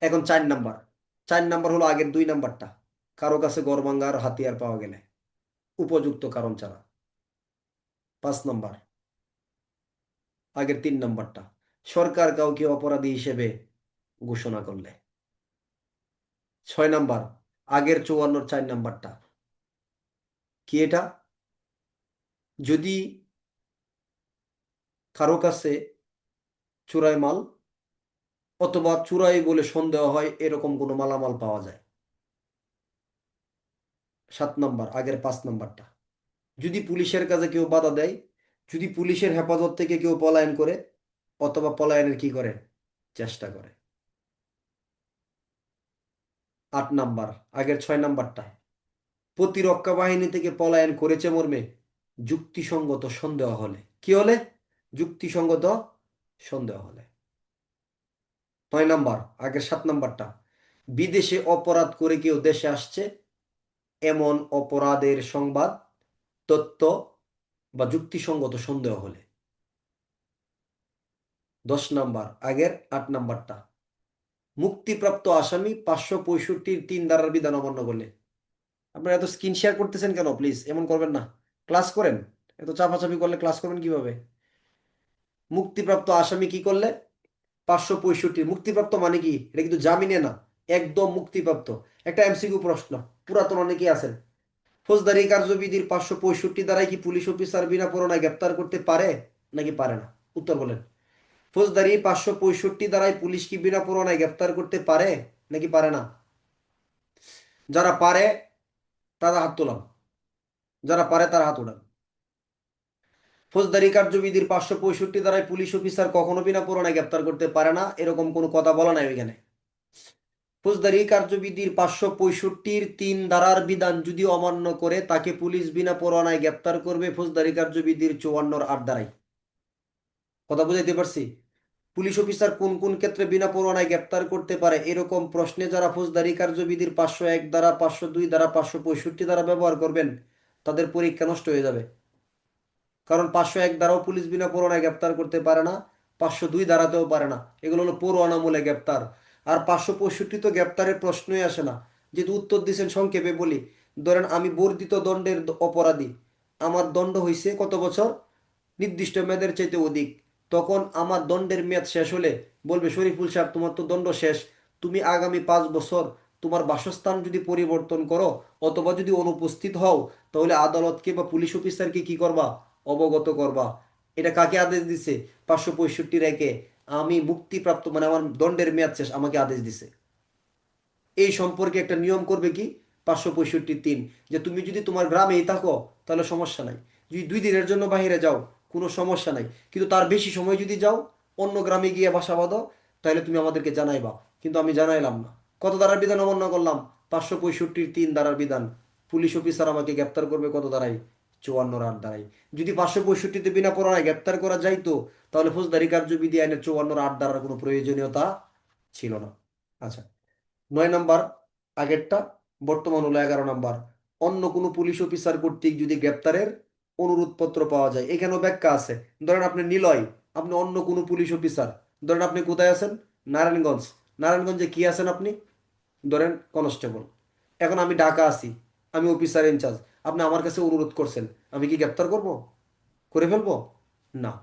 এখন 4 নাম্বার। 4 নাম্বার হলো আগের 2 নাম্বারটা, কারো কাছে গরবাঙ্গার হাতিয়ার পাওয়া গেলে উপযুক্ত কারণ ছাড়া। 5 নাম্বার আগের 3 নাম্বারটা, সরকার কাউকে অপরাধী হিসেবে ঘোষণা করলে। 6 নাম্বার আগের 54 4 নাম্বারটা, কি এটা? যদি কারো কাছে চোরাই মাল অথবা চোরাই বলে সন্দেহ হয় এরকম কোনো মালামাল পাওয়া যায়। 7 নাম্বার আগের 5 নাম্বারটা, যদি পুলিশের কাছে কেউ বাধা দেয়, যদি পুলিশের হেফাজত থেকে কেউ পলায়ন করে অথবা পলায়নের কি করে, চেষ্টা করে। 8 নাম্বার আগের 6 নাম্বারটা, প্রতিরক্ষা বাহিনী থেকে পলায়ন করেছে মর্মে যুক্তিসঙ্গত সন্দেহ হলে, কি হলে? যুক্তিসঙ্গত সন্দেহ হলে। 9 নাম্বার আগের 7 নাম্বারটা, বিদেশে অপরাধ করে কেউ দেশে আসছে এমন অপরাধের সংবাদ, তথ্য বা যুক্তিসঙ্গত সন্দেহ হলে। 10 নাম্বার আগের 8 নাম্বারটা, মুক্তিপ্রাপ্ত আসামি 565-র 3 ধারার বিধান অমান্য করলে। আপনারা এত স্ক্রিন শেয়ার করতেছেন কেন? প্লিজ এমন করবেন না, ক্লাস করেন। এত চাপাচাপি করলে ক্লাস করবেন কিভাবে? মুক্তিপ্রাপ্ত আসামি কি করলে? 565, মুক্তিপ্রাপ্ত মানে কি? এটা কিন্তু জামিনে না, একদম মুক্তিপ্রাপ্ত। একটা এমসিকিউ প্রশ্ন, পুরাতন অনেকেই আছেন। ফৌজদারি কার্যবিধির 565 দ্বারাই কি পুলিশ অফিসার বিনা পরোয়ানায় গ্রেপ্তার করতে পারে নাকি পারে না? উত্তর বলেন। ফৌজদারি 565 দ্বারাই পুলিশ কি বিনা পরোয়ানায় গ্রেপ্তার করতে পারে নাকি পারে না? যারা পারে তারা হাত তোলান, যারা পারে তারা হাত উঠান। ফৌজদারি কার্যবিধির 565 দ্বারাই পুলিশ অফিসার কখনো বিনা পরোয়ানায় গ্রেপ্তার করতে পারে না, এরকম কোনো কথা বলা নাই ওইখানে। ফৌজদারি কার্যবিধির 565-র 3 ধারার বিধান যদি অমান্য করে তাকে পুলিশ বিনা পরোয়ানায় গ্রেপ্তার করবে ফৌজদারি কার্যবিধির 54-8 ধারায়। কথা বুঝাইতে পারছি? পুলিশ অফিসার কোন কোন ক্ষেত্রে বিনা পরোয়ানায় গ্রেপ্তার করতে পারে এরকম প্রশ্নে যারা ফৌজদারি কার্যবিধির 501 ধারা, 502 ধারা, 565 ধারা ব্যবহার করবেন, তাদের পরীক্ষা নষ্ট হয়ে যাবে। কারণ 501 ধারাও পুলিশ বিনা পরোয়ানায় গ্রেপ্তার করতে পারে না, 502 ধারাতেও পারে না। এগুলো হলো পরোয়ানামূলক গ্রেপ্তার। আর 565 তো গ্রেপ্তারের প্রশ্নই আসে না। যেহেতু উত্তর দিয়েছেন সংক্ষেপে বলি, ধরেন আমি বর্ধিত দণ্ডের অপরাধী, আমার দণ্ড হয়েছে কত বছর, নির্দিষ্ট মেয়াদের চাইতে অধিক। তখন আমার দণ্ডের মেয়াদ শেষ হলে বলবে শরীফুল সাহেব তোমার তো দণ্ড শেষ, তুমি আগামী 5 বছর তোমার বাসস্থান যদি পরিবর্তন করো অথবা যদি অনুপস্থিত হও, তাহলে আদালতকে বা পুলিশ অফিসারকে কি করবা, অবগত করবা। এটা কাকে আদেশ দিছে? 565 রেখে আমি মুক্তিপ্রাপ্ত, মানে আমার দণ্ডের মেয়াদ শেষ, আমাকে আদেশ দিছে। এই সম্পর্কে একটা নিয়ম করবে কি, 565-3, যে তুমি যদি তোমার গ্রামেই থাকো তাহলে সমস্যা নাই, যদি 2 দিনের জন্য বাইরে যাও কোনো সমস্যা নাই, কিন্তু তার বেশি সময় যদি যাও, অন্য গ্রামে গিয়ে বাসা বাঁধো, তাহলে তুমি আমাদেরকে জানাইবা। কিন্তু আমি জানাইলাম না, কত ধারার বিধান অমান্য করলাম? 565-3 ধারার বিধান। পুলিশ অফিসার আমাকে গ্রেপ্তার করবে কত ধারায়? 54-8 ধারায়। যদি 565-তে বিনা পরোয়ানায় গ্রেপ্তার করা যাইতো, তাহলে ফৌজদারি কার্যবিধি আইনের 54-8 ধারার কোনো প্রয়োজনীয়তা ছিল না। আচ্ছা, 9 নাম্বার আগেরটা, বর্তমান হলো 11 নাম্বার। অন্য কোনো পুলিশ অফিসার কর্তৃক যদি গ্রেপ্তারের অনুরোধপত্র পাওয়া যায়, এখানেও ব্যাখ্যা আছে। ধরেন আপনি নিলয়, আপনি অন্য কোনো পুলিশ অফিসার, ধরেন আপনি কোথায় আছেন? নারায়ণগঞ্জ। নারায়ণগঞ্জে কি আছেন আপনি? ধরেন কনস্টেবল। এখন আমি ঢাকা আছি, আমি অফিসার ইনচার্জ, আপনি আমার কাছে অনুরোধ করছেন, আমি কি গ্রেপ্তার করব? করে ফেলবো? না।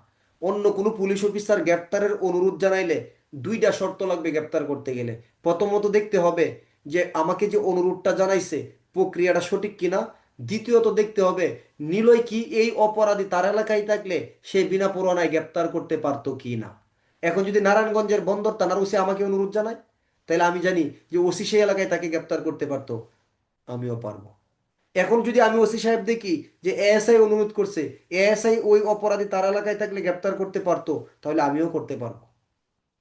অন্য কোনো পুলিশ অফিসার গ্রেপ্তারের অনুরোধ জানাইলে 2টা শর্ত লাগবে গ্রেপ্তার করতে গেলে। প্রথমত দেখতে হবে যে আমাকে যে অনুরোধটা জানাইছে প্রক্রিয়াটা সঠিক কিনা। দ্বিতীয়ত দেখতে হবে নিলয় কি এই অপরাধী তার এলাকায় থাকলে সে বিনা পরোয়ানায় গ্রেপ্তার করতে পারতো কি না। এখন যদি নারায়ণগঞ্জের বন্দর থানার ওসি আমাকে অনুরোধ জানায়, তাহলে আমি জানি যে ওসি সেই এলাকায় তাকে গ্রেপ্তার করতে পারতো, আমিও পারবো। এখন যদি আমি ওসি সাহেব দেখি যে এএসআই অনুরোধ করছে, এএসআই ওই অপরাধী তার এলাকায় থাকলে গ্রেপ্তার করতে পারতো, তাহলে আমিও করতে পারবো।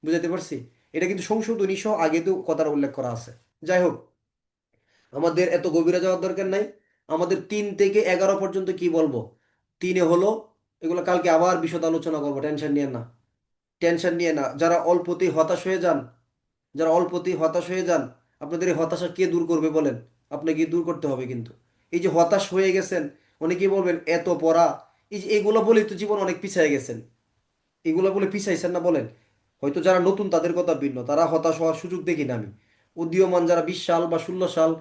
বুঝাতে পারছি? এটা কিন্তু সংশোধনী সহ আগে তো কথার উল্লেখ করা আছে। যাই হোক, আমাদের এত গভীরে যাওয়ার দরকার নাই। আমাদের 3 থেকে 11 পর্যন্ত কি বলবো? তিনে হলো, এগুলো কালকে আবার বিশদ আলোচনা করবো, টেনশন নিয়ে না, টেনশন নিয়ে না। যারা অল্পতেই হতাশ হয়ে যান, যারা অল্পতেই হতাশ হয়ে যান, আপনাদের এই হতাশা কে দূর করবে বলেন? আপনাকে দূর করতে হবে কিন্তু। এই যে হতাশ হয়ে গেছেন, অনেকেই বলবেন এত পড়া, এই যে এগুলো বলেই তো জীবন অনেক পিছিয়ে গেছেন। এগুলো বলে পিছাইছেন না বলেন? হয়তো যারা নতুন তাদের কথা ভিন্ন, তারা হতাশ হওয়ার সুযোগ দেখি না আমি। উদীয়মান যারা 20 সাল বা 16 সাল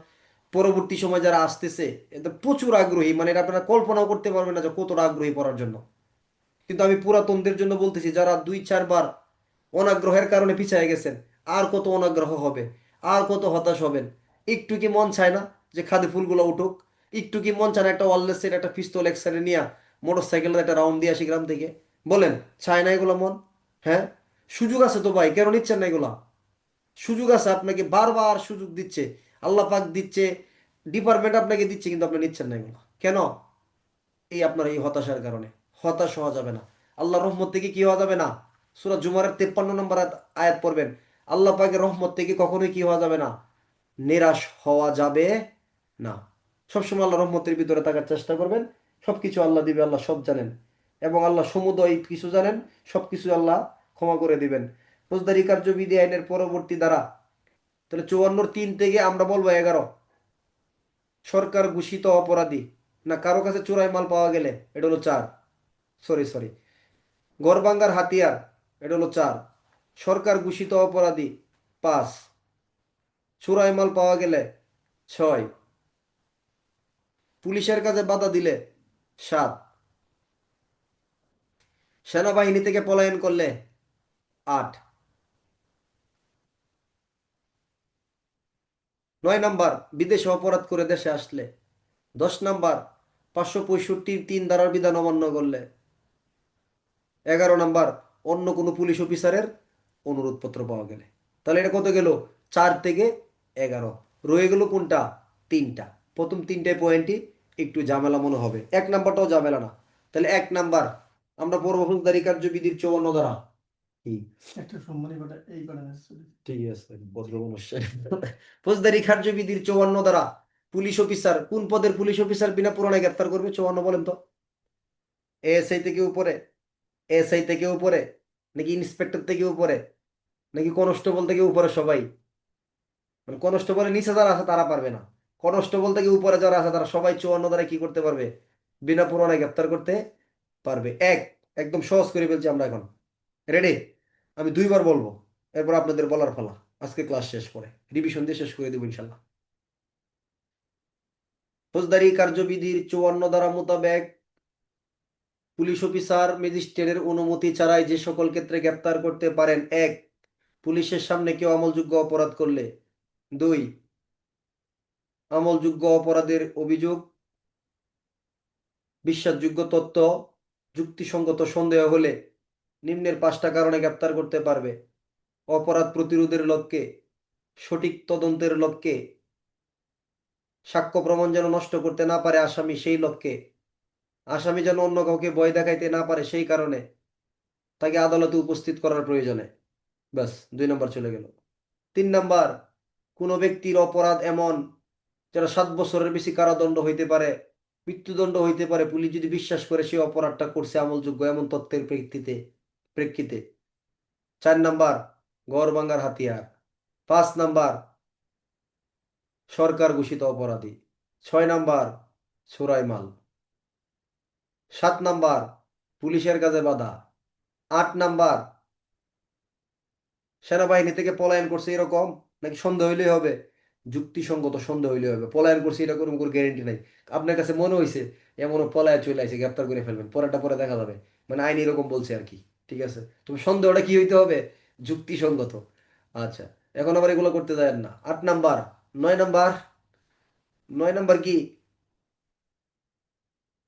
পরবর্তী সময় যারা আসতেছে, এতে প্রচুর আগ্রহী, মানে এটা আপনারা কল্পনাও করতে পারবেন না যে কতটা আগ্রহী পড়ার জন্য। কিন্তু আমি পুরাতনদের জন্য বলতেছি, যারা 2-4 বার অনাগ্রহের কারণে পিছিয়ে গেছেন, আর কত অনাগ্রহ হবে, আর কত হতাশ হবেন। একটু কি মন চায় না যে খাদে ফুলগুলো উঠুক? একটু কি মন চায় না একটা ওয়ারলেসের একটা পিস্তল একসাথে নিয়ে মোটর সাইকেলের একটা রাউন্ড দিয়ে আসি গ্রাম থেকে? বলেন, চায় না এগুলো মন? হ্যাঁ, সুযোগ আছে তো ভাই, কেন নিচ্ছেন না এগুলা? সুযোগ আছে, আপনাকে বারবার সুযোগ দিচ্ছে, আল্লাহ পাক দিচ্ছে, ডিপার্টমেন্ট আপনাকে দিচ্ছে, কিন্তু আপনি নিচ্ছেন না এগুলো কেন? এই আপনার এই হতাশার কারণে। হতাশ হওয়া যাবে না, আল্লাহর রহমত থেকে কি হওয়া যাবে না। সূরা জুমারের 53 নম্বর আয়াত পড়বেন, আল্লাহ পাকের রহমত থেকে কখনোই কি হওয়া যাবে না, নিরাশ হওয়া যাবে না। সবসময় আল্লাহ রহমতের ভিতরে থাকার চেষ্টা করবেন। সবকিছু আল্লাহ দিবে, আল্লাহ সব জানেন, এবং আল্লাহ সমুদয় কিছু জানেন, সবকিছু আল্লাহ ক্ষমা করে দিবেন। ফৌজদারি কার্যবিধি আইনের পরবর্তী ধারা, তাহলে 54-3 থেকে আমরা বলবো 11, সরকার ঘোষিত অপরাধী, না কারো কাছে চোরাই মাল পাওয়া গেলে, এটা হলো 4, সরি সরি, গড়বাঙ্গার হাতিয়ার, এটা হলো 4, সরকার ঘোষিত অপরাধী 5, চোরাই মাল পাওয়া গেলে 6, পুলিশের কাছে বাধা দিলে 7, সেনাবাহিনী থেকে পলায়ন করলে 8, 9 নাম্বার বিদেশে অপরাধ করে দেশে আসলে, 10 নাম্বার 565-3 ধারার বিধান অমান্য করলে, 11 নাম্বার অন্য কোনো পুলিশ অফিসারের অনুরোধপত্র পাওয়া গেলে। তাহলে এটা কত গেল? 4 থেকে 11। রয়ে গেল কোনটা? 3টা। প্রথম 3টে পয়েন্টই একটু ঝামেলা মনে হবে, 1 নাম্বারটাও ঝামেলা না। তাহলে 1 নাম্বার আমরা পড়বো ফৌজদারি কার্যবিধির 54 ধারা। কি?
একটা সম্মানী কটা এই কটা আছে।
ঠিক আছে, ভদ্র মানুষের ফৌজদারি কার্যবিধির 54 ধারা, পুলিশ অফিসার, কোন পদের পুলিশ অফিসার বিনা পুরনায় গ্রেফতার করবে? 54 বলেন তো। এএসআই থেকে উপরে, এসআই থেকে উপরে, নাকি ইন্সপেক্টর থেকে উপরে, নাকি কনস্টেবল থেকে উপরে সবাই? মানে কনস্টেবলের নিচে যারা আছে তারা পারবে না, কনস্টেবল থেকে উপরে যারা আছে তারা সবাই 54 ধারায় কি করতে পারবে? বিনা পুরনায় গ্রেফতার করতে পারবে। একদম সহজ করে ফেলছি আমরা এখন। রেডি? আমি 2 বার বলবো, এরপর আপনাদের বলার পালা। আজকে ক্লাস শেষ করে রিভিশন দিয়ে শেষ করে দেবো ইনশাল্লাহ। ফৌজদারি কার্যবিধির 54 ধারা মোতাবেক পুলিশ অফিসার ম্যাজিস্ট্রেটের অনুমতি ছাড়াই যে সকল ক্ষেত্রে গ্রেপ্তার করতে পারেন: 1, পুলিশের সামনে কেউ আমলযোগ্য অপরাধ করলে; 2, আমলযোগ্য অপরাধের অভিযোগ, বিশ্বাসযোগ্য তথ্য, যুক্তিসঙ্গত সন্দেহ হলে নিম্নের 5টা কারণে গ্রেপ্তার করতে পারবে: অপরাধ প্রতিরোধের লক্ষ্যে, সঠিক তদন্তের লক্ষ্যে, সাক্ষ্য প্রমাণ যেন নষ্ট করতে না পারে আসামি সেই লক্ষ্যে, আসামি যেন অন্য কাউকে ভয় দেখাইতে না পারে সেই কারণে, তাকে আদালতে উপস্থিত করার প্রয়োজনে। ব্যাস, 2 নাম্বার চলে গেল। 3 নাম্বার, কোনো ব্যক্তির অপরাধ এমন যেটা 7 বছরের বেশি কারাদণ্ড হইতে পারে, মৃত্যুদণ্ড হইতে পারে, পুলিশ যদি বিশ্বাস করে সে অপরাধটা করছে আমলযোগ্য এমন তথ্যের প্রেক্ষিতে প্রেক্ষিতে 4 নাম্বার, গড় ভাঙার হাতিয়ার। 5 নাম্বার, সরকার ঘোষিত অপরাধী। 6 নাম্বার, চোরাই মাল। 7 নাম্বার, পুলিশের কাছে বাধা। 8 নাম্বার, সেনাবাহিনী থেকে পলায়ন করছে এরকম, নাকি সন্দেহ হইলেই হবে? যুক্তিসঙ্গত সন্দেহ হইলেই হবে, পলায়ন করছে এটা কোনো কোনো গ্যারেন্টি নাই। আপনার কাছে মনে হয়েছে এমনও পলায় চলে আসে, গ্রেপ্তার করে ফেলবেন, পরেরটা পরে দেখা যাবে, মানে আইন এরকম বলছে আর কি। ঠিক আছে, তুমি সন্দেহটা কি হইতে হবে? যুক্তিসঙ্গত। আচ্ছা, এখন আবার এগুলো করতে যায় না। 8 নাম্বার, 9 নাম্বার, 9 নাম্বার কি?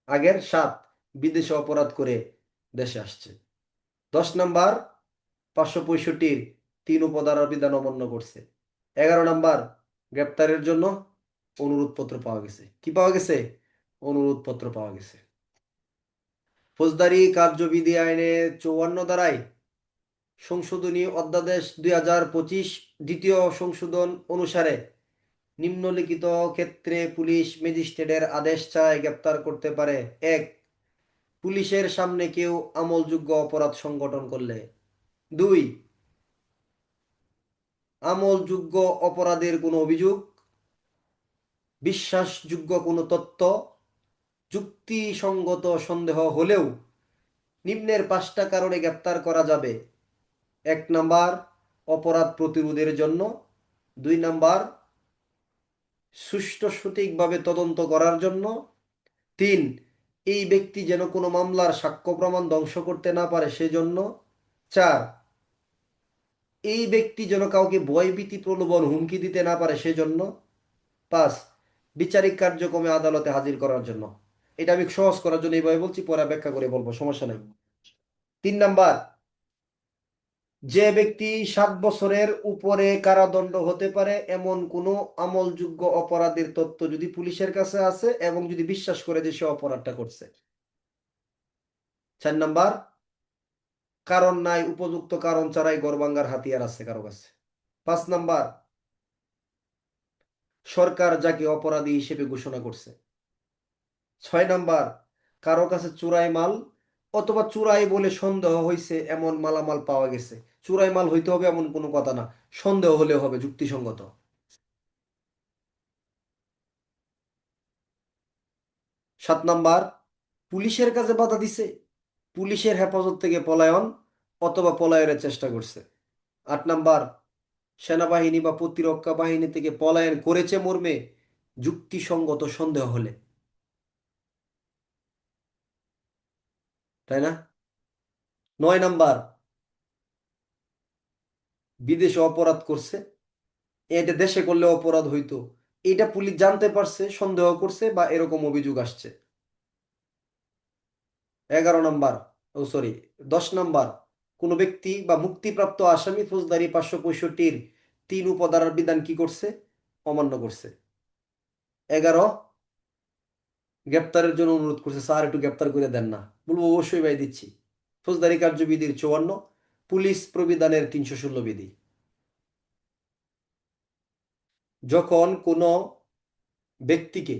আগের 7, বিদেশে অপরাধ করে দেশে আসছে। 10 নাম্বার, 565-3 বিধান অমান্য করছে। 11 নাম্বার, গ্রেপ্তারের জন্য অনুরোধ পত্র পাওয়া গেছে। কি পাওয়া গেছে? অনুরোধ পত্র পাওয়া গেছে। ফৌজদারি কার্যবিধি আইনে 54 ধারায় সংশোধনী অধ্যাদেশ 2025 দ্বিতীয় সংশোধন অনুসারে নিম্নলিখিত ক্ষেত্রে পুলিশ ম্যাজিস্ট্রেটের আদেশ ছাড়াই গ্রেপ্তার করতে পারে: এক, পুলিশের সামনে কেউ আমলযোগ্য অপরাধ সংগঠন করলে; দুই, আমলযোগ্য অপরাধের কোনো অভিযোগ, বিশ্বাসযোগ্য কোনো তথ্য, যুক্তিসঙ্গত সন্দেহ হলেও নিম্নের পাঁচটা কারণে গ্রেপ্তার করা যাবে: এক নাম্বার, অপরাধ প্রতিরোধের জন্য; দুই নাম্বার, সুষ্ঠু সঠিকভাবে তদন্ত করার জন্য; তিন, এই ব্যক্তি যেন কোনো মামলার সাক্ষ্য প্রমাণ ধ্বংস করতে না পারে সেজন্য; চার, এই ব্যক্তি যেন কাউকে ভয়ভীতি প্রলোভন হুমকি দিতে না পারে সেজন্য; পাঁচ, বিচারিক কার্যক্রমে আদালতে হাজির করার জন্য। এটা আমি সহজ করার জন্য এইভাবে বলছি, পরে ব্যাখ্যা করে বলবো, সমস্যা নেই। তিন নাম্বার, যে ব্যক্তি 7 বছরের উপরে কারাদণ্ড হতে পারে এমন কোনো আমলযোগ্য অপরাধের তথ্য যদি পুলিশের কাছে আছে এবং যদি বিশ্বাস করে যে সে অপরাধটা করছে। 4 নাম্বার, কারণ নাই, উপযুক্ত কারণ ছাড়াই ঘর ভাঙার হাতিয়ার আছে কারো কাছে। 5 নাম্বার, সরকার যাকে অপরাধী হিসেবে ঘোষণা করছে। 6 নাম্বার, কারো কাছে চোরাই মাল অথবা চোরাই বলে সন্দেহ হয়েছে এমন মালামাল পাওয়া গেছে। চোরাই মাল হইতে হবে এমন কোনো কথা না, সন্দেহ হলে হবে, যুক্তিসঙ্গত। 7 নাম্বার, পুলিশের কাছে বাধা দিছে, পুলিশের হেফাজত থেকে পলায়ন অথবা পলায়নের চেষ্টা করছে। 8 নাম্বার, সেনাবাহিনী বা প্রতিরক্ষা বাহিনী থেকে পলায়ন করেছে মর্মে যুক্তিসঙ্গত সন্দেহ হলে, তাই না? 9 নাম্বার, বিদেশে অপরাধ করছে, এটা দেশে করলে অপরাধ হইতো, এটা পুলিশ জানতে পারছে, সন্দেহ করছে বা এরকম অভিযোগ আসছে। 11 নাম্বার, ও সরি 10 নাম্বার, কোনো ব্যক্তি বা মুক্তিপ্রাপ্ত আসামি ফৌজদারি 565-র 3 উপধারার বিধান কি করছে? অমান্য করছে। 11, গ্রেপ্তারের জন্য অনুরোধ করছে, স্যার একটু গ্রেপ্তার করে দেন না। বলবো অবশ্যই ভাই দিচ্ছি। ফৌজদারি কার্যবিধির 54, পুলিশ প্রবিধানের 316 বিধি। যখন কোনো ব্যক্তিকে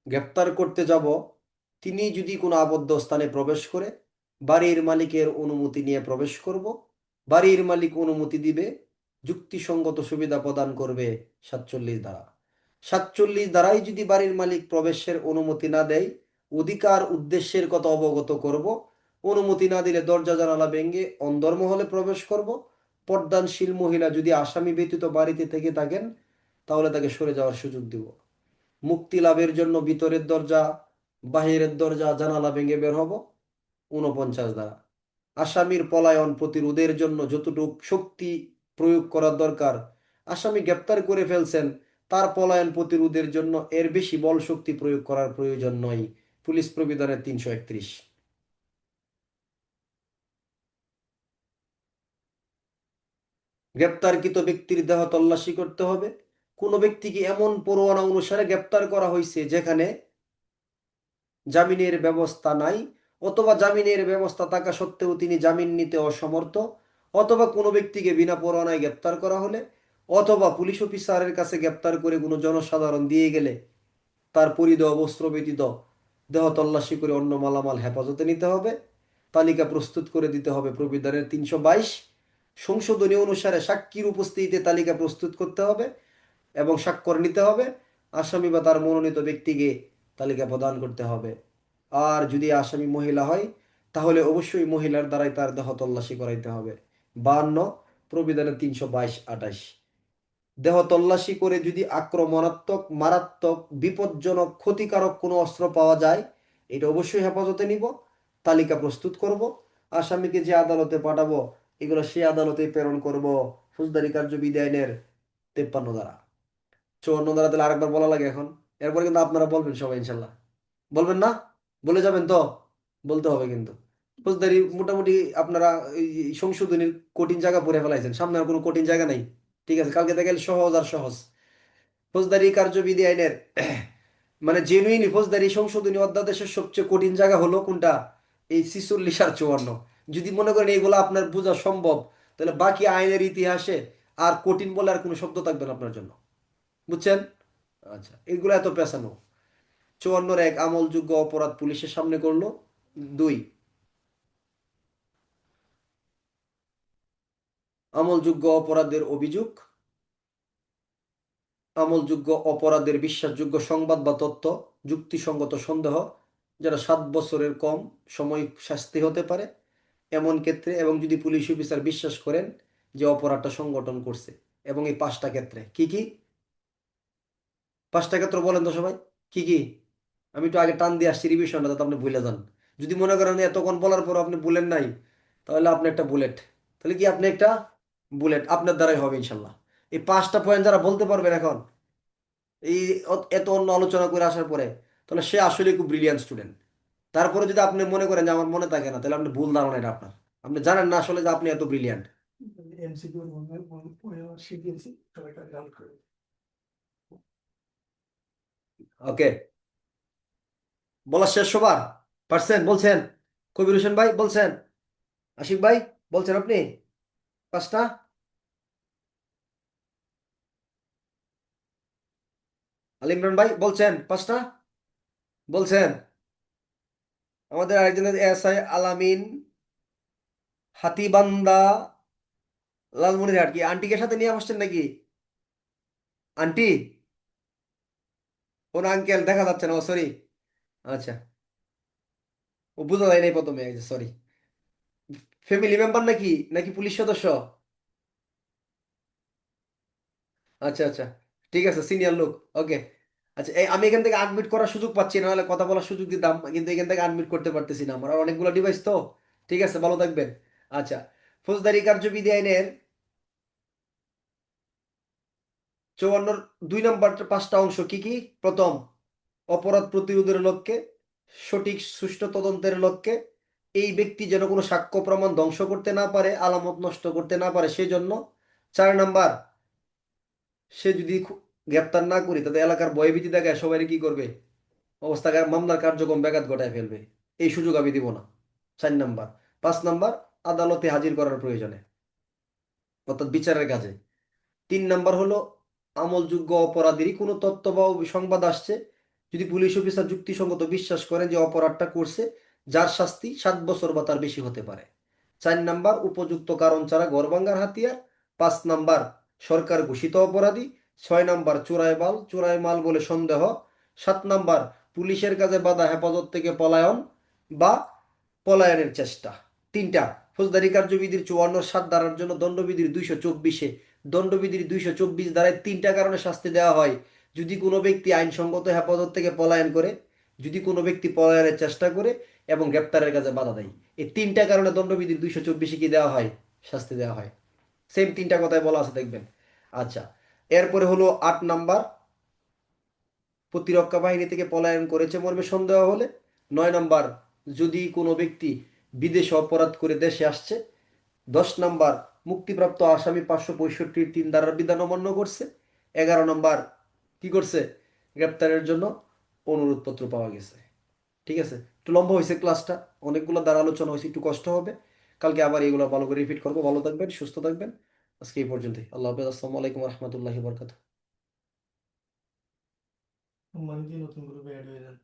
গ্রেপ্তার করতে যাব, তিনি যদি কোনো আবদ্ধ স্থানে প্রবেশ করে, বাড়ির মালিকের অনুমতি নিয়ে প্রবেশ করব, বাড়ির মালিক অনুমতি দিবে, যুক্তিসঙ্গত সুবিধা প্রদান করবে 47 ধারা। 47 ধারায় যদি বাড়ির মালিক প্রবেশের অনুমতি না দেয়, অধিকার উদ্দেশ্যের কথা অবগত করব, অনুমতি না দিলে দরজা জানালা ভেঙে অন্দরমহলে প্রবেশ করব, পর্দানশীল মহিলা যদি আসামি ব্যতীত বাড়িতে থেকে থাকেন তাহলে তাকে সরে যাওয়ার সুযোগ দিব। মুক্তি লাভের জন্য ভিতরের দরজা, বাহিরের দরজা, জানালা ভেঙে বের হব 49 ধারা। আসামির পলায়ন প্রতিরোধের জন্য যতটুক শক্তি প্রয়োগ করার দরকার, আসামি গ্রেপ্তার করে ফেলছেন, তার পলায়ন প্রতিরোধের জন্য এর বেশি বল শক্তি প্রয়োগ করার প্রয়োজন নয়, পুলিশ প্রবিধানের 331। গ্রেপ্তারকৃত ব্যক্তির দেহ তল্লাশি করতে হবে। কোনো ব্যক্তিকে এমন পরোয়ানা অনুসারে গ্রেপ্তার করা হয়েছে যেখানে জামিনের ব্যবস্থা নাই, অথবা জামিনের ব্যবস্থা থাকা সত্ত্বেও তিনি জামিন নিতে অসমর্থ, অথবা কোনো ব্যক্তিকে বিনা পরোয়ানায় গ্রেপ্তার করা হলে, অথবা পুলিশ অফিসারের কাছে গ্রেপ্তার করে কোনো জনসাধারণ দিয়ে গেলে তার পরিধেয় বস্ত্র ব্যতীত দেহ তল্লাশি করে অন্য মালামাল হেফাজতে নিতে হবে। তালিকা প্রস্তুত করে দিতে হবে প্রবিধানের 322। সংশোধনী অনুসারে সাক্ষীর উপস্থিতিতে তালিকা প্রস্তুত করতে হবে এবং স্বাক্ষর নিতে হবে। আসামি বা তার মনোনীত ব্যক্তিকে তালিকা প্রদান করতে হবে। আর যদি আসামি মহিলা হয় তাহলে অবশ্যই মহিলার দ্বারাই তার দেহ তল্লাশি করাইতে হবে। 52, প্রবিধানের 322-28। দেহ তল্লাশি করে যদি আক্রমণাত্মক, মারাত্মক, বিপজ্জনক, ক্ষতিকারক কোনো অস্ত্র পাওয়া যায়, এটা অবশ্যই হেফাজতে নিব, তালিকা প্রস্তুত করব, আসামিকে যে আদালতে পাঠাবো এগুলো সেই আদালতে প্রেরণ করব ফৌজদারি কার্যবিধি আইনের 53 ধারা। 54 ধারা তাহলে আরেকবার বলা লাগে এখন। এরপরে কিন্তু আপনারা বলবেন সবাই ইনশাল্লাহ। বলবেন না? বলে যাবেন তো? বলতে হবে কিন্তু। ফৌজদারি মোটামুটি আপনারা এই সংশোধনীর কঠিন জায়গা পড়ে ফেলাইছেন, সামনে আর কোনো কঠিন জায়গা নাই। ঠিক আছে, কালকে থেকে সহজ আর সহজ। ফৌজদারি কার্যবিধি আইনের মানে জেনুইন ফৌজদারি সংশোধনী অধ্যাদেশের সবচেয়ে কঠিন জায়গা হলো কোনটা? এই 46 আর 54। যদি মনে করেন এইগুলো আপনার বোঝা সম্ভব, তাহলে বাকি আইনের ইতিহাসে আর কঠিন বলে আর কোনো শব্দ থাকবে না আপনার জন্য। বুঝছেন? আচ্ছা, এগুলো এত পেঁচানো। 54 এক আমলযোগ্য অপরাধ পুলিশের সামনে করলো। 2, আমলযোগ্য অপরাধের অভিযোগ, আমলযোগ্য অপরাধের বিশ্বাসযোগ্য সংবাদ বা তথ্য, যুক্তিসঙ্গত সন্দেহ, যেটা 7 বছরের কম সময় শাস্তি হতে পারে এমন ক্ষেত্রে, এবং যদি পুলিশ অফিসার বিশ্বাস করেন যে অপরাধটা সংগঠন করছে। এবং এই 5টা ক্ষেত্রে কি কি? 5টা ক্ষেত্র বলেন তো সবাই, কি কি? আমি একটু আগে টান দিয়ে আসছি রিভিশনটা, যাতে আপনি ভুলে যান। যদি মনে করেন এতক্ষণ বলার পর আপনি ভুলেন নাই, তাহলে আপনি একটা বুলেট। তাহলে কি আপনি একটা বুলেট আপনার দ্বারাই হবে ইনশাল্লাহ। এই 5টা পয়েন্ট যারা বলতে পারবেন এখন, এই এত অন্য আলোচনা করে আসার পরে, তাহলে সে আসলে খুব ব্রিলিয়ান্ট স্টুডেন্ট। তারপরে যদি আপনি মনে করেন যে আমার মনে থাকে না, তাহলে আপনি ভুল ধারণা এটা আপনার। আপনি জানেন না আসলে যে আপনি এত ব্রিলিয়ান্ট।
এমসিকিউ শিখিয়েছি সবাইকে ডাউনলোড করে।
ওকে, বলা শেষ সবার? পারছেন? বলছেন? কবির হোসেন ভাই বলছেন? আশিক ভাই বলছেন আপনি? 5টা? আল ইমরান ভাই বলছেন 5টা? বলছেন? আমাদের আরেকজনের এসআই আলামিন হাতিবান্দা লালমনিরহাট, কি আন্টিকে সাথে নিয়ে আসছেন নাকি? আন্টি? কোন আঙ্কেল দেখা যাচ্ছে না, ও সরি। আচ্ছা, ও বোঝা যায় নাই প্রথমে, সরি। ফ্যামিলি মেম্বার নাকি, নাকি পুলিশ সদস্য? আচ্ছা আচ্ছা, ঠিক আছে, সিনিয়র লোক। ওকে। আচ্ছা, এই আমি এখান থেকে আনমিউট করার সুযোগ পাচ্ছি না, হলে কথা বলার সুযোগ দিতাম, কিন্তু এখান থেকে আনমিউট করতে পারতেছি না, আমার আর অনেকগুলো ডিভাইস তো। ঠিক আছে, ভালো থাকবেন। আচ্ছা, ফৌজদারি কার্যবিধি আইনের 54 2 নম্বর 5টা অংশ কি কি? প্রথম, অপরাধ প্রতিরোধের লক্ষ্যে, সঠিক সুষ্ঠু তদন্তের লক্ষ্যে, এই ব্যক্তি যেন কোনো সাক্ষ্য প্রমাণ ধ্বংস করতে না পারে, আলামত নষ্ট করতে না পারে সেই জন্য। 4 নম্বর, সে যদি গ্রেপ্তার না করি তাদের এলাকার ভয়ভীতি দেখায় সবাই কি করবে, অবস্থা মামলার কার্যক্রম ব্যাঘাত ঘটায় ফেলবে, এই সুযোগ আমি দিব না। 4 নম্বর। 5 নম্বর, আদালতে হাজির করার প্রয়োজনে, অর্থাৎ বিচারের কাজে। 3 নম্বর হলো, আমলযোগ্য অপরাধীরই কোনো তথ্য বা সংবাদ আসছে, যদি পুলিশ অফিসার যুক্তিসঙ্গত বিশ্বাস করেন যে অপরাধটা করছে, যার শাস্তি 7 বছর বা তার বেশি হতে পারে। 4 নম্বর, উপযুক্ত কারণ ছাড়া ঘর ভাঙার হাতিয়ার। 5 নম্বর, সরকার ঘোষিত অপরাধী। 6 নম্বর, চোরাই মাল বলে সন্দেহ। 7 নম্বর, পুলিশের কাছে বাধা, হেফাজত থেকে পলায়ন বা পলায়নের চেষ্টা। 3টা, ফৌজদারি কার্যবিধির 54 ধারার জন্য দণ্ডবিধির 224-এ, দণ্ডবিধির 224 ধারায় 3টা কারণে শাস্তি দেওয়া হয়। যদি কোনো ব্যক্তি আইনসঙ্গত হেফাজত থেকে পলায়ন করে, যদি কোনো ব্যক্তি পলায়নের চেষ্টা করে, এবং গ্রেপ্তারের কাছে বাধা দেয়, এই 3টা কারণে দণ্ডবিধির 224-এ কি দেওয়া হয়? শাস্তি দেওয়া হয়। সেম 3টা কথায় বলা আছে, দেখবেন। আচ্ছা, এরপরে হলো 8 নম্বর, প্রতিরক্ষা বাহিনী থেকে পলায়ন করেছে মর্মে সন্দেহ হলে। 9 নম্বর, যদি কোনো ব্যক্তি বিদেশে অপরাধ করে দেশে আসছে। 10 নম্বর, মুক্তিপ্রাপ্ত আসামি 565 3 ধারার বিধান অমান্য করছে। 11 নম্বর, কি করছে? গ্রেপ্তারের জন্য অনুরোধপত্র পাওয়া গেছে। ঠিক আছে, একটু লম্বা হয়েছে ক্লাসটা, অনেকগুলো দ্বারা আলোচনা হয়েছে, একটু কষ্ট হবে। কালকে আবার এগুলো ভালো করে রিপিট করবো। ভালো থাকবেন, সুস্থ থাকবেন। আজকে এই পর্যন্তই। আল্লাহ হাফেজ। আসসালামু আলাইকুম রহমতুল্লাহি বরকাত।
সম্মানিত নতুন গ্রুপে অ্যাড হয়ে যান।